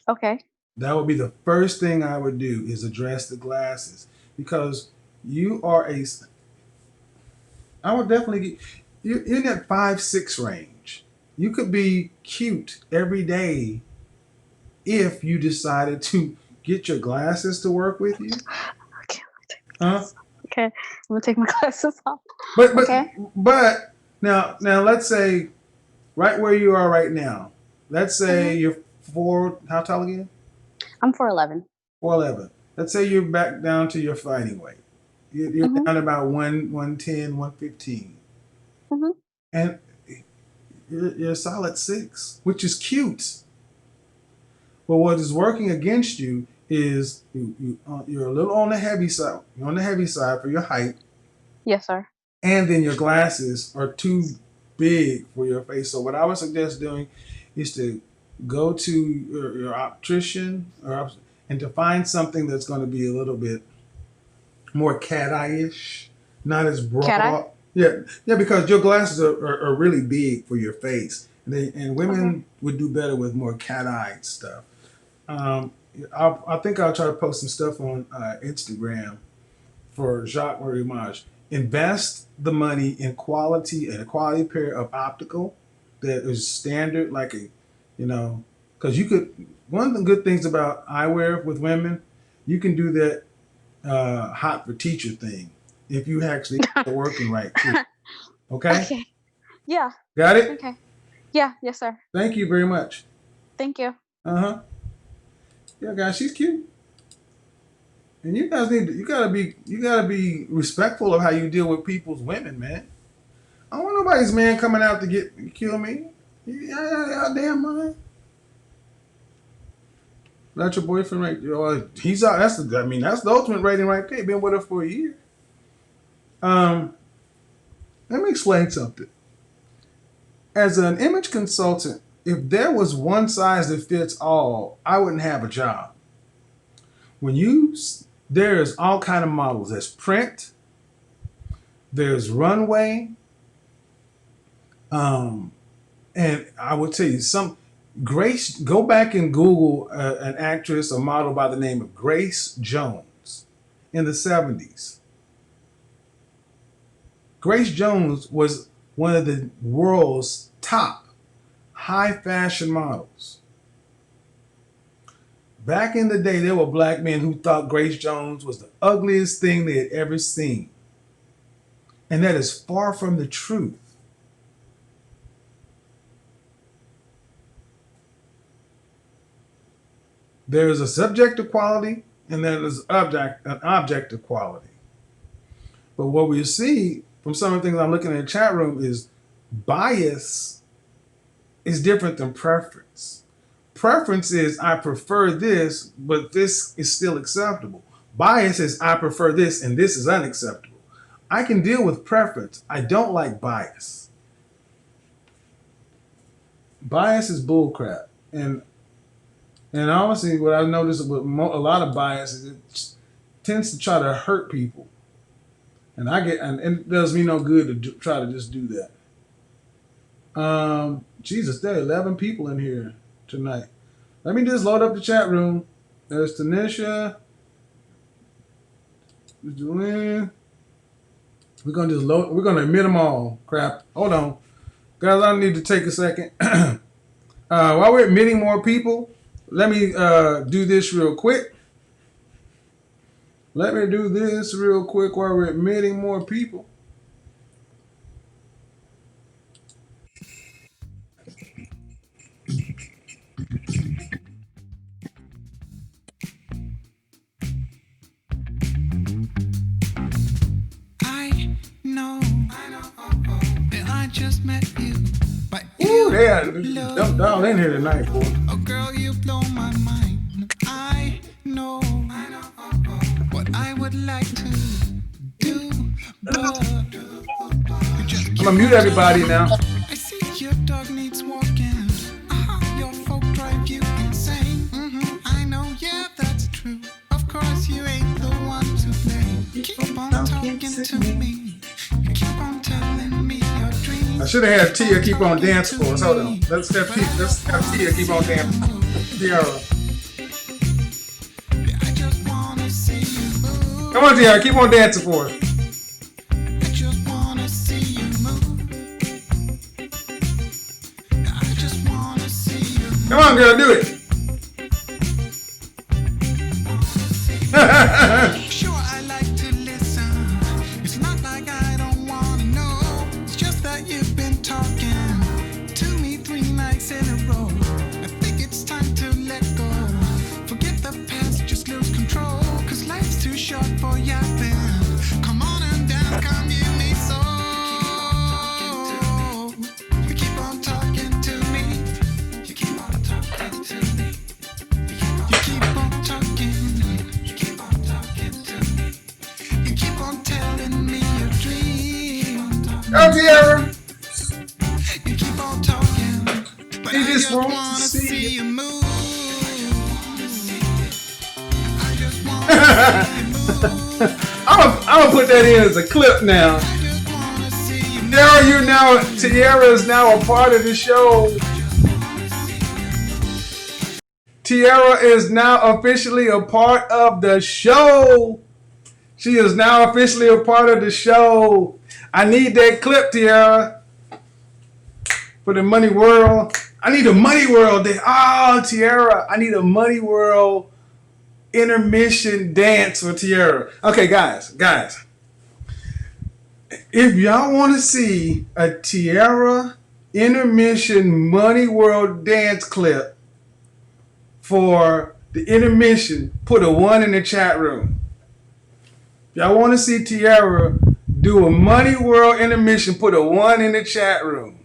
Okay. That would be the first thing I would do is address the glasses because you are I would definitely get you're in that 5'6" range. You could be cute every day if you decided to get your glasses to work with you. Okay. Okay, I'm gonna take my glasses off. But now let's say right where you are right now. Let's say you're how tall again? I'm 4'11". 4'11". Let's say you're back down to your fighting weight. You're down about 110, 115. And you're a solid 6, which is cute. But what is working against you is you're a little on the heavy side. You're on the heavy side for your height. Yes, sir. And then your glasses are too big for your face. So what I would suggest doing is to go to your optician and to find something that's going to be a little bit more cat-eye-ish, not as broad. Cat-eye? Yeah, because your glasses are really big for your face, and women would do better with more cat-eyed stuff. I think I'll try to post some stuff on Instagram for Jacques Marie-Mage. Invest the money in a quality pair of optical that is standard, like because one of the good things about eyewear with women, you can do that hot for teacher thing if you actually get it working right too. Okay? Okay. Yeah. Got it? Okay. Yeah. Yes, sir. Thank you very much. Thank you. Yeah, guys, she's cute. And you guys you gotta be respectful of how you deal with people's women, man. I don't want nobody's man coming out to kill me. Y'all damn mind. That's your boyfriend, right? He's out. That's the ultimate rating right there. Been with her for a year. Let me explain something. As an image consultant, if there was one size that fits all, I wouldn't have a job. There's all kind of models. There's print. There's runway. And I would tell you Grace, go back and Google an actress, a model by the name of Grace Jones in the 70s. Grace Jones was one of the world's top high fashion models. Back in the day, there were black men who thought Grace Jones was the ugliest thing they had ever seen. And that is far from the truth. There is a subjective quality and there is an objective quality. But what we see from some of the things I'm looking at in the chat room is bias is different than preference. Preference is I prefer this, but this is still acceptable. Bias is I prefer this and this is unacceptable. I can deal with preference. I don't like bias. Bias is bullcrap. And honestly, what I've noticed with a lot of bias is it tends to try to hurt people. And and it does me no good to try to just do that. Jesus, there are 11 people in here tonight. Let me just load up the chat room. There's Tanisha. We're gonna just load. We're gonna admit them all. Crap. Hold on, guys. I need to take a second. While we're admitting more people, let me do this real quick. Let me do this real quick while we're admitting more people. I know that I just met you, but Ooh, yeah, dump down in here tonight, boy. oh girl, you blow my mind. I know what I would like to do, but I'm gonna mute everybody now. I see your dog needs walking. Your folk drive you insane. I know, yeah, that's true. Of course, you ain't the one to blame. Keep on talking to me. You keep on telling me your dreams. I should have had Tia keep on dancing for us. Hold on. Let's have Tia keep on dancing. Tiara. I just wanna see you move. Come on, Tiara, keep on dancing for us. I just wanna see you move. I just wanna see you move. Come on, girl, do it. Sure, I like to listen. It's not like I don't wanna know. It's just that you've been talking to me 3 nights in a row. I think it's time to let go. Forget the past, just lose control. 'Cause life's too short for yapping. Come on and dance, come give me soul. You keep on talking to me. You keep on talking to me. You keep on talking. You keep on talking to me. You keep on telling me your dreams. Oh, Tiara. You keep on talking, but You I just just want to wanna see see you. you move. I just wanna see you move. I'm gonna put that in as a clip now. I just wanna see you move. Tiara is now a part of the show. Tiara is now officially a part of the show. She is now officially a part of the show. I need that clip, Tiara. For the Money World. I need a Money World. Tiara. I need a Money World intermission dance for Tiara. Okay, guys. If y'all want to see a Tiara intermission Money World dance clip for the intermission, put a 1 in the chat room. If y'all want to see Tiara do a Money World intermission, put a 1 in the chat room.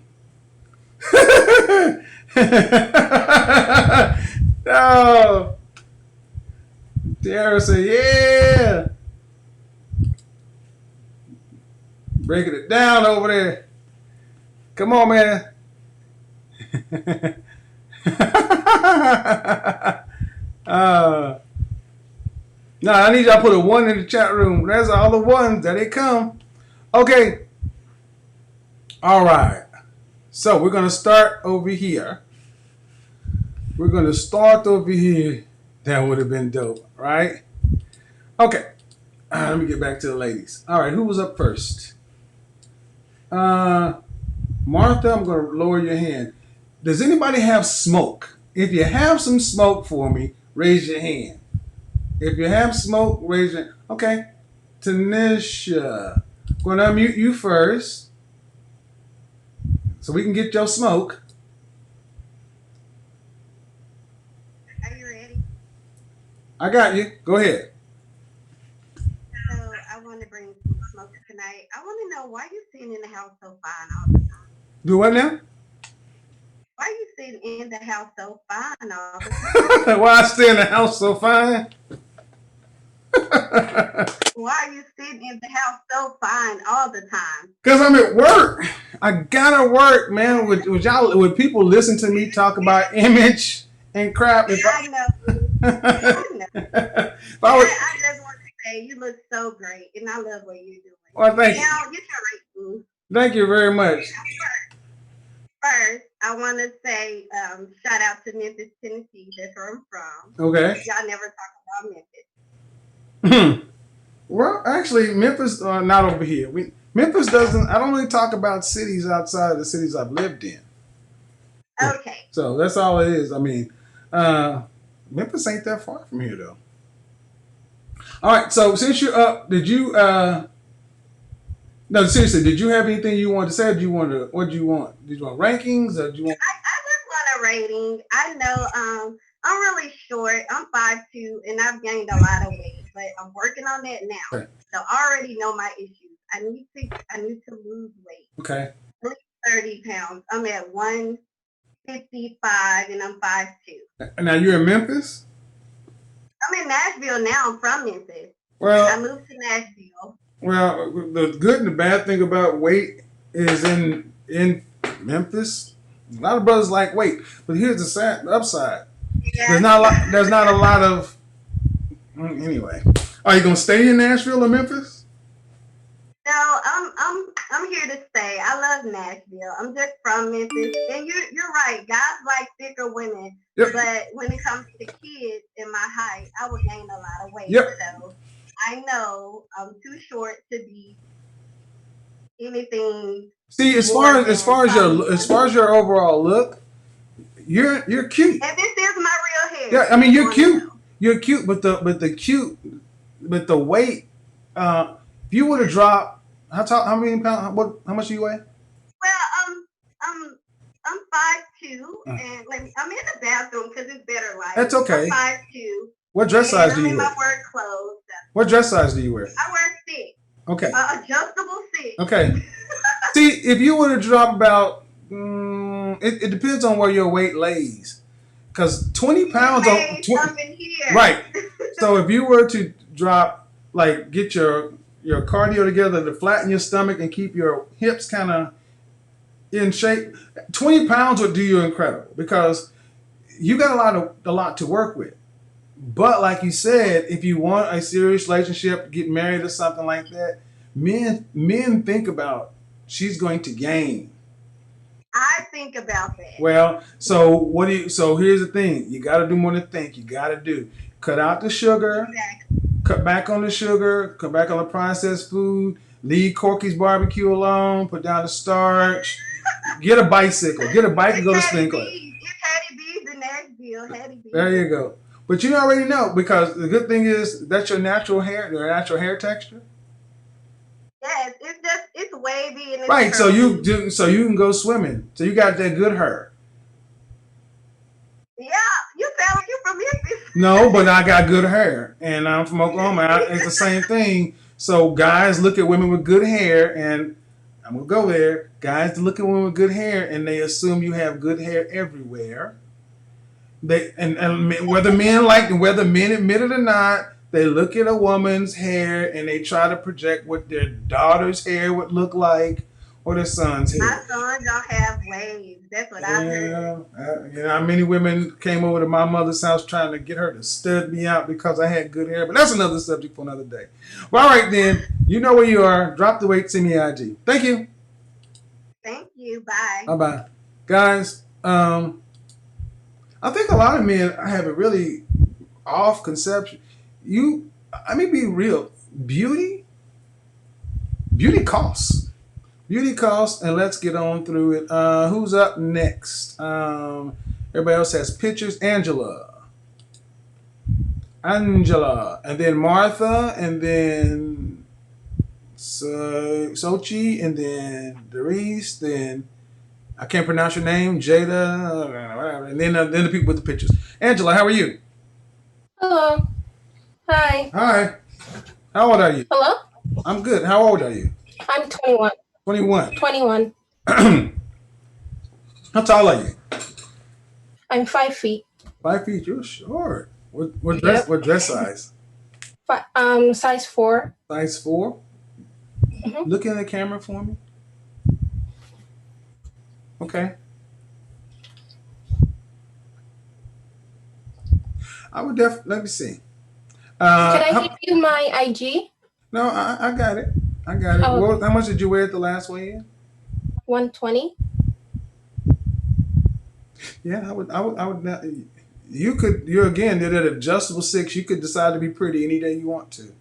No. Tiara said, yeah. Breaking it down over there. Come on, man. No, I need y'all to put a 1 in the chat room. There's all the ones. There they come. Okay. All right. So we're going to start over here. That would have been dope, right? Okay. Let me get back to the ladies. All right. Who was up first? Martha, I'm going to lower your hand. Does anybody have smoke? If you have some smoke for me, raise your hand. If you have smoke, raise your hand. Okay. Tanisha, I'm going to unmute you first so we can get your smoke. Are you ready? I got you. Go ahead. So I want to bring some smoke tonight. I want to know why you sitting in the house so fine all the time. Do what now? Why you sitting in the house so fine all the time? Why I stay in the house so fine? Why are you sitting in the house so fine all the time? Because I'm at work. I gotta work, man. Would people listen to me talk about image and crap? I know. I know. If I would, I just want to say you look so great, and I love what you're doing. well, thank you. Now, you can rate food. Thank you very much. First, I want to say shout out to Memphis, Tennessee. That's where I'm from. Okay. Y'all never talk about Memphis. Well, actually, Memphis, not over here. Memphis doesn't. I don't really talk about cities outside of the cities I've lived in. Okay. So that's all it is. I mean, Memphis ain't that far from here, though. All right. So since you're up, did you? No, seriously, did you have anything you wanted to say? Or do you want to? What do you want? Did you want rankings, or do you want? I just want a rating. I know I'm really short. I'm 5'2", and I've gained a lot of weight, but I'm working on that now. Okay. So I already know my issues. I need to lose weight. Okay. At least 30 pounds. I'm at 155, and I'm 5'2". Now you're in Memphis? I'm in Nashville now. I'm from Memphis. Well, I moved to Nashville. Well, the good and the bad thing about weight is in Memphis, a lot of brothers like weight, but here's the upside. Yeah. There's not a lot of. Anyway, are you gonna stay in Nashville or Memphis? No, I'm here to stay. I love Nashville. I'm just from Memphis, and you're right. Guys like thicker women, Yep. but when it comes to kids and my height, I would gain a lot of weight. Yep. So I know I'm too short to be anything. See, as far as your overall look, you're cute. And this is my real hair. Yeah, I mean you're cute. You're cute, but the weight. If you would have dropped, how many pounds? How much do you weigh? Well, I'm 5'2", and I'm in the bathroom because it's better light. That's okay. I'm 5'2". What dress size do I'm you in wear? my work clothes. What dress size do you wear? I wear 6. Okay. Adjustable 6. Okay. See, if you would have dropped about, it depends on where your weight lays, because 20 pounds up in here. Right. So if you were to drop, like, get your cardio together to flatten your stomach and keep your hips kind of in shape, 20 pounds would do you incredible, because you got a lot to work with. But like you said, if you want a serious relationship, get married or something like that, men think about she's going to gain. I think about that. Well, so here's the thing. You got to do more than think. You got to do. Cut out the sugar. Exactly. Cut back on the sugar. Cut back on the processed food. Leave Corky's barbecue alone. Put down the starch. Get a bicycle. Get a bike and go to Sprinkler. It's Hattie B's in Nashville. Hattie B's. There you go. But you already know, because the good thing is that's your natural hair, your natural hair texture. Yes, it's wavy and it's Right, curly. so you can go swimming. So you got that good hair. Yeah, you sound like you're from Memphis. No, but I got good hair, and I'm from Oklahoma. It's the same thing. So guys look at women with good hair, and I'm gonna go there. Guys look at women with good hair, and they assume you have good hair everywhere. And whether men admit it or not, they look at a woman's hair and they try to project what their daughter's hair would look like, or their son's hair. My son don't have waves. That's what I heard. You know how many women came over to my mother's house trying to get her to stud me out because I had good hair, but that's another subject for another day. Well, all right then, you know where you are. Drop the weight, send me IG. Thank you. Thank you. Bye. Bye-bye. Guys, I think a lot of men have a really off conception. I mean, be real. Beauty costs. Beauty costs, and let's get on through it. Who's up next? Everybody else has pictures. Angela, and then Martha, and then Sochi, and then Reese, then I can't pronounce your name, Jada, and then the people with the pictures. Angela, how are you? Hello. Hi. Hi. How old are you? Hello? I'm good. How old are you? I'm 21. 21. 21. How tall are you? I'm 5 feet. 5 feet. You're short. What Yep. dress size? Size 4. Size 4. Mhm. Look in the camera for me. Okay. I would let me see. Can I give you my IG? No, I got it. I got it. Oh, How much did you weigh at the last weigh-in? 120. Yeah, I would not. You're again, they're that adjustable 6. You could decide to be pretty any day you want to.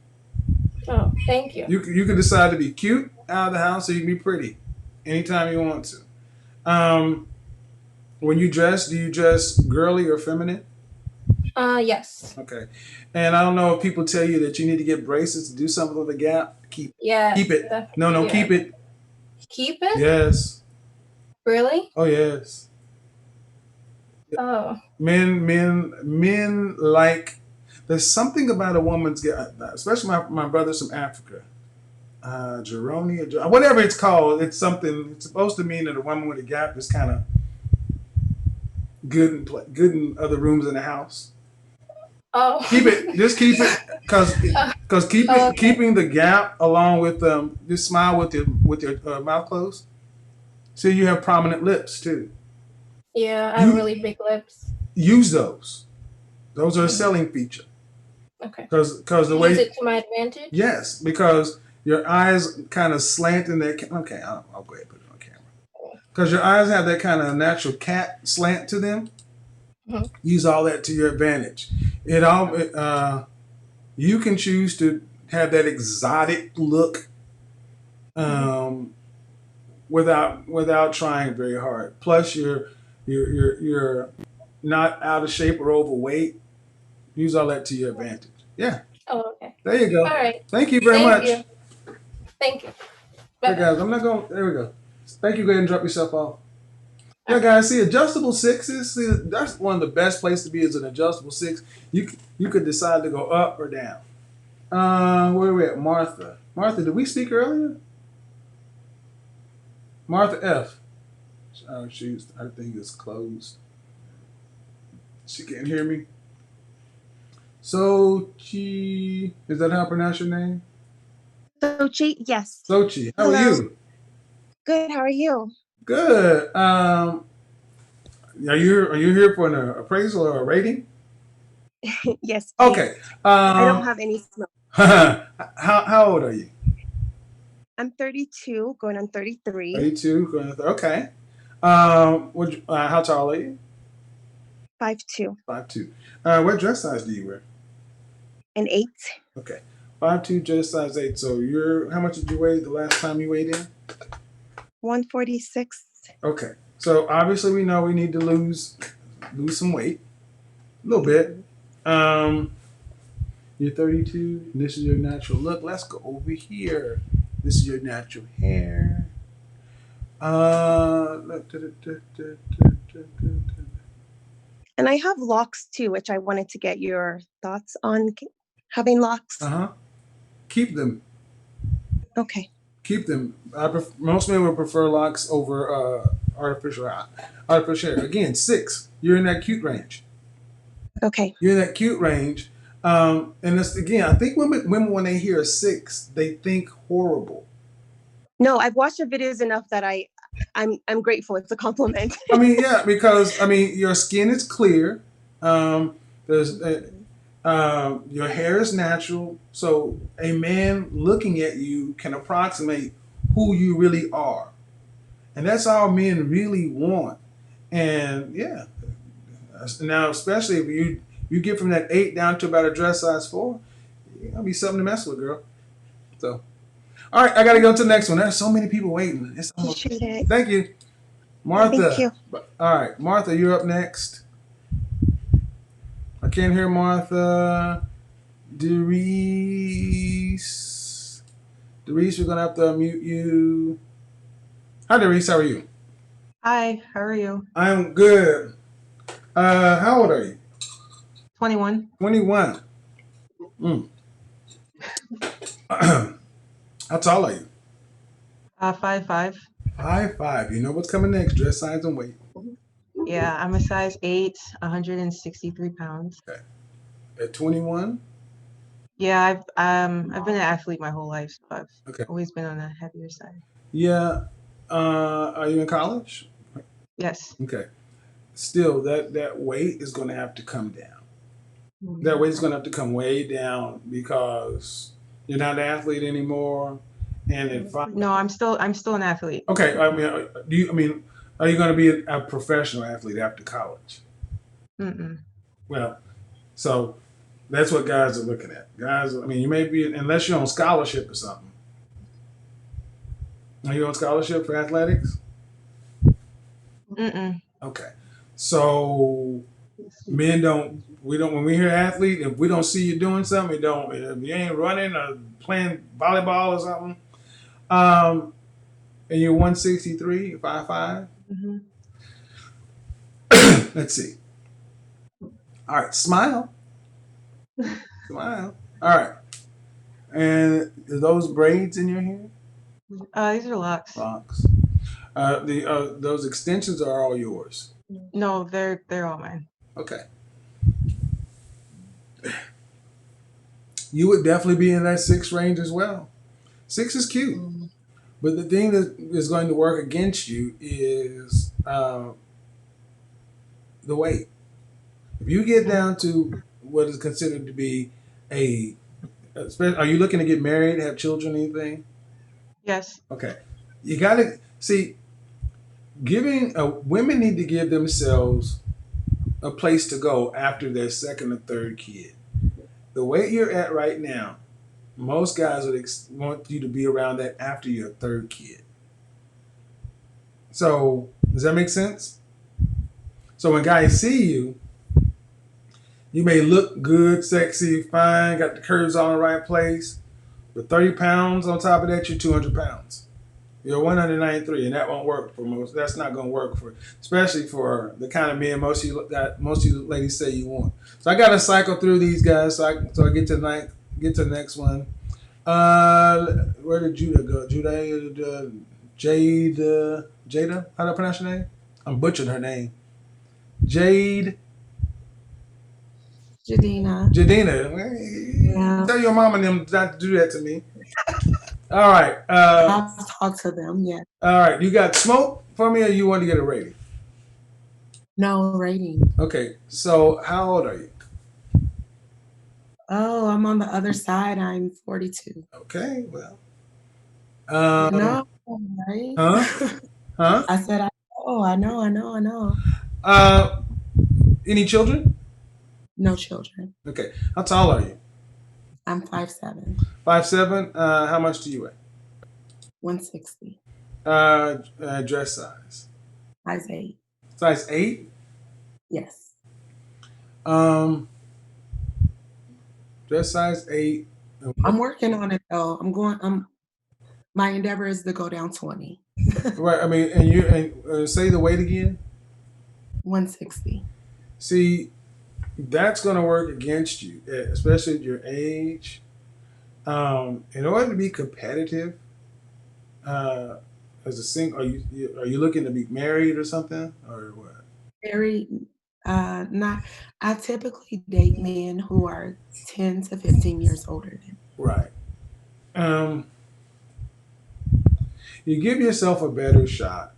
Oh, thank you. You could decide to be cute out of the house, or you can be pretty anytime you want to. When you dress, do you dress girly or feminine? Yes. Okay. And I don't know if people tell you that you need to get braces to do something with the gap. Keep it. No, Yeah. keep it. Keep it? Yes. Really? Oh yes. Oh. Men like. There's something about a woman's gap, especially my brothers from Africa. Jeroni or whatever it's called. It's something. It's supposed to mean that a woman with a gap is kind of good in other rooms in the house. Oh. Keep it. Just keep it, because keeping the gap along with just smile with your mouth closed. So you have prominent lips too. Yeah, I have really big lips. Use those. Those are a selling feature. Okay. Because the way use it to my advantage. Yes, because your eyes kind of slant in that. Okay, I'll go ahead and put it on camera. Because your eyes have that kind of natural cat slant to them. Mm-hmm. Use all that to your advantage. You can choose to have that exotic look, without trying very hard. Plus, you're not out of shape or overweight. Use all that to your advantage. Yeah. Oh, okay. There you go. All right. Thank you very much. Thank you. Hey guys, I'm not going. There we go. Thank you. Go ahead and drop yourself off. Yeah, guys. See, adjustable 6s. See, that's one of the best places to be is an adjustable 6. You could decide to go up or down. Where are we at? Martha. Martha, did we speak earlier? Martha F. I think it's closed. She can't hear me. Sochi. Is that how I pronounce your name? Sochi, yes. Sochi. How Hello. are you? Good. How are you? Good. Are you here for an appraisal or a rating? Yes. Please. Okay. I don't have any smoke. How old are you? I'm 32, going on 33. 32. Going on okay. How tall are you? 5'2". 5'2". What dress size do you wear? An 8. Okay. 5'2", dress size 8. So how much did you weigh the last time you weighed in? 146. Okay. So obviously we know we need to lose some weight. A little bit. You're 32. And this is your natural look. Let's go over here. This is your natural hair. And I have locks too, which I wanted to get your thoughts on having locks. Keep them. Okay. Keep them. Most men would prefer locks over artificial hair. Again, 6. You're in that cute range. Okay. You're in that cute range. And this, again, I think women when they hear a 6, they think horrible. No, I've watched your videos enough that I'm grateful. It's a compliment. I mean, yeah, because your skin is clear. There's your hair is natural, so a man looking at you can approximate who you really are, and that's all men really want. And yeah, now especially if you get from that 8 down to about a dress size 4, you're gonna be something to mess with, girl. So, all right, I gotta go to the next one. There's so many people waiting. Appreciate it. Thank you, Martha. Thank you. All right, Martha, you're up next. I can't hear Martha. Reese, we're gonna have to unmute you. Hi, Reese. How are you? Hi, how are you? I'm good. How old are you? 21. 21. How tall are you? 5'5". 5'5". You know what's coming next? Dress size and weight. Yeah, I'm a size 8, 163 pounds. Okay. At 21? Yeah, I've been an athlete my whole life, so I've Okay. always been on the heavier side. Yeah. Are you in college? Yes. Okay. Still, that weight is going to have to come down. That weight is going to have to come way down because you're not an athlete anymore. And if No, I'm still an athlete. okay, I mean, are you going to be a professional athlete after college? Mm-mm. Well, so that's what guys are looking at. Guys, I mean, you may be unless you're on scholarship or something. Are you on scholarship for athletics? Mm-mm. Okay. So men don't when we hear athlete, if we don't see you doing something, if you ain't running or playing volleyball or something, and you're 163, 5'5". Mm-hmm. Let's see. All right, smile. Smile. All right. And are those braids in your hair? These are locks. Locks. Those extensions are all yours. No, they're all mine. Okay. You would definitely be in that 6 range as well. 6 is cute. But the thing that is going to work against you is the weight. If you get down to what is considered to be are you looking to get married, have children, anything? Yes. Okay. You got to see, women need to give themselves a place to go after their second or third kid. The weight you're at right now, most guys would want you to be around that after your third kid. So, does that make sense? So when guys see you, you may look good, sexy, fine, got the curves all in the right place, but 30 pounds on top of that, you're 200 pounds. You're 193, and that won't work for most. That's not going to work especially for the kind of men most of you ladies say you want. So I got to cycle through these guys so I get to the next one. Where did Judah go? Jada? How do I pronounce your name? I'm butchering her name. Jade. Jadina. Jadina. Tell your mom and them not to do that to me. All right. I'll talk to them, yeah. All right. You got smoke for me or you want to get a rating? No rating. Okay. So how old are you? Oh, I'm on the other side. I'm 42. Okay. Well. No, right? Huh? Huh? I said, I know. Any children? No children. Okay. How tall are you? I'm 5'7". 5'7". How much do you weigh? 160. Dress size? Size 8. Size 8? Yes. Dress size 8. I'm working on it though. My endeavor is to go down 20. Right. I mean, and say the weight again. 160. See, that's going to work against you, especially at your age. In order to be competitive, as a single, are you looking to be married or something, or what? Married, not. I typically date men who are 10 to 15 years older than me. Right. You give yourself a better shot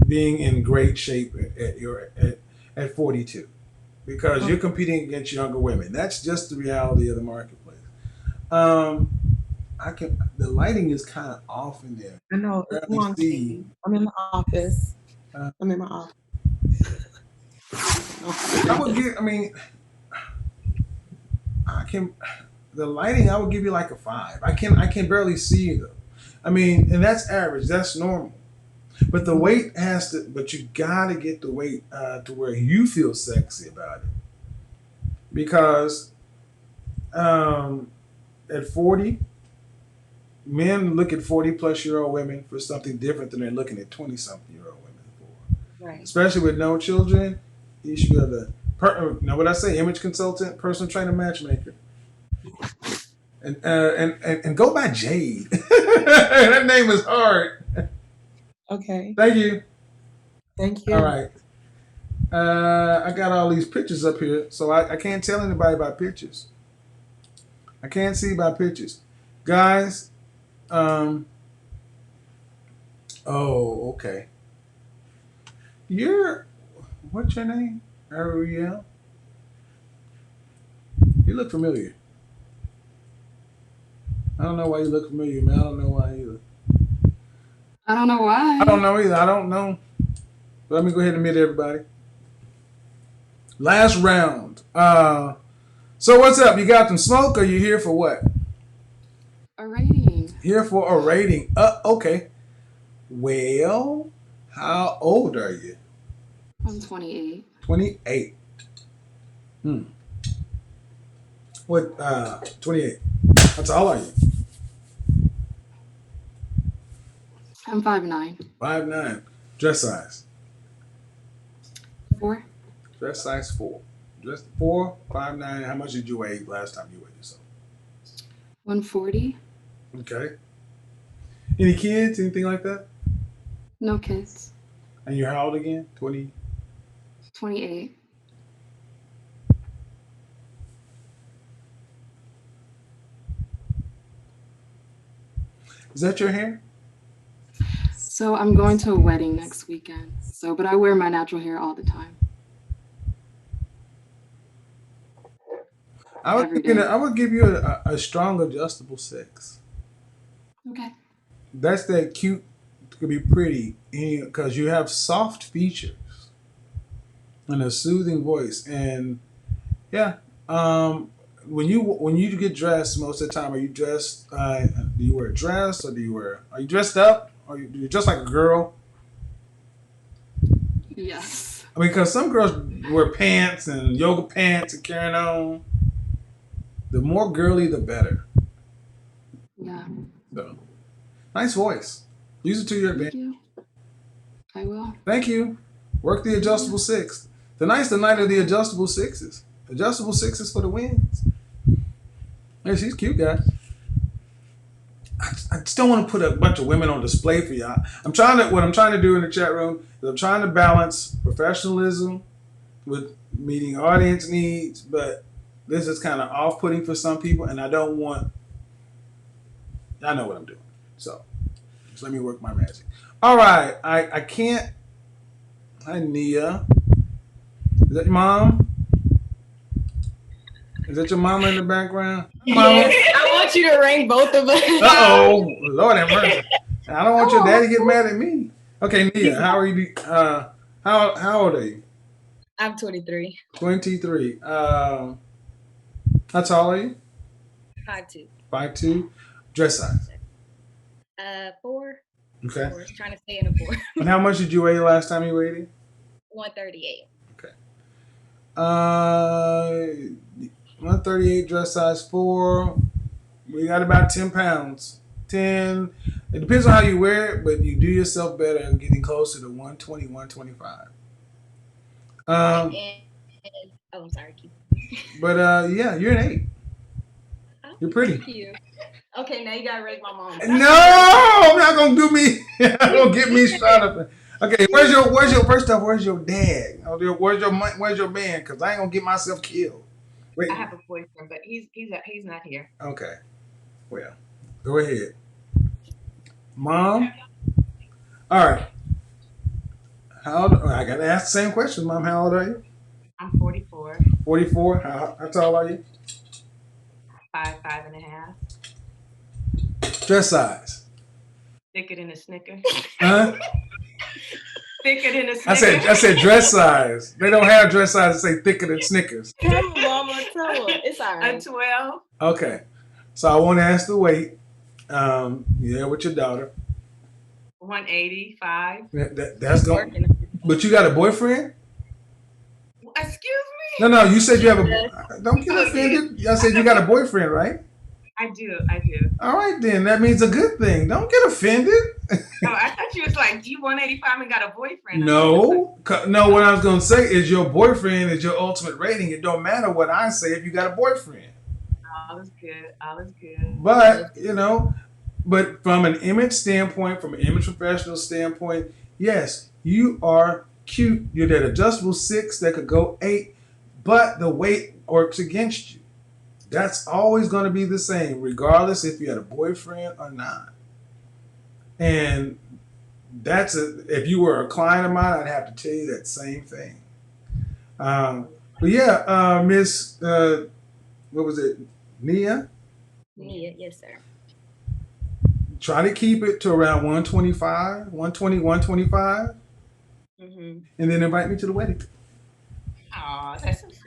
being in great shape at 42 because you're competing against younger women. That's just the reality of the marketplace. The lighting is kind of off in there. I know. It's long. I'm in the office. I'm in my office. The lighting, I would give you like a 5. I can barely see you though. I mean, and that's average. That's normal. But the weight but you gotta get the weight to where you feel sexy about it. Because at 40, men look at 40-plus-year-old women for something different than they're looking at 20-something-year-old women for. Right. Especially with no children, you should be able to. Know what I say? Image consultant, personal trainer, matchmaker, and go by Jade. That name is hard. Okay. Thank you. Thank you. All right. I got all these pictures up here, so I can't tell anybody by pictures. I can't see by pictures. Guys, oh, okay. What's your name? Ariel? You look familiar. I don't know why you look familiar, man. I don't know why either. I don't know why. I don't know either. I don't know. Let me go ahead and meet everybody. Last round. So what's up? You got some smoke or you here for what? A rating. Here for a rating. Okay. Well, how old are you? I'm 28. 28. What, 28. How tall are you? I'm 5'9". 5'9". Dress size? 4. Dress size 4. Dress 4, 5'9". How much did you weigh last time you weighed yourself? 140. Okay. Any kids? Anything like that? No kids. And you're how old again? 20? 28. Is that your hair? So I'm going to a wedding next weekend. But I wear my natural hair all the time. I would give you a strong adjustable 6. Okay. That's that cute. It could be pretty because you have soft features and a soothing voice. And yeah, when you get dressed, most of the time, are you dressed? Do you wear a dress or are you dressed up? Or do you dress like a girl? Yes. I mean, because some girls wear pants and yoga pants and carrying on. The more girly, the better. Yeah. So, nice voice. Use it to your advantage. Thank you. I will. Thank you. Work the adjustable 6. Tonight's the night of the adjustable 6s. Adjustable 6s for the wins. Hey, she's cute, guys. I just don't want to put a bunch of women on display for y'all. What I'm trying to do in the chat room is I'm trying to balance professionalism with meeting audience needs, but this is kind of off-putting for some people, and I don't want. I know what I'm doing, so just let me work my magic. All right, I can't. Hi, Nia. Is that your mom? Is that your mama in the background? Mama. Yes, I want you to rank both of us. Uh-oh. Lord have mercy. I don't want your daddy to get mad at me. Okay, Nia, how are you? How old are you? I'm 23. 23. How tall are you? 5'2". 5'2". Dress size? 4. Okay. 4. Trying to stay in a 4. And how much did you weigh last time you weighed? 138. Okay. 138, dress size 4. We got about 10 pounds. 10. It depends on how you wear it, but you do yourself better getting closer to 120, 125. I'm sorry, keep. But yeah, you're an 8. You're pretty. Thank you. Okay, now you gotta rate my mom. No, I'm not gonna do me. Not gonna get me shot up. Okay, where's your first off? Where's your dad? Where's your man? Because I ain't gonna get myself killed. Wait. I have a boyfriend, but he's not here. Okay. Well, go ahead, Mom. All right. How old? I gotta ask the same question, Mom. How old are you? I'm 44. 44. How tall are you? 5'5.5". Dress size? Thicker than a Snicker. Huh? Thicker than a Snicker. I said dress size. They don't have dress size that say thicker than Snickers. Tell him, Mama. Tell him. It's all right. A 12. Okay. So I want to ask the weight. Yeah, with your daughter. 185. That's going. But you got a boyfriend? Excuse me? No. You said you have a. Don't get offended. I said you got a boyfriend, right? I do. All right, then. That means a good thing. Don't get offended. Oh, I thought you was like, you 185 and got a boyfriend. No. What I was going to say is your boyfriend is your ultimate rating. It don't matter what I say if you got a boyfriend. All is good. But, but from an image standpoint, from an image professional standpoint, yes, you are cute. You're that adjustable 6 that could go 8, but the weight works against you. That's always going to be the same, regardless if you had a boyfriend or not. And if you were a client of mine, I'd have to tell you that same thing. But yeah, Miss, what was it, Nia? Nia, yes, sir. Try to keep it to around 125, 120, 125, and then invite me to the wedding. Oh,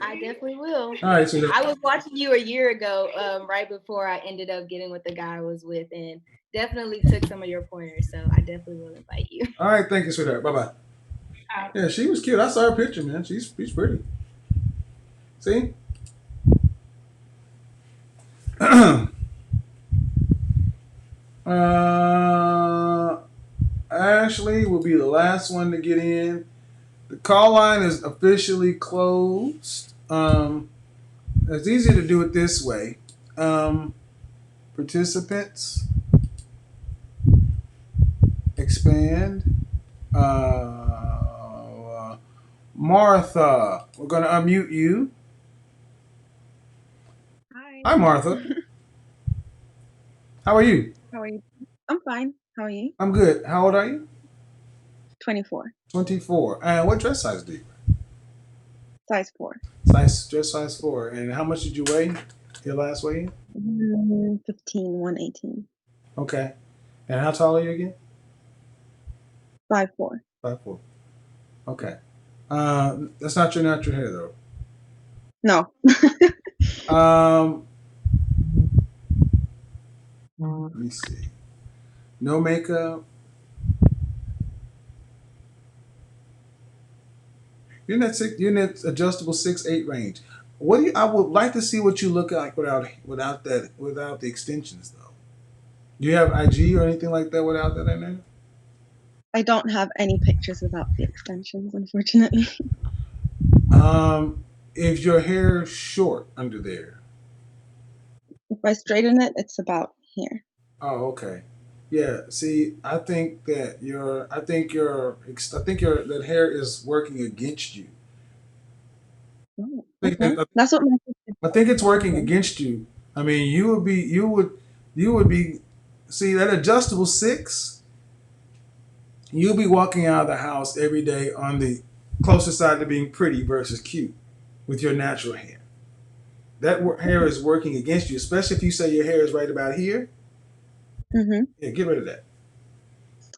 I definitely will. All right, so I was watching you a year ago, right before I ended up getting with the guy I was with, and definitely took some of your pointers. So I definitely will invite you. all right, thank you, sweetheart. Bye bye. Yeah, she was cute. I saw her picture, man. She's pretty. See? Ashley will be the last one to get in. The call line is officially closed. It's easy to do it this way. Participants, expand. Martha, we're going to unmute you. Hi, Martha. How are you? How are you? I'm fine. How are you? I'm good. How old are you? 24. 24. And what dress size do you wear? Size 4. Dress size 4. And how much did you weigh? Your last weigh? 15, 118. Okay. And how tall are you again? 5'4". 5'4". Okay. That's not your natural hair though. No. Let me see. No makeup. You're in that adjustable 6'8" range. I would like to see what you look like without the extensions though. Do you have IG or anything like that without that in there? I don't have any pictures without the extensions, unfortunately. Is your hair short under there? If I straighten it, it's about here. Oh, okay. Yeah. See, I think that that hair is working against you. Oh, okay. That's what my sister I think it's working against you. I mean, you would be. See that adjustable 6. You'll be walking out of the house every day on the closer side to being pretty versus cute with your natural hair. That hair is working against you, especially if you say your hair is right about here. Yeah, get rid of that.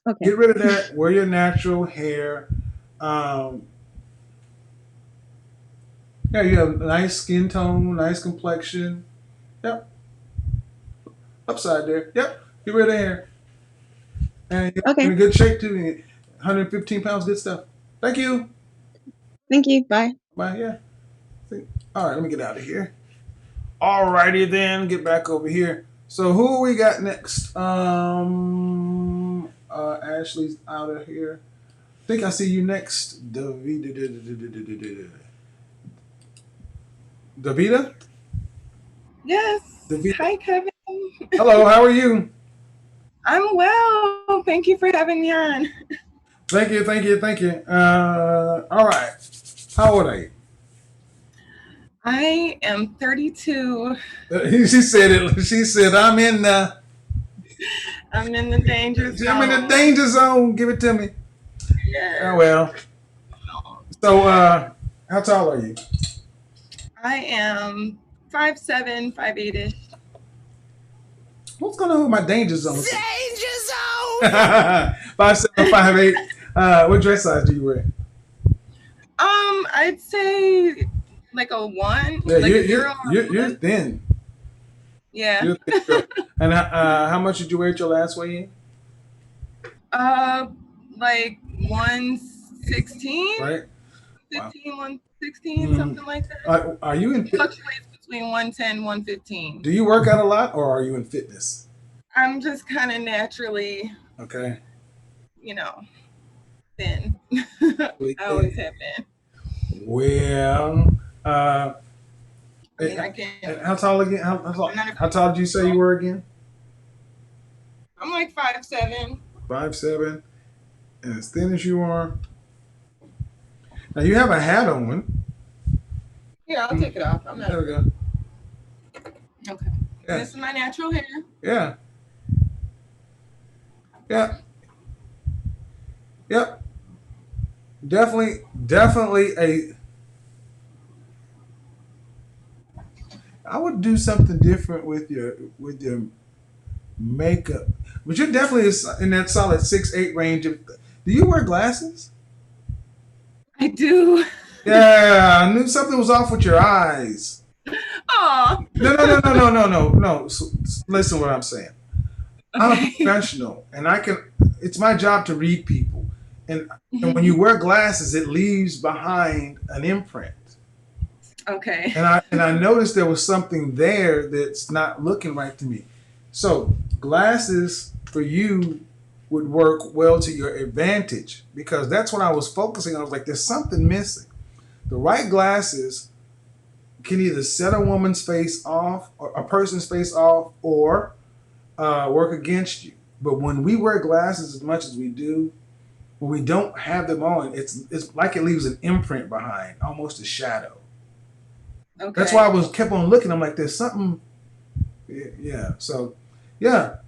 Okay. Get rid of that. Wear your natural hair. Yeah, you have nice skin tone, nice complexion. Yep. Upside there. Yep. Get rid of the hair. And you're in good shape too. 115 pounds, good stuff. Thank you. Thank you. Bye. Bye. Yeah. All right, let me get out of here. All righty then, get back over here. So who we got next? Ashley's out of here. I think I see you next. Davida? Yes. Davida. Hi, Kevin. Hello, how are you? I'm well. Thank you for having me on. Thank you. All right. How old are you? I am 32. She said it. She said, I'm in the danger zone. I'm in the danger zone. Give it to me. Yeah. Oh, well. So, how tall are you? I am 5'7", 5'8"-ish. What's going on with my danger zone? Danger zone! 5'7", 5'8". What dress size do you wear? I'd say like a 1. Yeah, like you're thin. Yeah. You're thin, girl. And how much did you weigh at your last weigh-in? Like 116. Right. 15, 116, something like that. Are you in? It fluctuates between 110, 115. Do you work out a lot, or are you in fitness? I'm just kind of naturally, okay. Thin. I always have been. Well, I can't. How tall again? How tall did you say you were again? I'm like 5'7". 5'7", and as thin as you are, Now you have a hat on. Here, I'll take it off. I'm not. There we go. Okay. Yeah. This is my natural hair. Yeah. Yeah. Yep. Definitely a. I would do something different with your makeup, but you're definitely in that solid 6'8" range. Do you wear glasses? I do. Yeah, I knew something was off with your eyes. Oh. No. Listen, what I'm saying. I'm a professional, and it's my job to read people, and when you wear glasses, it leaves behind an imprint. Okay. And I noticed there was something there that's not looking right to me. So glasses for you would work well to your advantage, because that's when I was focusing. I was like, there's something missing. The right glasses can either set a woman's face off, or a person's face off, or work against you. But when we wear glasses as much as we do, when we don't have them on, it's like it leaves an imprint behind, almost a shadow. Okay. That's why I kept on looking. I'm like, there's something. Yeah. So, yeah.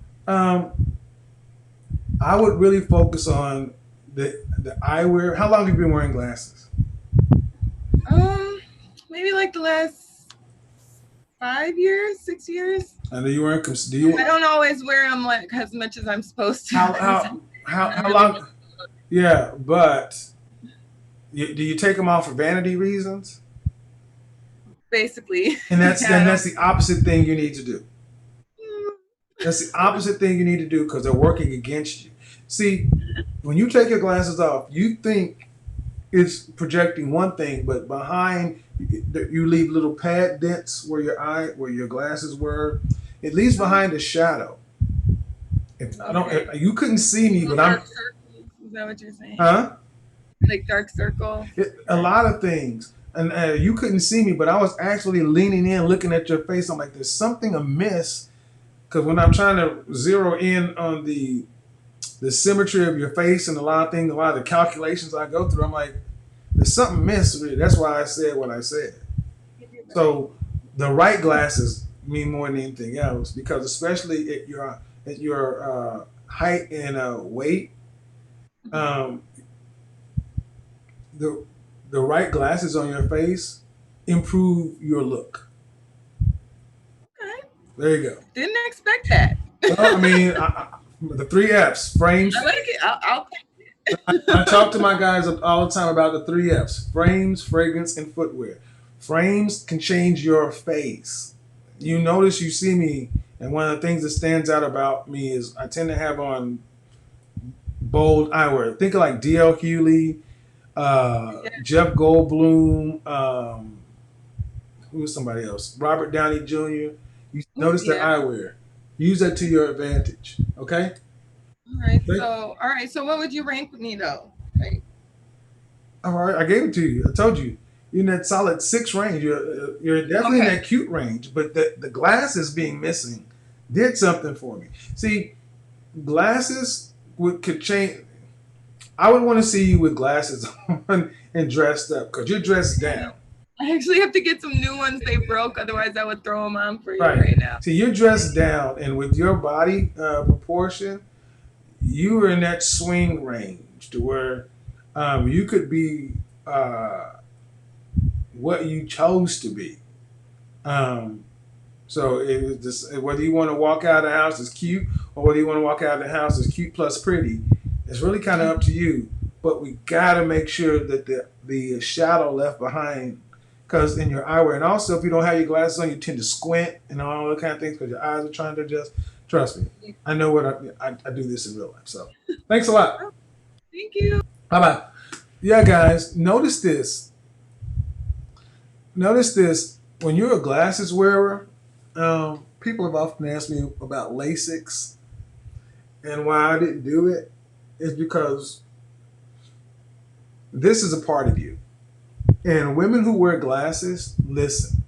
I would really focus on the eyewear. How long have you been wearing glasses? Maybe like the last 5 years, 6 years. I know you weren't. I don't always wear them like as much as I'm supposed to. How long? Yeah, but do you take them off for vanity reasons? Basically. And that's the opposite thing you need to do. That's the opposite thing you need to do, because they're working against you. See, when you take your glasses off, you think it's projecting one thing, but behind you leave little pad dents where your glasses were. It leaves behind a shadow. You couldn't see me, but dark circles, is that what you're saying? Huh? Like dark circle? A lot of things. And you couldn't see me, but I was actually leaning in, looking at your face. I'm like, there's something amiss. Because when I'm trying to zero in on the symmetry of your face and a lot of the calculations I go through, I'm like, there's something amiss with it. That's why I said what I said. So the right glasses mean more than anything else, because especially at your height and weight, the right glasses on your face improve your look. Okay. There you go. Didn't expect that. Well, I mean, the 3 F's: frames. I like it. I'll take it. I talk to my guys all the time about the 3 F's: frames, fragrance, and footwear. Frames can change your face. You notice, you see me, and one of the things that stands out about me is I tend to have on bold eyewear. Think of like D.L. Hewley, Jeff Goldblum, who's somebody else? Robert Downey Jr. You notice the eyewear. Use that to your advantage. Okay? All right. So what would you rank with me though? Like, all right, I gave it to you. I told you. You're in that solid 6 range. You're definitely in that cute range, but the glasses being missing did something for me. See, glasses could change. I would want to see you with glasses on and dressed up, because you're dressed down. I actually have to get some new ones. They broke. Otherwise, I would throw them on for you right now. See, you're dressed down, and with your body proportion, you are in that swing range to where you could be what you chose to be. So it was just, whether you want to walk out of the house as cute, or whether you want to walk out of the house as cute plus pretty, it's really kind of up to you. But we got to make sure that the shadow left behind, because in your eyewear, and also if you don't have your glasses on, you tend to squint and all that kind of things because your eyes are trying to adjust. Trust me, I know what I do this in real life. So thanks a lot. Thank you. Bye-bye. Yeah, guys, notice this. Notice this. When you're a glasses wearer, people have often asked me about LASIX, and why I didn't do it is because this is a part of you. And women who wear glasses, listen,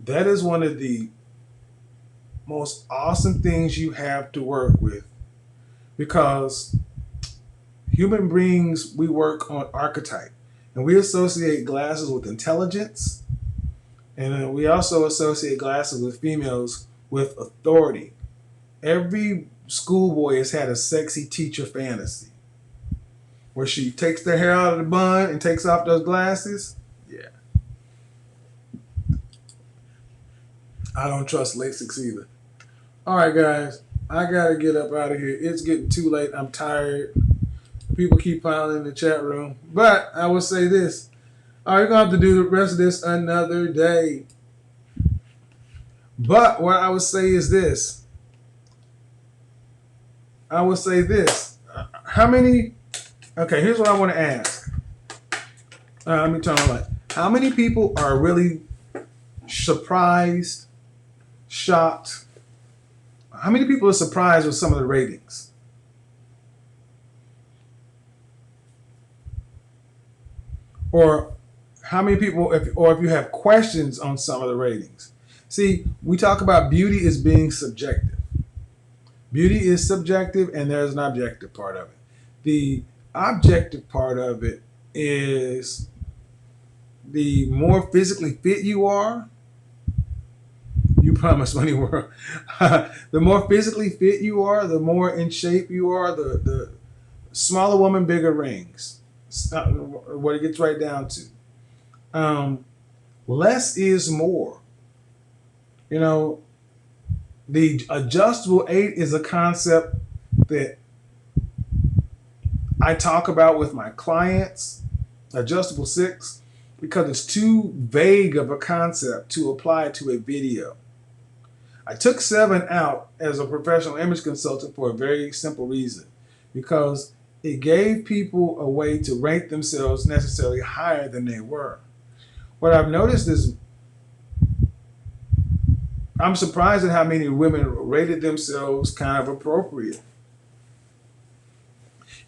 that is one of the most awesome things you have to work with, because human beings, we work on archetype. And we associate glasses with intelligence. And we also associate glasses with females with authority. Every schoolboy has had a sexy teacher fantasy where she takes their hair out of the bun and takes off those glasses. Yeah. I don't trust LASIK either. All right, guys. I got to get up out of here. It's getting too late. I'm tired. People keep piling in the chat room. But I will say this. All right, you're going to have to do the rest of this another day. But what I would say is this. How many... Okay, here's what I want to ask. Let me turn on the light. How many people are really surprised, shocked? How many people are surprised with some of the ratings? Or how many people, if you have questions on some of the ratings? See, we talk about beauty as being subjective. Beauty is subjective, and there's an objective part of it. The objective part of it is the more physically fit you are, you promise money world. The more physically fit you are, the more in shape you are, the smaller woman, bigger rings. What it gets right down to. Less is more. You know, the adjustable 8 is a concept that I talk about with my clients. Adjustable 6, because it's too vague of a concept to apply to a video. I took 7 out as a professional image consultant for a very simple reason, because it gave people a way to rank themselves necessarily higher than they were. What I've noticed is I'm surprised at how many women rated themselves kind of appropriate.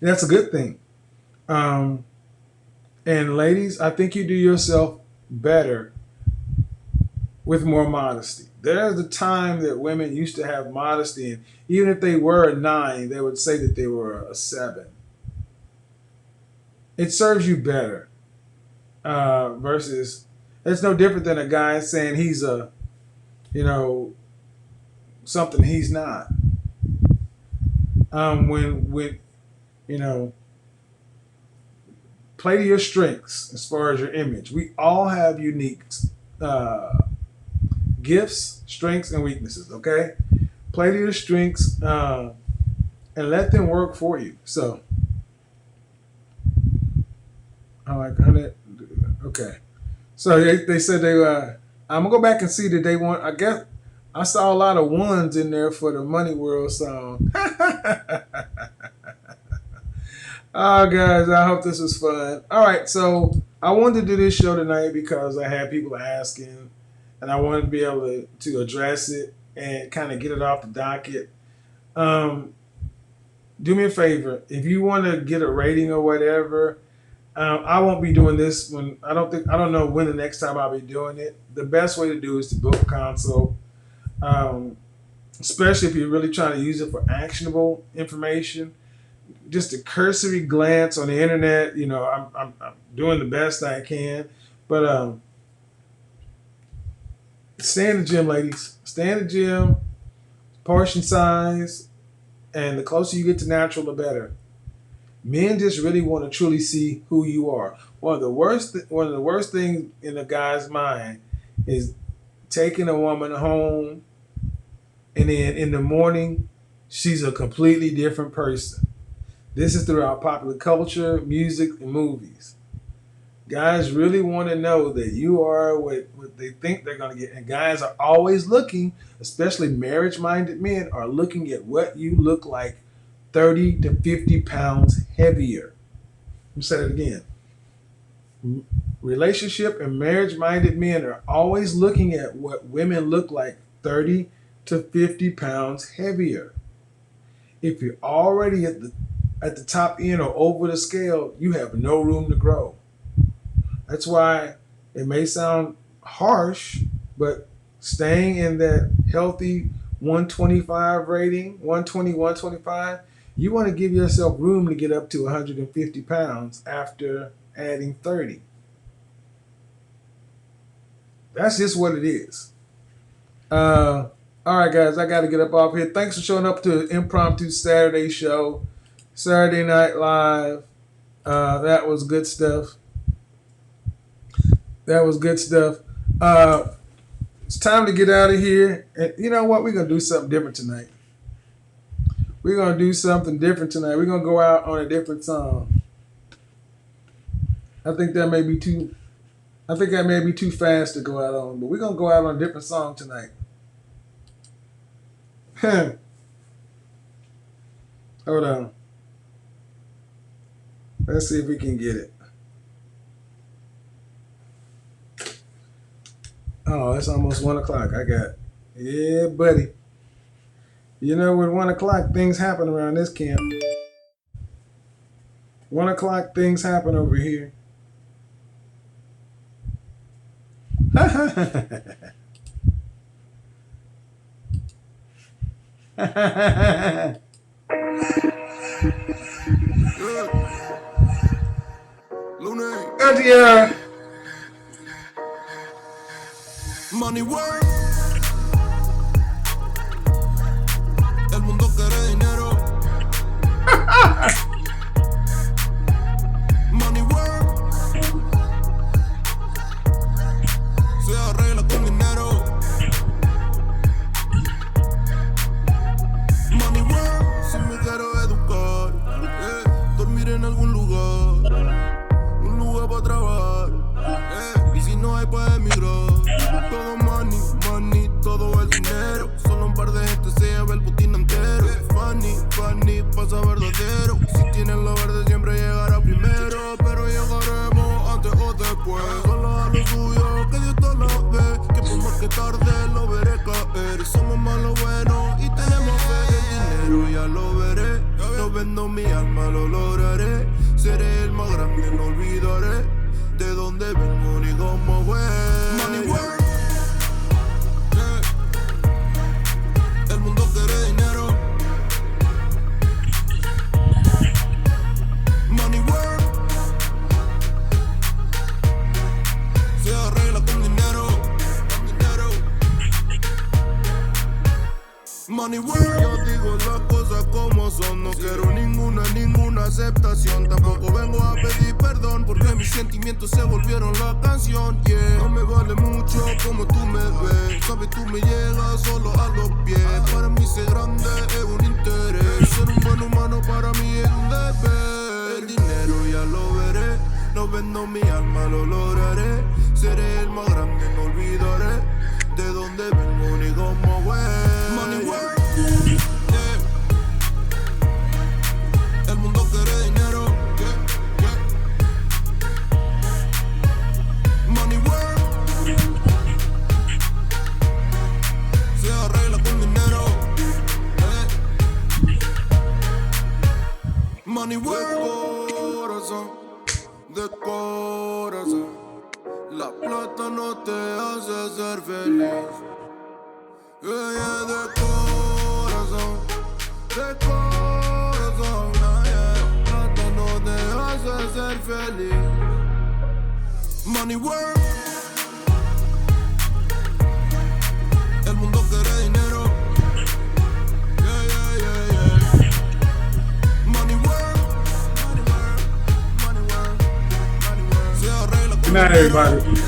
And that's a good thing. And ladies, I think you do yourself better with more modesty. There's a time that women used to have modesty, and even if they were a 9, they would say that they were a 7. It serves you better versus it's no different than a guy saying he's a, something he's not. When play to your strengths as far as your image. We all have unique gifts, strengths, and weaknesses, okay? Play to your strengths and let them work for you. So, I like that. Okay. So they said I'm going to go back and see that they want, I guess, I saw a lot of ones in there for the Money World song. Oh, guys, I hope this was fun. All right, so I wanted to do this show tonight because I had people asking, and I wanted to be able to address it and kind of get it off the docket. Do me a favor. If you want to get a rating or whatever, I won't be doing this when I don't know when the next time I'll be doing it. The best way to do is to book a consult, especially if you're really trying to use it for actionable information. Just a cursory glance on the internet, I'm doing the best I can, but stay in the gym, ladies. Stay in the gym. Portion size, and the closer you get to natural, the better. Men just really want to truly see who you are. One of the worst things in a guy's mind is taking a woman home, and then in the morning, she's a completely different person. This is throughout popular culture, music, and movies. Guys really want to know that you are what they think they're going to get. And guys are always looking, especially marriage-minded men, are looking at what you look like 30 to 50 pounds heavier. Let me say that again. Relationship and marriage-minded men are always looking at what women look like 30 to 50 pounds heavier. If you're already at the top end or over the scale, you have no room to grow. That's why it may sound harsh, but staying in that healthy 125 rating, 120, 125, you want to give yourself room to get up to 150 pounds after adding 30. That's just what it is. All right, guys, I got to get up off here. Thanks for showing up to the Impromptu Saturday show, Saturday Night Live. That was good stuff. It's time to get out of here. And you know what? We're going to do something different tonight. We're going to do something different tonight. We're going to go out on a different song. I think that may be too fast to go out on, but we're going to go out on a different song tonight. Hold on. Let's see if we can get it. Oh, it's almost 1 o'clock. Yeah, buddy. You know, with 1 o'clock, things happen around this camp. 1 o'clock, things happen over here. Tiara. Money work. El mundo quiere dinero. Money work. Se arregla con dinero. Money work. Si me quiero educar, dormir en algún lugar, un lugar para trabajar, y si no hay para emigrar. Todo money, money, todo el dinero. Solo un par de gente se lleva el botín entero. Funny, funny, pasa verdadero. Si tienen lo verde siempre llegará primero. Pero llegaremos antes o después. Solo a lo suyo, que Dios todo lo ve. Que por más que tarde lo veré caer. Somos más lo bueno y tenemos fe. El dinero ya lo veré. No vendo mi alma, lo lograré. Seré el más grande, no olvidaré de dónde vengo ni cómo fue. Money work. El mundo quiere dinero. Money work. Se arregla con dinero. Money work. Yo digo las cosas como son. No quiero ninguna aceptación. Tampoco vengo a pedir perdón porque mis sentimientos se volvieron la canción. Yeah. No me vale mucho como tú me ves. Sabes, tú me llegas solo a los pies. Para mí ser grande es un interés. Ser un buen humano para mí es un deber. El dinero ya lo veré. No vendo mi alma, lo lograré. Seré el más grande, no olvidaré de dónde vengo ni cómo voy. Money work. Yeah. El mundo quiere dinero. Yeah, yeah. Money work. Se arregla con dinero. Money work. De corazón. La plata no te hace ser feliz. Yeah, de corazón. De corazón. La plata no te hace ser feliz. Money work. El mundo quiere dinero. Yeah, yeah, yeah, yeah. Money work. Money work. Money work. Money work. Se arregla con Good night, everybody.